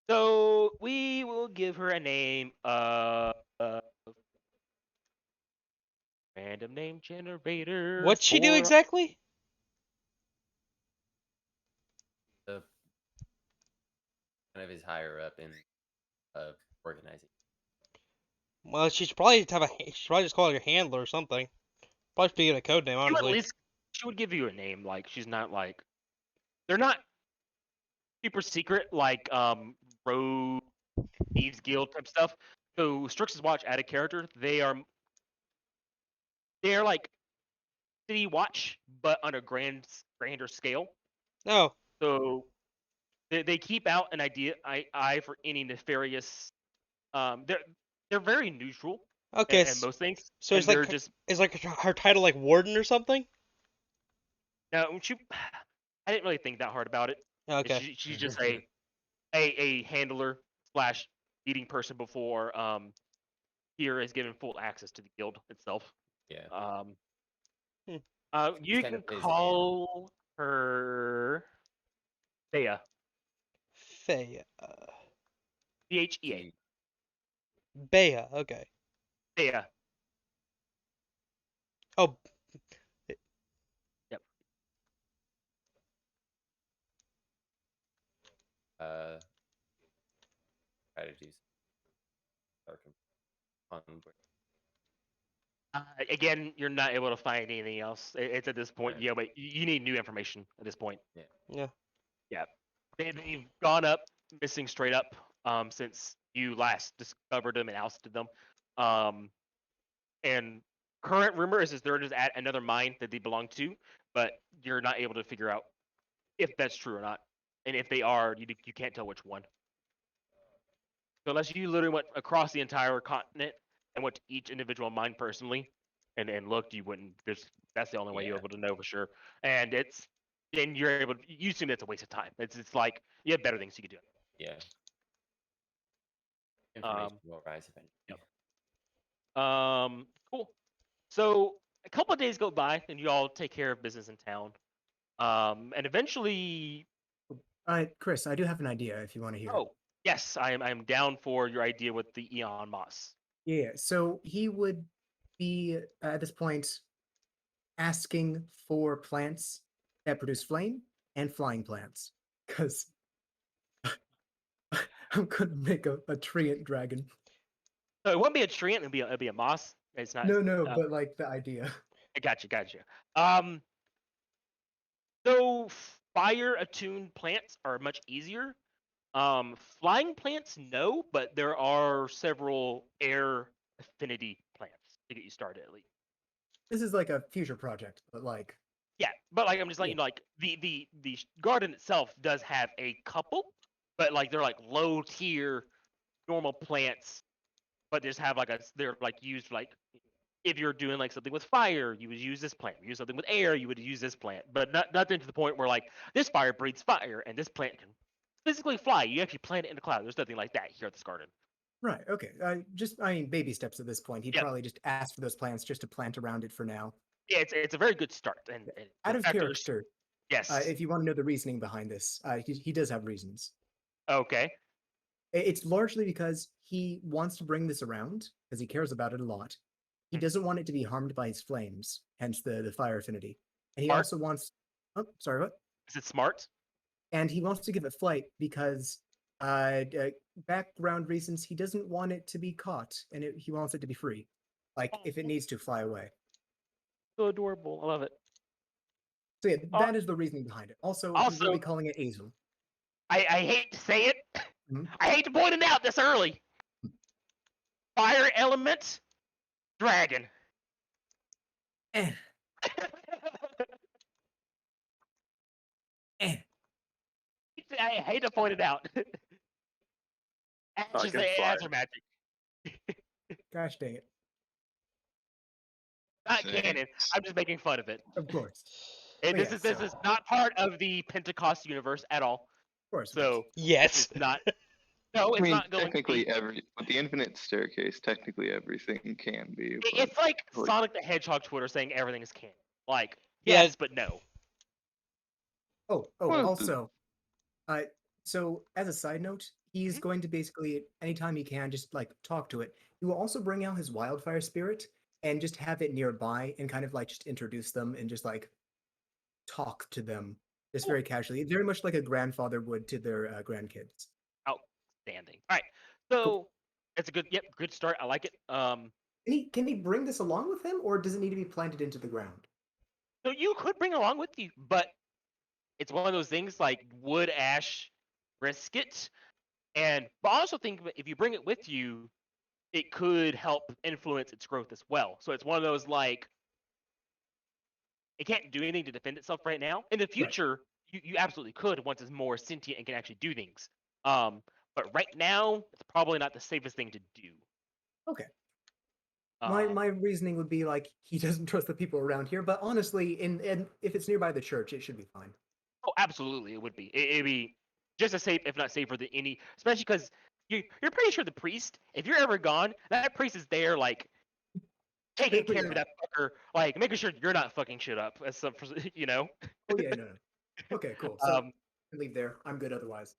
So we will give her a name of random name generator. What'd she do for- exactly? The kind of is higher up in organizing. Well, she should probably just call it a handler or something. Probably should be a code name, She would at honestly. least she would give you a name. Like she's not like they're not super secret like Rogue Thieves Guild type stuff. So Strix's Watch added character. They are like City Watch, but on a grander scale. Oh, So they keep out an eye for any nefarious. They're very neutral okay. and most things. So And it's like they're just is like her title like warden or something? no. I didn't really think that hard about it. Okay. She's just a handler slash leading person before here is given full access to the guild itself. Yeah. You kind can of busy. call her Thea. Thea. Thea. Bea. Okay. Thea. Oh, Yep. Strategies. Again, you're not able to find anything else. It's at this point, Right. yeah, but you need new information at this point. yeah. Yeah. They've gone up missing straight up since you last discovered them and ousted them. And current rumor is they're just at another mine that they belong to, but you're not able to figure out if that's true or not. And if they are, you can't tell which one. So unless you literally went across the entire continent and went to each individual mine personally and looked, you wouldn't. That's the only way you're Yeah. able to know for sure. And you're able. You assume it's a waste of time. It's like you have better things you could do. Yeah. Information will rise eventually. Cool. So a couple of days go by, and you all take care of business in town. And eventually, Chris, I do have an idea if you want to hear. oh yes, I'm down for your idea with the Eon Moss. Yeah. So he would be at this point asking for plants that produce flame and flying plants, because I'm gonna make a treant dragon. So it wouldn't be a treant; it'd be a moss. It's not. No, but like the idea. I got you. So fire attuned plants are much easier. Flying plants, no, but there are several air affinity plants to get you started at least. This is like a future project, but like Yeah, but like I'm just letting you know, like the garden itself does have a couple, but like they're like low tier normal plants, but just have they're like used like if you're doing like something with fire, you would use this plant. If you use something with air, you would use this plant. But nothing to the point where like this fire breathes fire and this plant can physically fly. You actually plant it in the cloud. There's nothing like that here at this garden. Right. Okay. I mean, baby steps at this point. He'd Yep. probably just ask for those plants just to plant around it for now. Yeah, it's a very good start. And Out the of factors- character, Yes. if you want to know the reasoning behind this, he does have reasons. Okay. It's largely because he wants to bring this around because he cares about it a lot. He doesn't want it to be harmed by his flames, hence the fire affinity. And he Smart. also wants. Oh, sorry, what? Is it smart? And he wants to give it flight because, background reasons, he doesn't want it to be caught, and he wants it to be free, like if it needs to fly away. So adorable. I love it. So yeah, that is the reasoning behind it. Also, he will be Also- calling it Azel. I hate to say it. Mhm. I hate to point it out this early. Fire element, dragon. Eh, eh. I hate to point it out. Ashes Fucking answer fire. magic. Gosh dang it! Not canon. I'm just making fun of it. Of course, And Well, this yeah, is this is not part of the Pentecost universe at all. of course. So Yes. it's not. No, I it's mean, not going to technically, be. with the infinite staircase, technically everything can be. But It's like like- Sonic the Hedgehog Twitter saying everything is canon. Like, Yeah. yes, but no. Oh, Well, also, so as a side note, he's going to basically anytime he can just like talk to it. He will also bring out his wildfire spirit and just have it nearby and kind of like just introduce them and just like talk to them just very casually, very much like a grandfather would to their grandkids. Outstanding. All right. So it's a good start. I like it. Can he bring this along with him, or does it need to be planted into the ground? So you could bring along with you, but it's one of those things like wood, ash, risk it. But I also think that if you bring it with you, it could help influence its growth as well. So it's one of those like it can't do anything to defend itself right now. In the future, you absolutely could once it's more sentient and can actually do things. But right now, it's probably not the safest thing to do. Okay. My Um, my reasoning would be like he doesn't trust the people around here, but honestly, in if it's nearby the church, it should be fine. Oh, absolutely, it would be. It'd be just as safe, if not safer than any. Especially because you're pretty sure the priest, if you're ever gone, that priest is there, like taking But care of that fucker, like making sure you're not fucking shit up, as some, you know. Oh yeah, no. Okay, cool. So Um, leave there. I'm good otherwise.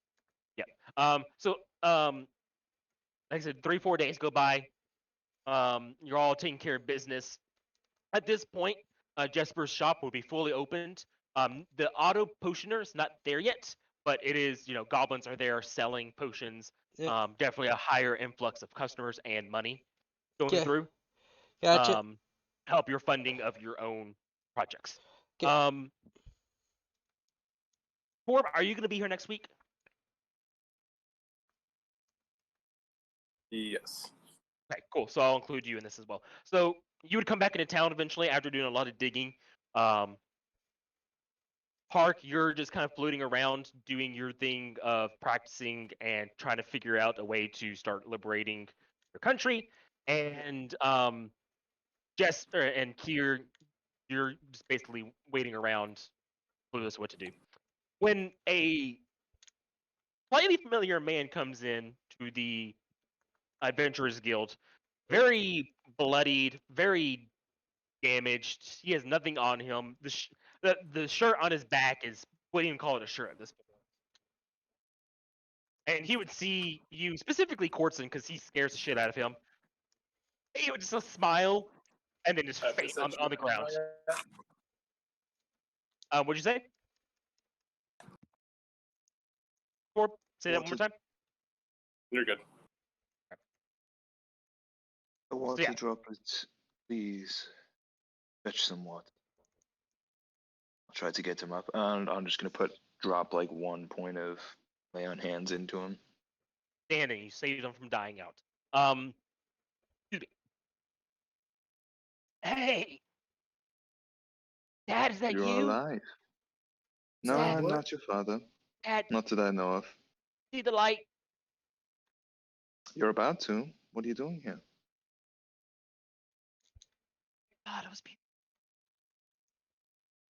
So like I said, 3-4 days go by. You're all taking care of business. At this point, Jesper's shop will be fully opened. The auto potioner is not there yet, but it is. Goblins are there selling potions. Yeah. Definitely a higher influx of customers and money going Yeah. through. Gotcha. Help your funding of your own projects. Okay. Torb, are you going to be here next week? Yes. Okay, cool. So I'll include you in this as well. So you would come back into town eventually after doing a lot of digging. Park, you're just kind of floating around doing your thing of practicing and trying to figure out a way to start liberating your country. And Jess and Kier, you're just basically waiting around, clueless what to do. When a slightly familiar man comes in to the Adventurers Guild, very bloodied, very damaged. He has nothing on him. The shirt on his back is wouldn't even call it a shirt at this point. And he would see you, specifically Courtson, because he scares the shit out of him. He would just smile and then just faint on the ground. What'd you say? Torb, say that one more time. You're good. The water yeah. droplets, please fetch some water. I'll try to get him up, and I'm just gonna drop like 1 point of lay on hands into him. Standing, you saved him from dying out. Excuse me. Hey, Dad, is that You're you? alive. No, Dad, I'm what? not your father. Dad, Not that I know of. see the light? You're about to. What are you doing here? God, it was beautiful.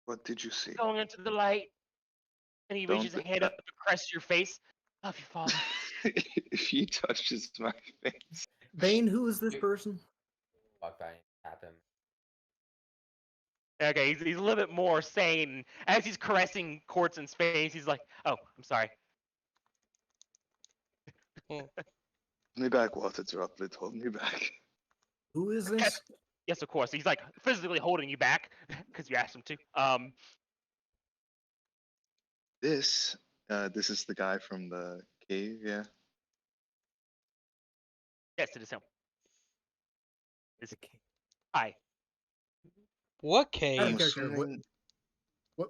What did you see? Going into the light, and he reaches Don't- a hand up and caresses your face. Love you, Father. If he touches my face. Bane, who is this person? Walk by and tap him. Okay, he's a little bit more sane. As he's caressing Cortson's face, he's like, "Oh, I'm sorry." Hold me back, Water Droplet. Hold me back. Who is this? Yes, of course. He's like physically holding you back because you asked him to. This is the guy from the cave, yeah. Yes, it is him. Hi. What Out cave? of I'm character. assuming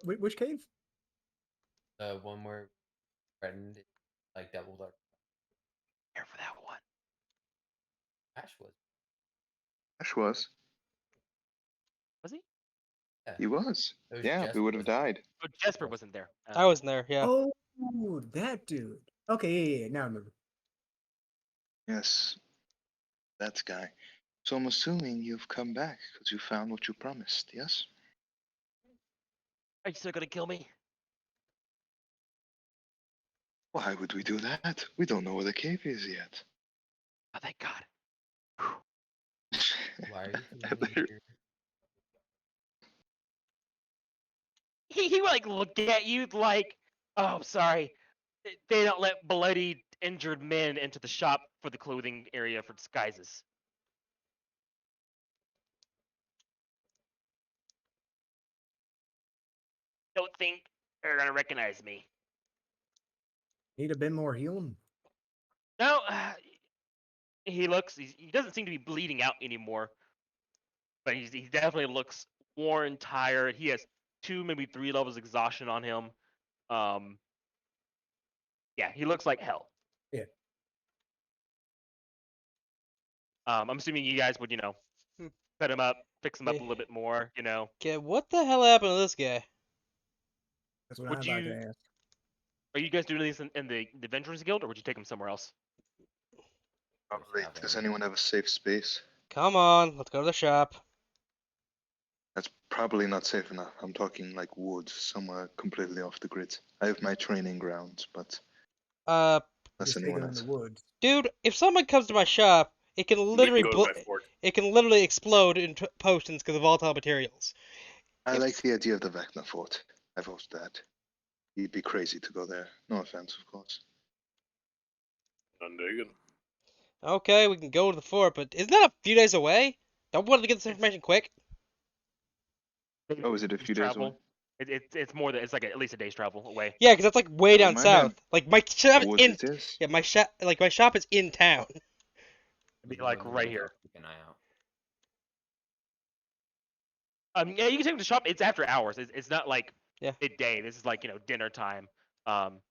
Which cave? The one where threatened, like doubled up. Here for that one. Ash was. Ash was. Was he? Yeah. He was. It was Yeah, Jesper we would have was- died. Oh, Jesper wasn't there. I wasn't there. Yeah. Oh, that dude. Okay, yeah. Now I remember. Yes. That guy. So I'm assuming you've come back because you found what you promised, yes? Are you still gonna kill me? Why would we do that? We don't know where the cave is yet. Oh, thank God. Why are you There- coming here? He like look at you like, oh, sorry. They don't let bloody injured men into the shop for the clothing area for disguises. Don't think they're gonna recognize me. Need a bit more healing. No, he looks. He doesn't seem to be bleeding out anymore, but he definitely looks worn, tired. He has 2, maybe 3 levels of exhaustion on him. Yeah, he looks like hell. Yeah. I'm assuming you guys would, Hmm. set him up, fix him up a Yeah. little bit more. Okay, what the hell happened to this guy? That's what Would I'm about you- to ask. Are you guys doing this in the Adventurers Guild, or would you take him somewhere else? Probably. have Does him. anyone have a safe space? Come on, let's go to the shop. That's probably not safe enough. I'm talking like woods, somewhere completely off the grid. I have my training grounds, but unless Just take anyone him in has. the woods. Dude, if someone comes to my shop, it can literally go to my fort. it can literally explode into potions because of volatile materials. I If- like the idea of the Vecna fort. I've hosted that. You'd be crazy to go there. No offense, of course. Undigging. Okay, we can go to the fort, but isn't that a few days away? Don't want to get this information quick. Oh, is it a Day's few days away? travel. It's more than it's like at least a day's travel away. Yeah, because that's like way Never down mind then. south. Like my shop is Woods in it is. yeah my shop is in town. It'd be Maybe like when right we go, here. Keep an eye out. Yeah, you can take him to shop. It's after hours. It's not like Yeah. midday. This is like dinner time.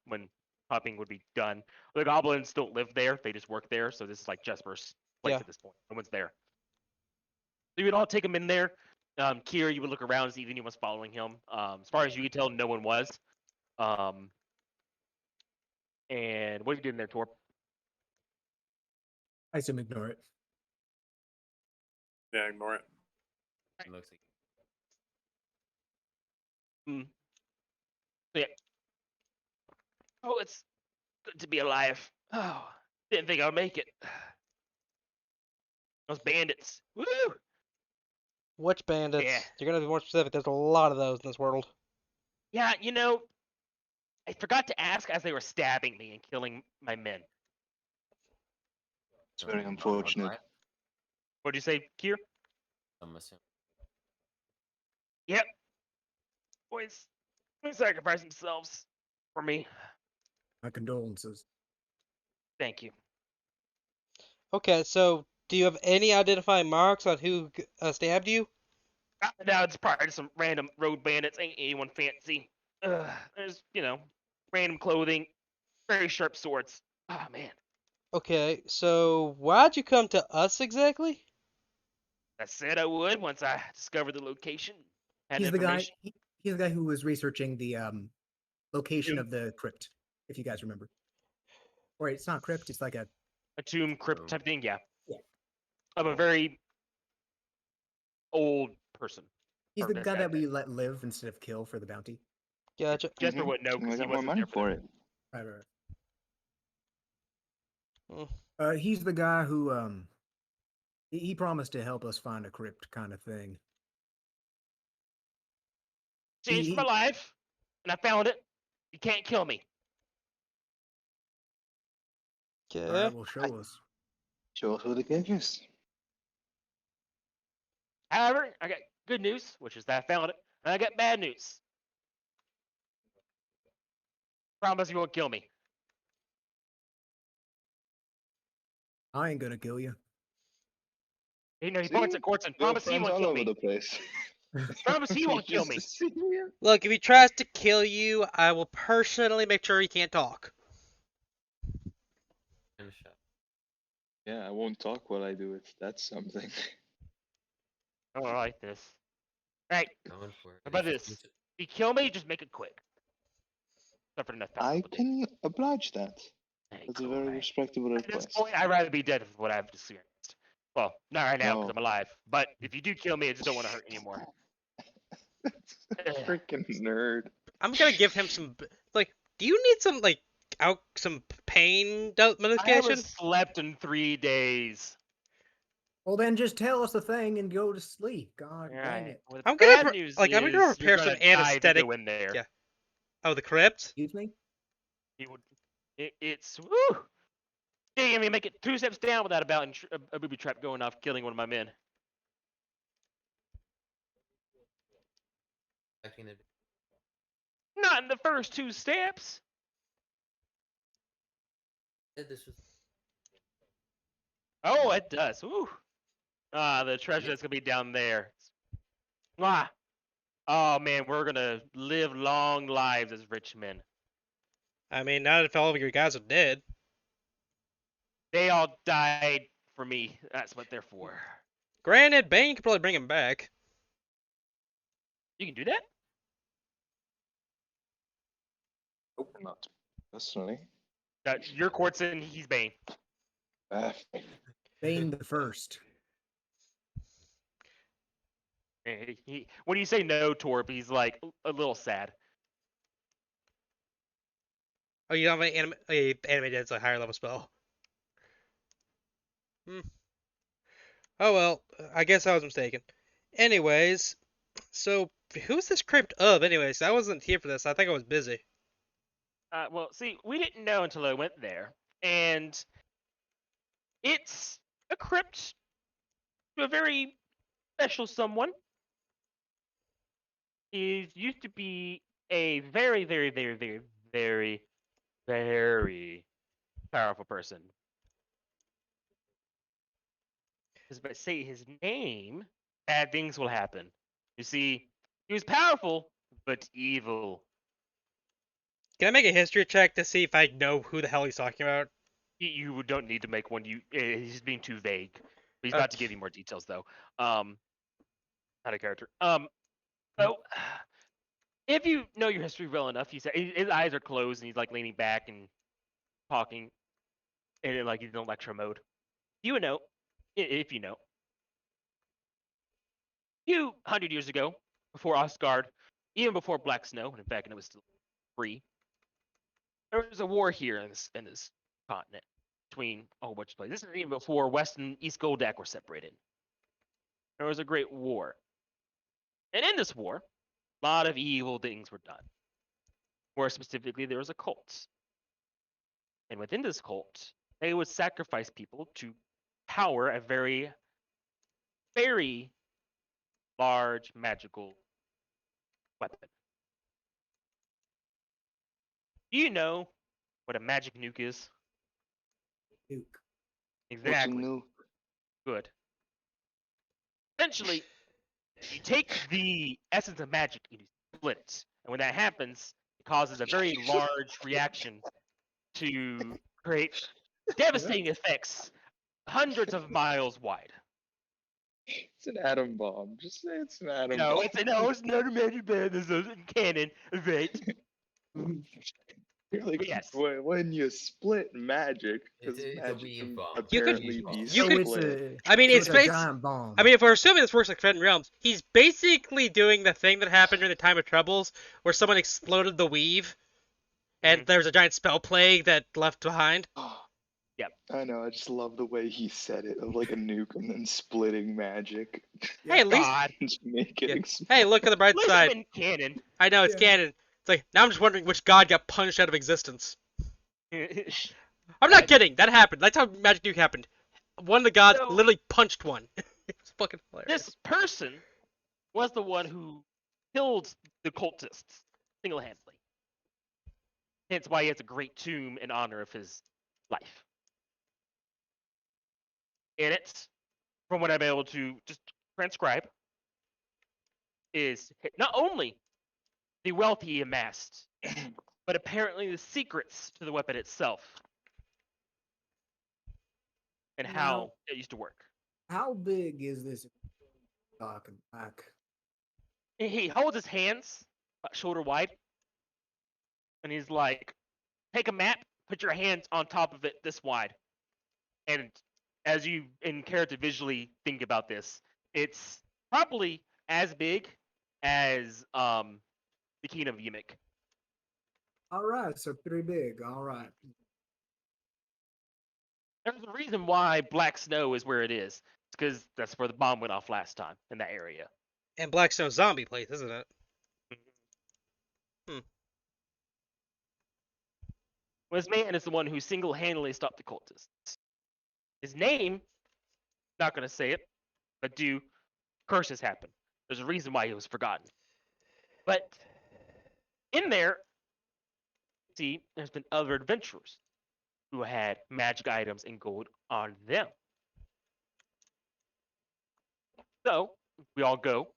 When shopping would be done. The goblins don't live there. They just work there. So this is like Jesper's place Yeah. at this point. No one's there. So you would all take him in there. Kier, you would look around and see if anyone was following him. As far as you could tell, no one was. And what are you doing there, Torp? I assume ignore it. Yeah, ignore it. It looks like Oh, it's good to be alive. Oh, didn't think I'd make it. Those bandits. Woo! Which bandits? Yeah. You're gonna be more specific. There's a lot of those in this world. Yeah, I forgot to ask as they were stabbing me and killing my men. It's very someone unfortunate. outside. What'd you say, Kier? I'm assuming. Yep. Boys, they sacrificed themselves for me. My condolences. Thank you. Okay, so do you have any identifying marks on who stabbed you? Now it's probably just some random road bandits. Ain't anyone fancy. There's, random clothing, very sharp swords. Oh, man. Okay, so why'd you come to us exactly? I said I would once I discovered the location. Had He's the guy. information. He's the guy who was researching the location Yeah. of the crypt, if you guys remember. Or it's not crypt. It's like a A tomb crypt Tomb. type thing, yeah. Yeah. Of a very old person. He's Or the that guy kind that of thing. we let live instead of kill for the bounty. Gotcha. Jesper wouldn't know I because he got more wasn't money there for it. Right, right, Hmm. right. He's the guy who he promised to help us find a crypt kind of thing. Changed my life, and I found it. You can't kill me. All Okay. right, well, show us. Show us what the cake is. However, I got good news, which is that I found it, and I got bad news. Promise you won't kill me. I ain't gonna kill you. You know, he points See? at Courtson. Little Promise he friends won't all kill over me. the place. Promise he won't kill Just me. to see you. Look, if he tries to kill you, I will personally make sure he can't talk. Finish up. Yeah, I won't talk while I do it. That's something. Oh, I like this. Right. Going for it. How about It's this? just- If you kill me, just make it quick. Suffered enough past I couple days. can oblige that. Hey, That's a cool, very right. respectable At this request. point, I'd rather be dead with what I've experienced. Well, not right now because No. I'm alive. But if you do kill me, I just don't want to hurt anymore. Freaking nerd. I'm gonna give him some. Like, do you need some some pain I medication? haven't slept in 3 days. Well, then just tell us the thing and go to sleep. God dang Right. it. Well, the I'm gonna bad pre- news like, I'm is gonna you're prepare gonna some die if you anesthetic- go in there. yeah. Oh, the crypt? Excuse me? It's woo. Yeah, I mean, make it 2 steps down without a booby trap going off, killing one of my men. Expecting it. Not in the first 2 steps. Said this was Oh, it does. Woo. Ah, the treasure that's gonna be down there. Ah. Oh man, we're gonna live long lives as rich men. I mean, now that all of your guys are dead. They all died for me. That's what they're for. Granted, Bane could probably bring him back. You can do that? Nope, not personally. Your Courtson, he's Bane. Uh, Bane the first. When you say no, Torp, he's like a little sad. Oh, you don't have an anime that's a higher level spell. Oh well, I guess I was mistaken. Anyways, so who's this crypt of? Anyways, I wasn't here for this. I think I was busy. Well, see, we didn't know until I went there, and it's a crypt to a very special someone. He used to be a very, very, very, very, very, very powerful person. Because if I say his name, bad things will happen. You see, he was powerful, but evil. Can I make a history check to see if I know who the hell he's talking about? You don't need to make one. He's being too vague. He's about to give you more details, though. Not a character. So if you know your history well enough, you say his eyes are closed and he's like leaning back and talking, and like he's in lecture mode. You would know, if you know. A few 100 years ago, before Ostguard, even before Black Snow, in fact, it was still free. There was a war here in this continent between a whole bunch of places. This is even before West and East Goldak were separated. There was a great war, and in this war, a lot of evil things were done. More specifically, there was a cult, and within this cult, they would sacrifice people to power a very, very large magical weapon. Do you know what a magic nuke is? Nuke. Exactly. What's a nuke? Good. Essentially, you take the essence of magic and you split it. And when that happens, it causes a very large reaction to create devastating effects hundreds of miles wide. It's an atom bomb. Just say it's an atom No, bomb. it's not a magic band. There's a cannon, right? You're like, Yes. when you split magic, It's because a magic weave can bomb. apparently Weave be bomb. You So could- it's split. a I mean, so it's a basi- giant bomb. I mean, if we're assuming this works like Forbidden Realms, he's basically doing the thing that happened during the Time of Troubles, where someone exploded the weave, and there was a giant spell plague that left behind. Yep. I know. I just love the way he said it, of like a nuke and then splitting magic. Hey, at least, God. Just make it Yeah. explode. hey, look at the bright At least side. it's in canon. I know it's Yeah. canon. It's like now I'm just wondering which god got punched out of existence. This I'm not kidding. That happened. That's how Magic Nuke happened. One of the gods So- literally punched one. It's fucking hilarious. person was the one who killed the cultists single-handedly. Hence why he has a great tomb in honor of his life. In it, from what I'm able to just transcribe, is not only the wealth he amassed, but apparently the secrets to the weapon itself and how Now- it used to work. How big is this talking back? He holds his hands about shoulder wide, and he's like, "Take a map, put your hands on top of it this wide." And as you in character visually think about this, it's probably as big as the Kingdom of Yimik. All right, so pretty big. All right. There's a reason why Black Snow is where it is. It's because that's where the bomb went off last time in that area. And Blackstone zombie place, isn't it? Well, this man is the one who single-handedly stopped the cultists. His name, not going to say it, but curses happen. There's a reason why he was forgotten. But in there, see, there's been other adventurers who had magic items and gold on them. So we all go,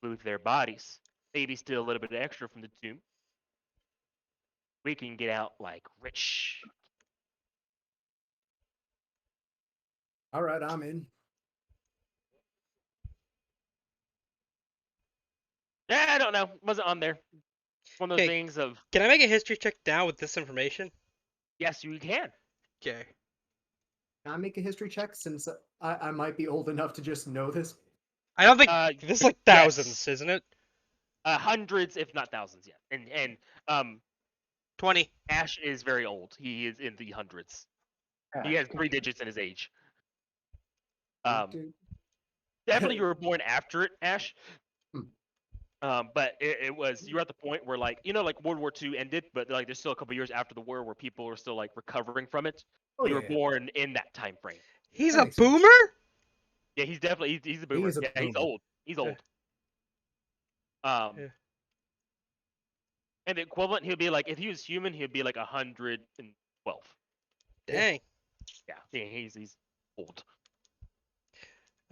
loot their bodies, maybe steal a little bit extra from the tomb. We can get out like rich. All right, I'm in. Yeah, I don't know. Wasn't on there. One of those Okay. things of Can I make a history check now with this information? yes, you can. Okay. Can I make a history check since I might be old enough to just know this? I don't think this is like thousands, yes. isn't it? Hundreds, if not thousands, yeah. And 20. Ash is very old. He is in the hundreds. He has 3 digits in his age. Dude. Definitely you were born after it, Ash. Hmm. But it was you were at the point where like like World War II ended, but like there's still a couple years after the war where people are still like recovering from it. Oh, you were yeah. born in that time frame. He's That a makes sense. boomer? Yeah, he's definitely he's a boomer. is a Yeah, he's boomer. old. He's Yeah. old. Yeah. And the equivalent, he'll be like if he was human, he'd be like 112. Dang. Yeah, he's old.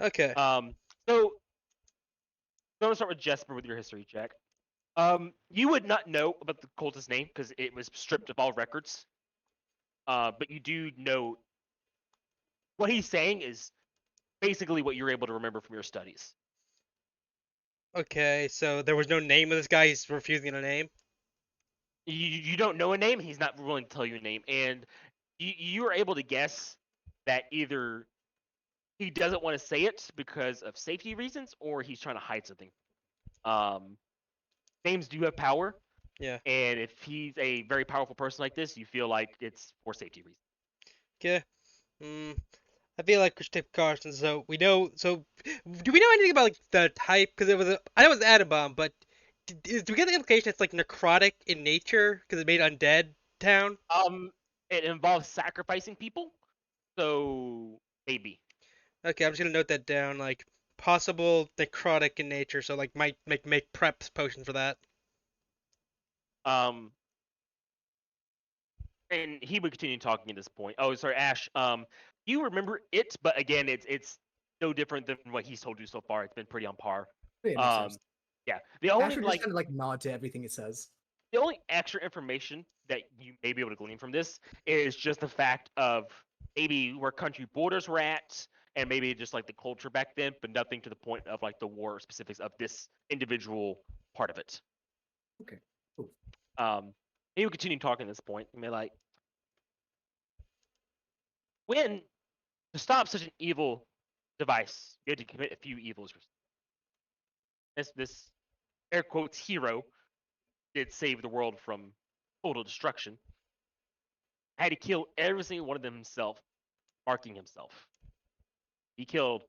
Okay. So I'm gonna start with Jesper with your history check. You would not know about the cultist name because it was stripped of all records. But you do know what he's saying is basically what you're able to remember from your studies. Okay, so there was no name of this guy. He's refusing a name. You don't know a name. He's not willing to tell you a name, and you are able to guess that either he doesn't want to say it because of safety reasons, or he's trying to hide something. Names do have power. Yeah. And if he's a very powerful person like this, you feel like it's for safety reasons. Okay. I feel like we should take precautions. So we know. So do we know anything about like the type? Because it was I know it was an atom bomb, but do we get the implication it's like necrotic in nature because it made undead town? It involves sacrificing people, so maybe. Okay, I'm just gonna note that down. Like possible necrotic in nature. So like might make preps potions for that. And he would continue talking at this point. Oh, sorry, Ash. You remember it, but again, it's no different than what he's told you so far. It's been pretty on par. Yeah, it makes sense. Yeah. The only Asher just kind of like nod to everything it says. the only extra information that you may be able to glean from this is just the fact of maybe where country borders were at, and maybe just like the culture back then, but nothing to the point of like the war specifics of this individual part of it. Okay, cool. he would continue talking at this point. And be like, when to stop such an evil device, you had to commit a few evils. This air quotes hero did save the world from total destruction. Had to kill every single one of them himself, marking himself. He killed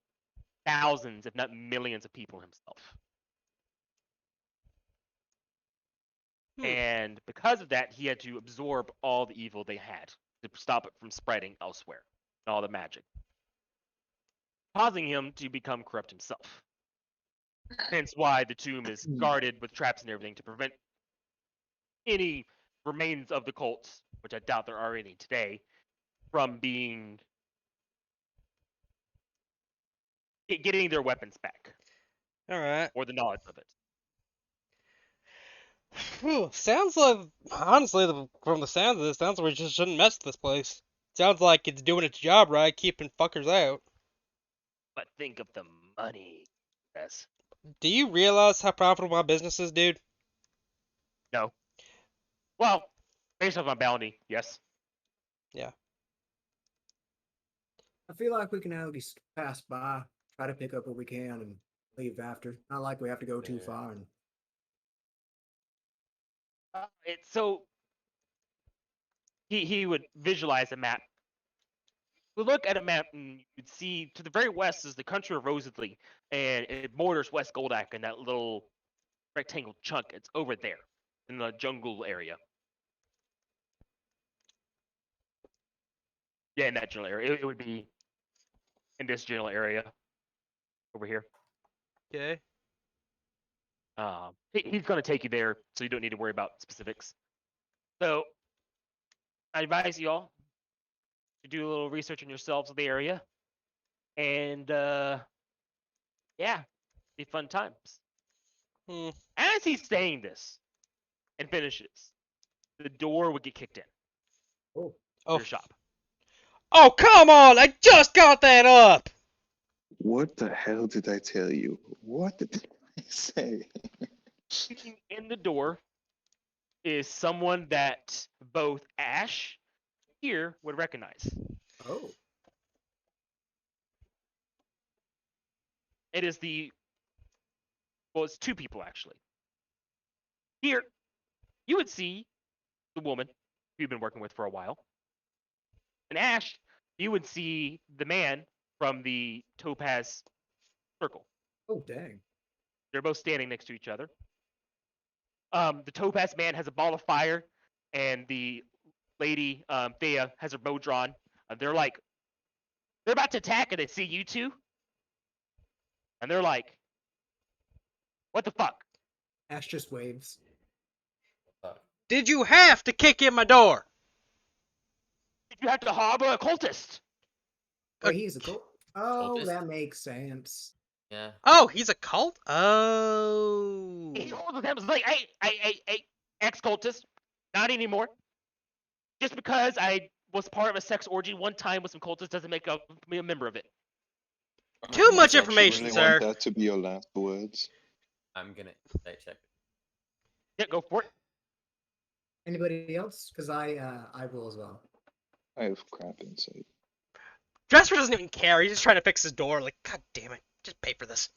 thousands, if not millions, of people himself. And because of that, he had to absorb all the evil they had to stop it from spreading elsewhere, and all the magic, causing him to become corrupt himself. Hence why the tomb is guarded with traps and everything to prevent any remains of the cults, which I doubt there are any today, from being getting their weapons back All right. or the knowledge of it. Phew, sounds like, honestly, from the sounds of this, sounds like we just shouldn't mess with this place. Sounds like it's doing its job right, keeping fuckers out. But think of the money, yes. Do you realize how profitable my business is, dude? No. Well, based off my bounty, yes. I feel like we can at least pass by, try to pick up what we can, and leave after. Not like we have to go too Yeah. far. And It's so he would visualize a map. We look at a map and you'd see to the very west is the country of Rosalie, and it borders West Goldak and that little rectangle chunk. It's over there in the jungle area. Yeah, in that general area. It would be in this general area over here. Okay. He's going to take you there, so you don't need to worry about specifics. So, I advise you all to do a little research on yourselves of the area, and yeah, be fun times. As he's saying this and finishes, the door would get kicked in. oh, Your shop. Oh, come on! I just got that up! What the hell did I tell you? What did I say? In the door is someone that both Ash here would recognize. oh, It is it's two people actually. Here, you would see the woman you've been working with for a while. And Ash, you would see the man from the Topaz Circle. oh, dang. They're both standing next to each other. The Topaz man has a ball of fire, and the lady, Thea, has her bow drawn. They're about to attack, and they see you two. And they're like, what the fuck? Ash just waves. Did you have to kick in my door? Did you have to harbor a cultist? Oh, he's a cult. Oh, cultist? that makes sense. Yeah. Oh, he's a cult? Oh. He holds them like, hey, ex-cultist, not anymore. Just because I was part of a sex orgy one time with some cultists doesn't make me a member of it. Too much You information, really sir. want that to be your last words? I'm gonna insight check. Yeah, go for it. Anybody else? Because I will as well. I have crap insight. Dresser doesn't even care. He's just trying to fix his door. Like, god damn it. Just pay for this.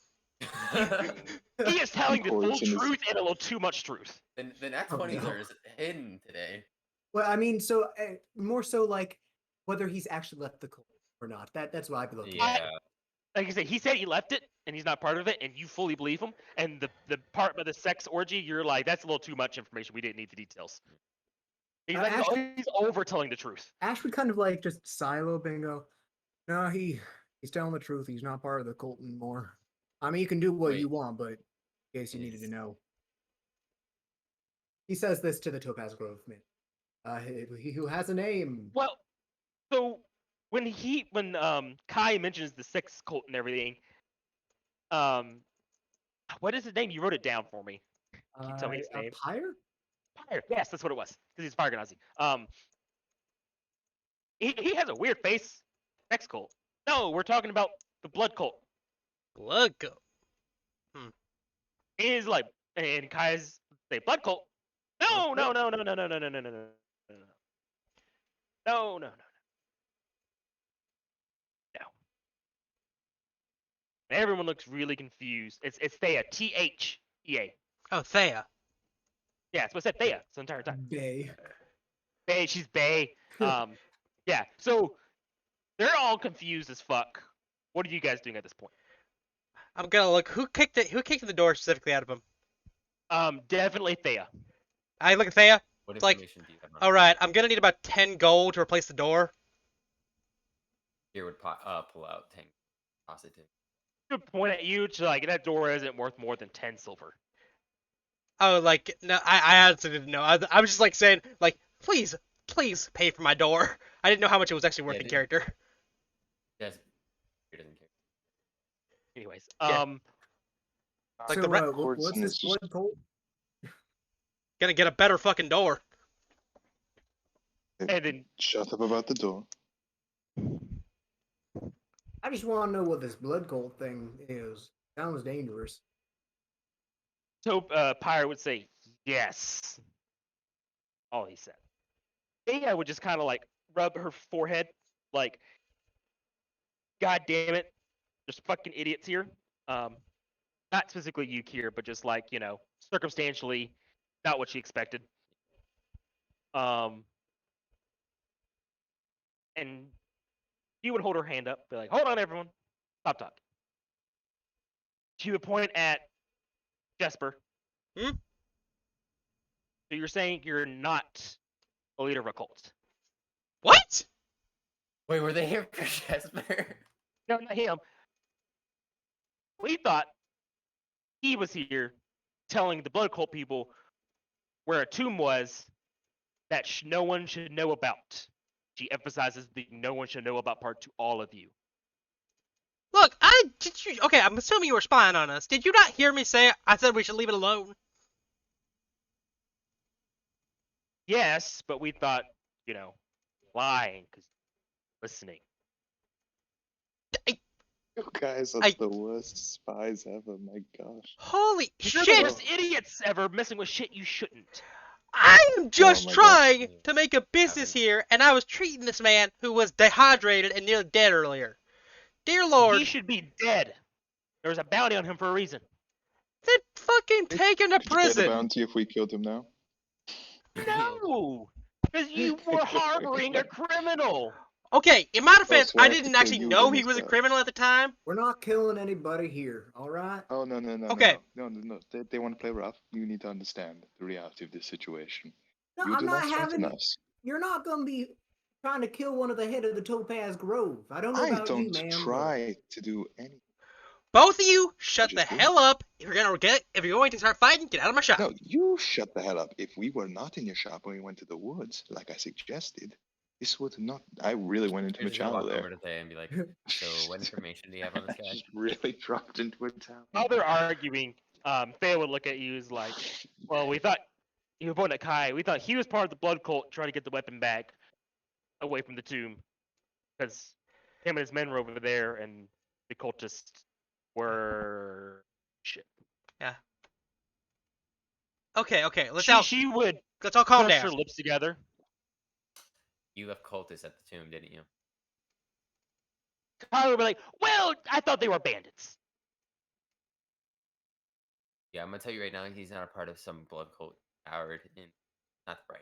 He is telling the full Origin is- truth and a little too much truth. the nat Oh, 20s no. are hidden today. Well, I mean, so more so like whether he's actually left the cult or not. That's what I'd be looking at. Yeah. Like I said, he said he left it and he's not part of it, and you fully believe him. And the part of the sex orgy, you're like, that's a little too much information. We didn't need the details. He's like, Ash- he's over telling the truth. Ash would kind of like just sigh a little bit and go, "No, he's telling the truth. He's not part of the cult anymore. I mean, you can do what you Wait. want, but in case you needed to Is- know." He says this to the Topaz Grove man. He who has a name. Well, so when Kai mentions the sex cult and everything, what is his name? You wrote it down for me. Can you tell me his name? Pyre? Pyre. Yes, that's what it was. Because he's Fire Genasi. He has a weird face. Sex cult. No, we're talking about the blood cult. Blood cult. He's like, and Kai's say blood cult. No, No, no, no, no, no, no, no, no, no, no, no, no, no, no, no. Everyone looks really confused. It's Thea. Thea. Oh, Thea. Yeah, that's what I said. Thea. It's the entire time. Bay. Bay. She's Bay. Yeah. So they're all confused as fuck. What are you guys doing at this point? I'm gonna look. Who kicked it? Who kicked the door specifically out of him? Definitely Thea. I look at Thea. What It's like, information do you have? All right, I'm gonna need about 10 gold to replace the door. Here would pull out 10 positive. To point at you to like that door isn't worth more than 10 silver. Oh, like no, I honestly didn't know. I was just like saying, like, please pay for my door. I didn't know how much it was actually worth in character. Yes, he doesn't care. Anyways, Yeah. Like So, the what's this blood cult? Gonna get a better fucking door. and then Shut up about the door. I just want to know what this blood cult thing is. Sounds dangerous. so Pyre would say yes. All he said. Thea would just kind of like rub her forehead, like, God damn it, there's fucking idiots here. Not specifically you, Kier, but just like, circumstantially, not what she expected. And she would hold her hand up, be like, hold on, everyone. Stop talking. She would point at Jesper. Hmm? So you're saying you're not a leader of a cult? What? Wait, were they here for Jesper? No, not him. We thought he was here telling the blood cult people where a tomb was that no one should know about. She emphasizes the no one should know about part to all of you. Look, okay, I'm assuming you were spying on us. Did you not hear me say I said we should leave it alone? Yes, but we thought, lying, because listening. You guys are the worst spies ever, my gosh. Holy You're shit! the worst idiots ever messing with shit you shouldn't. I am just my trying God. to make a business here, and I was treating this man who was dehydrated and nearly dead earlier. Dear Lord, He should be dead. There was a bounty on him for a reason. then fucking take him to Did you get a prison. bounty if we killed him now? No! Because you were harboring a criminal! Okay, in my defense, why I I have to didn't kill actually you know then he as was a well. criminal at the time. We're not killing anybody here, all right? Oh, no. Okay. No. They want to play rough. You need to understand the reality of this situation. No, You I'm do not not threaten having. us. You're not gonna be trying to kill one of the head of the Topaz Grove. I don't know I about you, don't man. try to do anything. Both of you, shut the just did. hell up. If you're going to start fighting, get out of my shop. No, you shut the hell up. If we were not in your shop when we went to the woods, like I suggested, this would not. I really went into You're a just gonna channel walk there. over to Thea and be like, so what information do you have on this guy? Just really dropped into a town. While they're arguing, Thea would look at you as like, well, we thought, you were pointing at Kai, we thought he was part of the blood cult trying to get the weapon back away from the tomb. Because him and his men were over there and the cultists were shit. Okay, let's She would all calm press her down. lips together. You left cultists at the tomb, didn't you? Kai would be like, well, I thought they were bandits. Yeah, I'm gonna tell you right now, he's not a part of some blood cult powered in not right.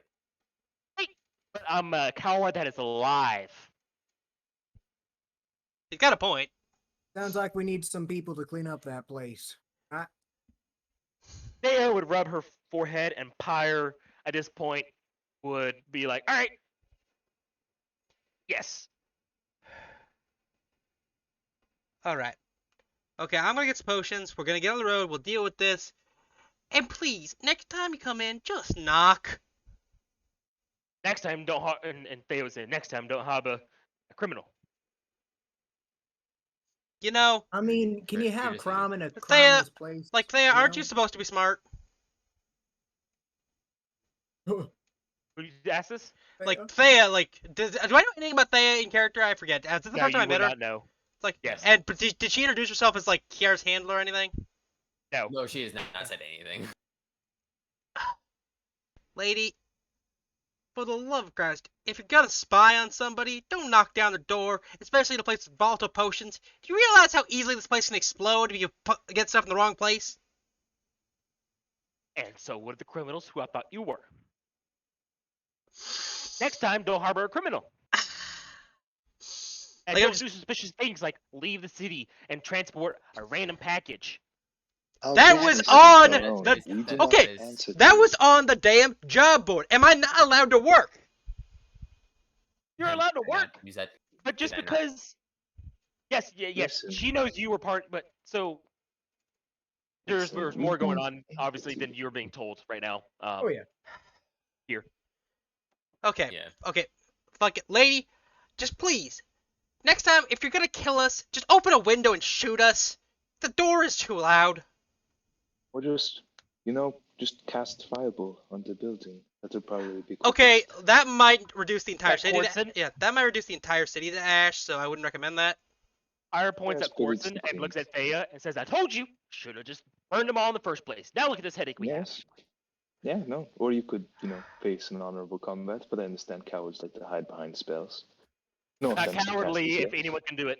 But I'm a coward that is alive. He's got a point. Sounds like we need some people to clean up that place. Thea would rub her forehead, and Pyre, at this point, would be like, all right. Yes. All right. Okay, I'm gonna get some potions. We're gonna get on the road. We'll deal with this. And please, next time you come in, just knock. Next time, don't and Thea would say, next time, don't harbor a criminal. I mean, can Right, you you're have just crime in a Thea, crimeless place? Like, Thea, aren't know? you supposed to be smart? Would you ask this? Like, Thea, do I know anything about Thea in character? I forget. Is this the No, first time you I met would her? not know. Like, Yes. But did she introduce herself as, like, Kiara's handler or anything? No. No, she has not said anything. lady, for the love of Christ, if you're gonna spy on somebody, don't knock down their door, especially in a place with volatile potions. Do you realize how easily this place can explode if you get stuff in the wrong place? And so would the criminals who I thought you were. Next time, don't harbor a criminal. And Like, I'm don't just- do suspicious things like leave the city and transport a random package. That was on the- okay, that was on the damn job board. Am I not allowed to work? You're allowed to Not work, use that. but just that not- because. Yes, yes, Listen. she knows you were part, but so there's Listen, more we going don't on, obviously, than you're being told right now. Oh yeah. Okay, Yeah. okay, fuck it, lady. Just please, next time if you're gonna kill us, just open a window and shoot us. The door is too loud. Or just, just cast fireball on the building. That would probably be Okay, quickest. that might reduce the entire Like city. Corson? Yeah, that might reduce the entire city to ash. So I wouldn't recommend that. Ira points Yes, at but it's Corson the and looks thing. at Thea and says, "I told you, should have just burned them all in the first place. Now look at this headache we have." Yes. Yeah, no. Or you could, face an honorable combat, but I understand cowards like to hide behind spells. No Not offense to cowardly casters, if yeah. anyone can do it.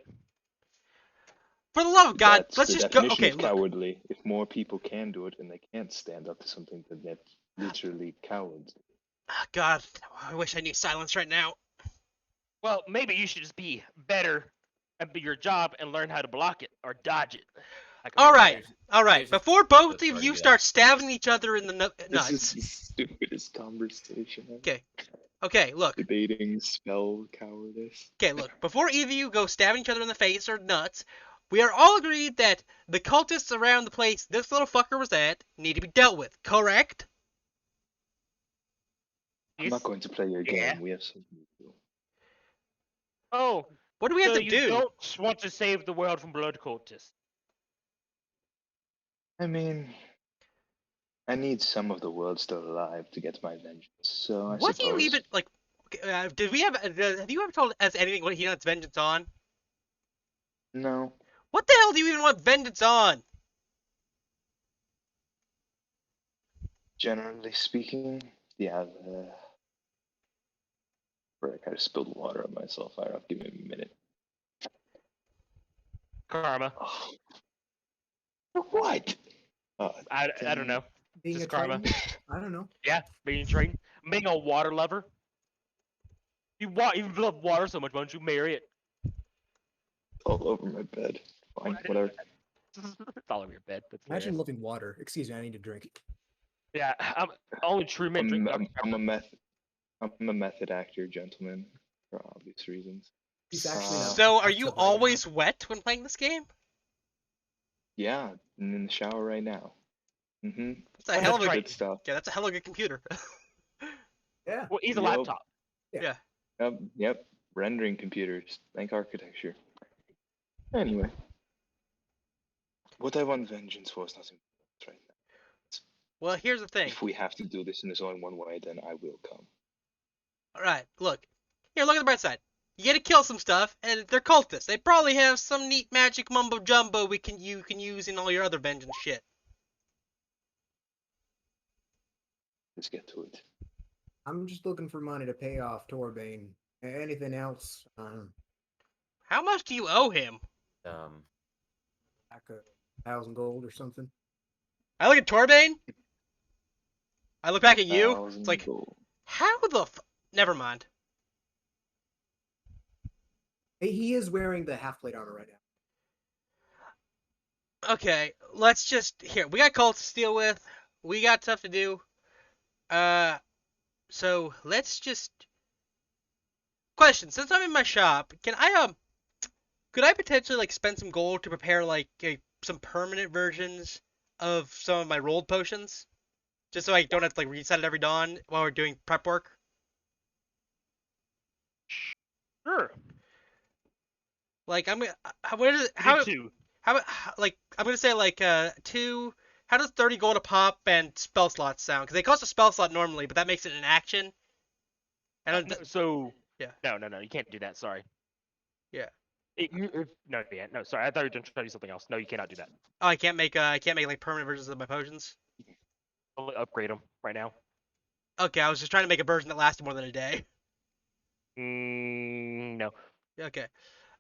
For the love of God, That's let's the just go. definition Okay, of look. cowardly. If more people can do it and they can't stand up to something, then they're literally cowards. Ah, God, I wish I knew silence right now. Well, maybe you should just be better at your job and learn how to block it or dodge it. Like a All real right, man. all right. Here's just- Before both let's of already you do that. start stabbing each other in the This nuts. is the stupidest conversation ever. Okay. Okay, look. Debating spell cowardice. Okay, look. Before either of you go stabbing each other in the face or nuts, we are all agreed that the cultists around the place this little fucker was at need to be dealt with. Correct? I'm Yes. not going to play your Yeah. game. We have something to do. Oh, What do we have so to you do? don't want to save the world from blood cultists. I mean, I need some of the world still alive to get my vengeance. So I What do suppose. you even like? Okay, did we have you ever told us anything what he wants vengeance on? No. What the hell do you even want vengeance on? Generally speaking, yeah. Frick, I just spilled water on myself. I don't give me a minute. Karma. Oh. What? Oh, I damn don't it. know. Being Just a karma. Titan? I don't know. Yeah, being trained. Being a water lover. You love water so much, why don't you marry it? All over my bed. Fine, whatever. It's all over your bed. That's Imagine hilarious. loving water. Excuse me, I need a drink. Yeah, only true men drink. I'm a method actor, gentleman, for obvious reasons. He's actually not. So, are That's you up right now. always wet when playing this game? Yeah, I'm in the shower right now. Mm-hmm. That's a hell of a That's Good stuff. yeah. That's a hell of a good computer. Yeah. Well, he's a Yup. laptop. Yep. Rendering computers. Thank architecture. Anyway. What I want vengeance for is nothing right now. Well, here's the thing. If we have to do this and there's only one way, then I will come. All right, look. Here, look at the bright side. You get to kill some stuff, and they're cultists. They probably have some neat magic mumbo jumbo you can use in all your other vengeance shit. Let's get to it. I'm just looking for money to pay off Torbane. Anything else? How much do you owe him? Like 1,000 gold or something. I look at Torbane. I look back at you. 1,000 It's like, gold. how the never mind. He is wearing the half plate armor right now. Okay, let's just here. We got cultists to deal with. We got stuff to do. So let's just question. Since I'm in my shop, can I could I potentially like spend some gold to prepare like some permanent versions of some of my rolled potions, just so I don't have to like reset it every dawn while we're doing prep work? Sure. Like I'm gonna what is it? Me How too. like I'm gonna say like 2. How does 30 gold a pop and spell slots sound? Because they cost a spell slot normally, but that makes it an action. And So Yeah. No, you can't do that. Sorry. Yeah. No, sorry. I thought you were trying to do something else. No, you cannot do that. oh, I can't make like permanent versions of my potions. Only upgrade them right now. Okay, I was just trying to make a version that lasted more than a day. No. Okay.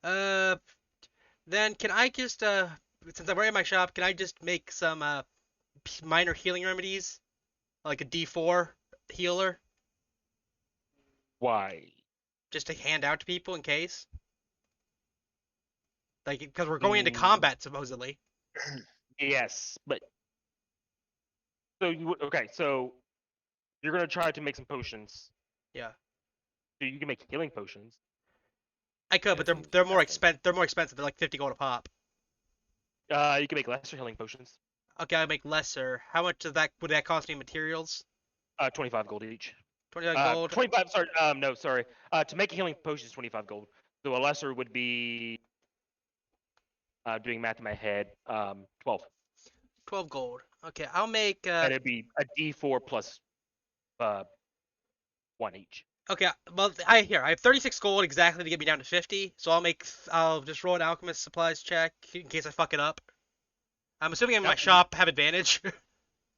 Then can I just since I'm already in my shop, can I just make some minor healing remedies, like a D4 healer, Why? just to hand out to people in case? Like, because we're going into Mm. combat supposedly. Yes, but so so you're gonna try to make some potions. Yeah. So you can make healing potions. I could, but That seems they're more disgusting. They're more expensive. They're like 50 gold a pop. You can make lesser healing potions. Okay, I make lesser. How much does that would that cost me in materials? 25 gold each. 25 gold. 25. Sorry. No, sorry. To make a healing potion is 25 gold. So a lesser would be doing math in my head. 12, 12 gold. Okay, I'll make and it'd be a D4 plus 1 each. okay, well I have 36 gold exactly to get me down to 50. So I'll just roll an alchemist supplies check in case I fuck it up. I'm assuming I'm in my Yep. shop have advantage.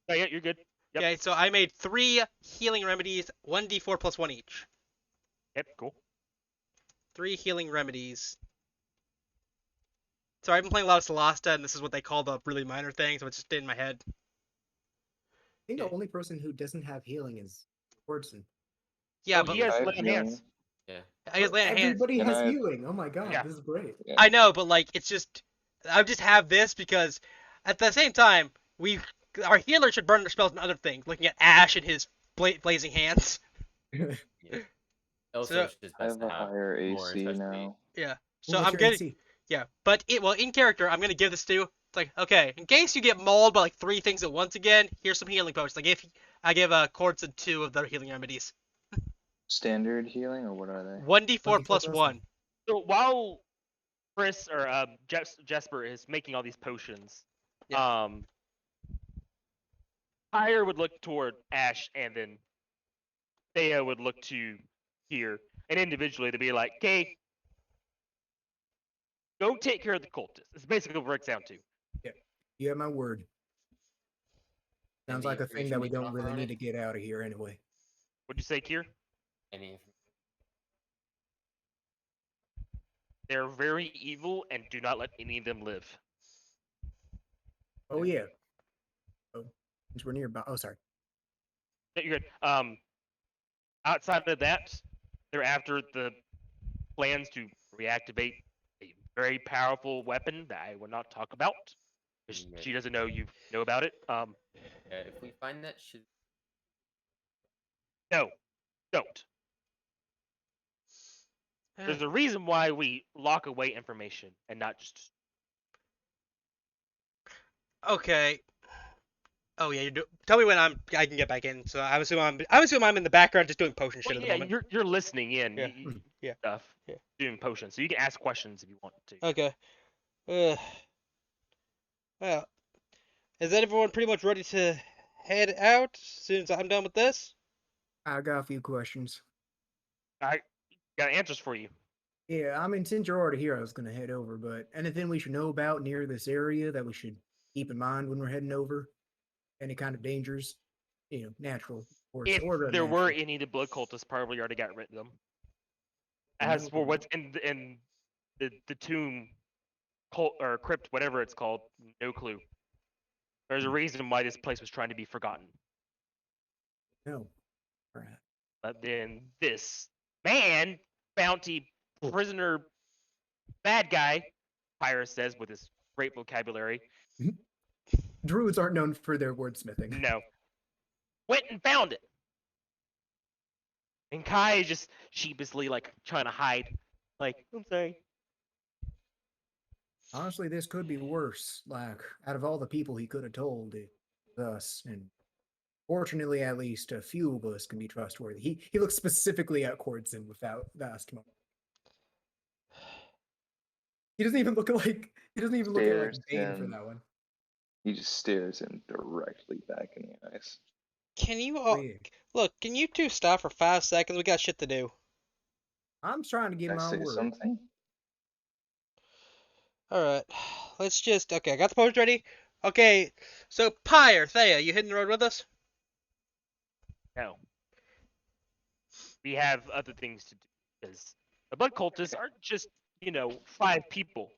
Oh, yeah, you're good. Yep. Okay, so I made 3 healing remedies, 1d4 plus 1 each. Yep. Cool. 3 healing remedies. So I've been playing a lot of Solasta, and this is what they call the really minor things, so it's just in my head. I think the Okay. only person who doesn't have healing is Wardson. Yeah, Oh, but he has I have lay on healing. hands. Yeah. I guess land of hands. Everybody Can has I- healing. Oh my god, Yeah. this is great. Yeah. I know, but like it's just I just have this because at the same time our healer should burn their spells and other things, looking at Ash and his blazing hands. Also, So- it's just I best have a to have higher more AC touch now. Yeah. So What's I'm your gonna AC? yeah, but in character I'm gonna give this to. It's like okay, in case you get mauled by like 3 things at once again, here's some healing potions. Like if I give Cords 2 of their healing remedies. Standard healing, or what are they? 1d4 1d4 plus plus 1. So while Chris or Jesper is making all these potions, Yeah. Pyre would look toward Ash, and then Thea would look to here, and individually to be like, "Okay, go take care of the cultists." It's basically what it works down to. You have my word. And Sounds the like a thing information that we you can don't offer really on need to it? get out of here anyway. What'd you say, Kier? Any They're very evil and do not let any of them live. Oh yeah. Oh, since we're nearby. Oh, sorry. No, you're good. Outside of that, they're after the plans to reactivate a very powerful weapon that I will not talk about because Yeah. she doesn't know you know about it. if we find that, should No, don't. There's a reason why we lock away information and not just. Okay. Oh yeah, tell me when I can get back in. So I'm assuming I'm in the background just doing potion shit Well, at the yeah, moment. you're listening in. Yeah. Yeah. Stuff. Yeah. Doing potions, so you can ask questions if you want to. Okay. Well, is everyone pretty much ready to head out as soon as I'm done with this? I got a few questions. I got answers for you. Yeah, I mean, since you're already here, I was gonna head over, but anything we should know about near this area that we should keep in mind when we're heading over? Any kind of dangers? Natural, of course. If or there were unnatural. any, the blood cultists probably already got rid of them. I As know for them. what's in the tomb, cult or crypt, whatever it's called, no clue. There's a reason why this place was trying to be forgotten. No. All right. But then this man, bounty prisoner, bad guy, Pyrus says with his great vocabulary, Druids aren't known for their wordsmithing. no, went and found it. And Kai is just sheepishly like trying to hide. Like, I'm sorry. Honestly, this could be worse. Like, out of all the people he could have told, it's us. And fortunately, at least a few of us can be trustworthy. He looks specifically at Cordson without asking him. He doesn't even look like Stares Bane for him. that one. He just stares him directly back in the eyes. Can you Oh, yeah. look? Can you two stop for 5 seconds? We got shit to do. I'm trying to give Can I my say word. something? All right, let's just okay. I got the post ready. Okay, so Pyre, Thea, you hitting the road with us? No. we have other things to do. Because the blood cultists aren't just 5 people.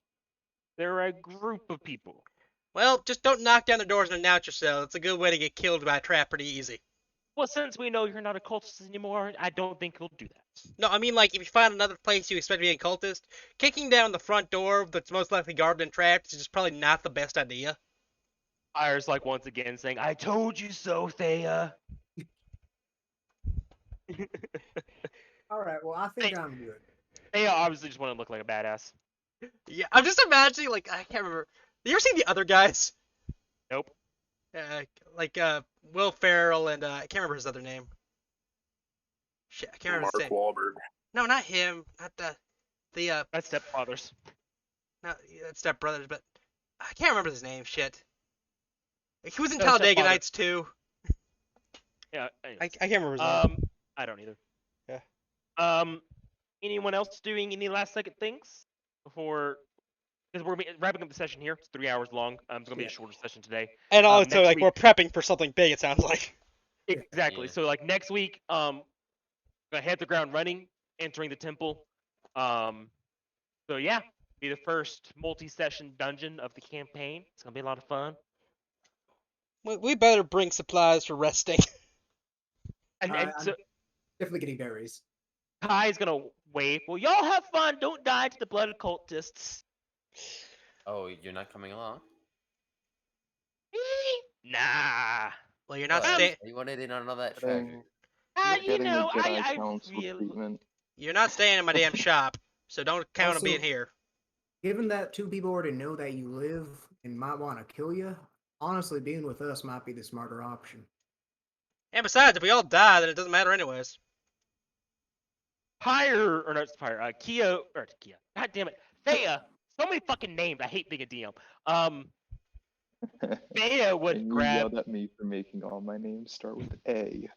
They're a group of people. Well, just don't knock down the doors and announce yourself. It's a good way to get killed by a trap pretty easy. Well, since we know you're not a cultist anymore, I don't think he'll do that. No, I mean, like, if you find another place you expect to be a cultist, kicking down the front door that's most likely guarded and trapped is just probably not the best idea. Fire's like once again saying, "I told you so, Thea." All right. Well, I think I'm good. Thea obviously just want to look like a badass. Yeah, I'm just imagining, like, I can't remember. You ever seen the other guys? Nope. Like, Will Ferrell and, I can't remember his other name. Shit, I can't remember Mark his name. Wahlberg. No, not him. Not the That's stepfathers. not Step Brothers, but I can't remember his name. Shit. He was in No, Talladega Stepfather. Nights too. Yeah. I anyways. can't remember his name. I don't either. Yeah. Anyone else doing any last second things before? Because we're wrapping up the session here. It's 3 hours long. It's gonna be a shorter session today. And also, next like, we're prepping for something big. It sounds like. Exactly. Yeah. So like next week, gonna hit the ground running, entering the temple. So yeah, be the first multi-session dungeon of the campaign. It's gonna be a lot of fun. We better bring supplies for resting. And I'm so definitely getting berries. Kai's gonna wave. Well, y'all have fun. Don't die to the blood cultists. Oh, you're not coming along? Nah. Well, you're not What? staying. You wanted in on all that treasure. Getting the Jedi I Council really. treatment. You're not staying in my damn shop. So don't count on Also- being here. Given that 2 people already know that you live and might want to kill you, honestly, being with us might be the smarter option. And besides, if we all die, then it doesn't matter anyways. Pyre, or not Pyre, Kia, or Kia. God damn it. Thea. So many fucking names. I hate being a DM. Thea would And you grab. yelled at me for making all my names start with A.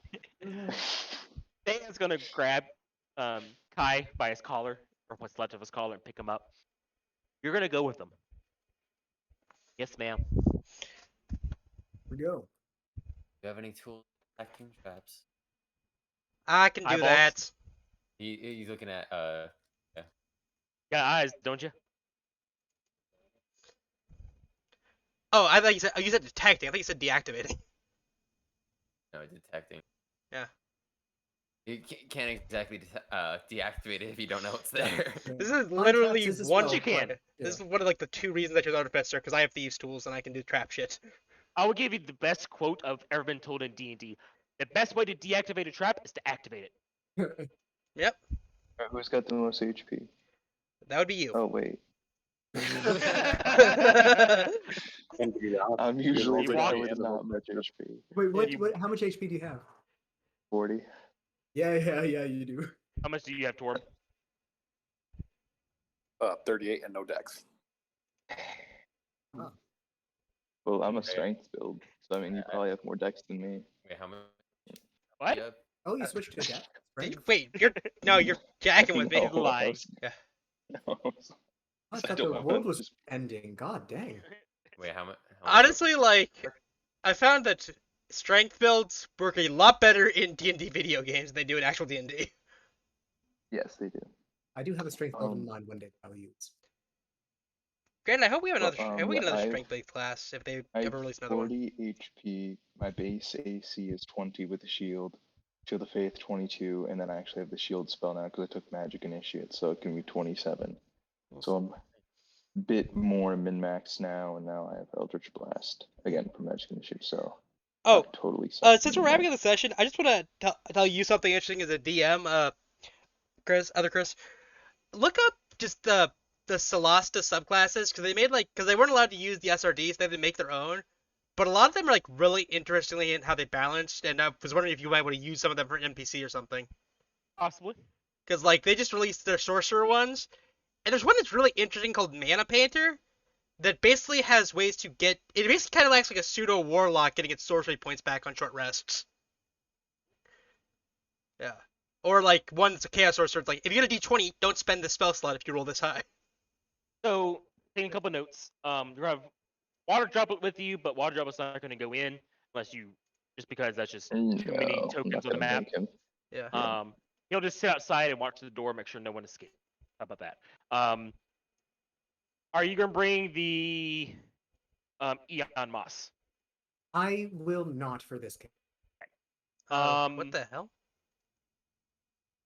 Thea's gonna grab Kai by his collar, or what's left of his collar, and pick him up. You're gonna go with him. Yes, ma'am. Here we go. Do you have any tools acting traps? I can do Eyeballs? that. He's looking at Got eyes, don't you? Oh, I thought you said detecting. I think you said deactivating. no detecting. Yeah. You can't exactly deactivate it if you don't know it's there. This is On literally traps is a one. spell. You can. This is one of like the 2 reasons I chose Artificer, because I have thieves tools and I can do trap shit. I will give you the best quote I've ever been told in D&D. The best way to deactivate a trap is to activate it. Yep, Alright, who's got the most HP? that would be you. Oh wait, Can't do that. I'm usually You the walk- guy with not much HP. Wait, you- what? How much HP do you have? 40. Yeah, you do. How much do you have, Torb? 38 and no dex. Well, I'm a Okay. strength build, so I mean you probably have more dex than me. Wait, how much? What? Yep. Oh, you switched to that. Right? Wait, you're jacking with me. No, Lying. I was- Yeah. no, I I thought don't the know, world I'm was just- ending. God dang. Wait, how much? Honestly, like, I found that strength builds work a lot better in D&D video games than they do in actual D&D. Yes, they do. I do have a strength build in Um, mind one day that I'll use. Granted, I hope we have Well, another. Have we get yeah, another I've- strength-based class if they I ever have release another one. 40 HP. My base AC is 20 with the shield. Shield of Faith 22, and then I actually have the shield spell now because I took Magic Initiate, so it can be 27. So I'm a bit more min-max now, and now I have Eldritch Blast again for Magic Initiate. So Oh, I'm totally. since we're wrapping up the session, I just want to tell you something interesting as a DM. Chris, look up just the Solasta subclasses because they weren't allowed to use the SRDs, they had to make their own. But a lot of them are like really interestingly in how they balanced, and I was wondering if you might want to use some of them for NPC or something. Possibly. Because like they just released their sorcerer ones, and there's one that's really interesting called Mana Painter, that basically has ways to get. It basically kind of acts like a pseudo warlock getting its sorcery points back on short rests. Yeah. Or like one that's a chaos sorcerer. It's like if you get a D20, don't spend the spell slot if you roll this high. So, taking a couple notes. You're gonna have water droplet with you, but water droplet's not gonna go in unless you, just because that's just too many tokens on the map. Yeah. Um, He'll just sit outside and watch the door, make sure no one escapes. How about that? Are you gonna bring the Eon Moss? I will not for this case. What the hell?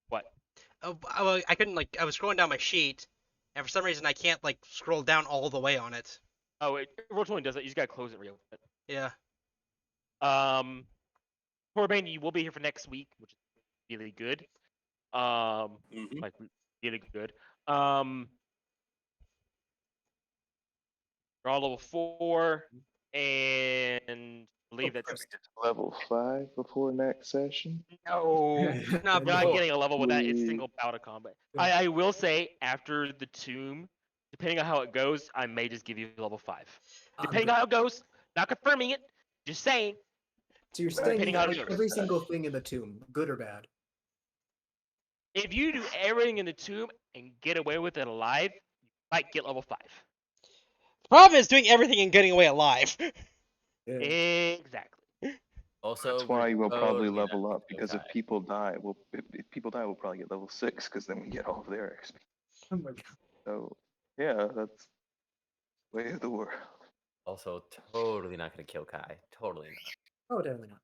What? Oh, well, I couldn't I was scrolling down my sheet, and for some reason I can't scroll down all the way on it. Oh, Roll 20 does it. You just gotta close it real quick. Yeah. Corbane, you will be here for next week, which is really good. Like really good. You're all level 4, and I believe that's Level 5 before next session. no. You're not No. getting a level with that. It's Sweet. single bout of combat. Yeah. I will say after the tomb, depending on how it goes, I may just give you level 5. Depending on how it goes, not confirming it, just saying. So you're staying in Depending on how it like, goes. every single thing in the tomb, good or bad. If you do everything in the tomb and get away with it alive, you might get level 5. The problem is doing everything and getting away alive. Yeah. Exactly. Also, That's why we'll probably totally not level gonna up, kill because if Kai. people die, if people die, we'll probably get level 6, because then we get all of their XP. Oh my god. So yeah, that's the way of the world. Also, totally not gonna kill Kai. Totally not. Oh, definitely not.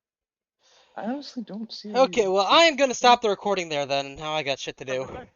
I honestly don't see. Okay, well I am gonna stop the recording there then. Now I got shit to do. Okay.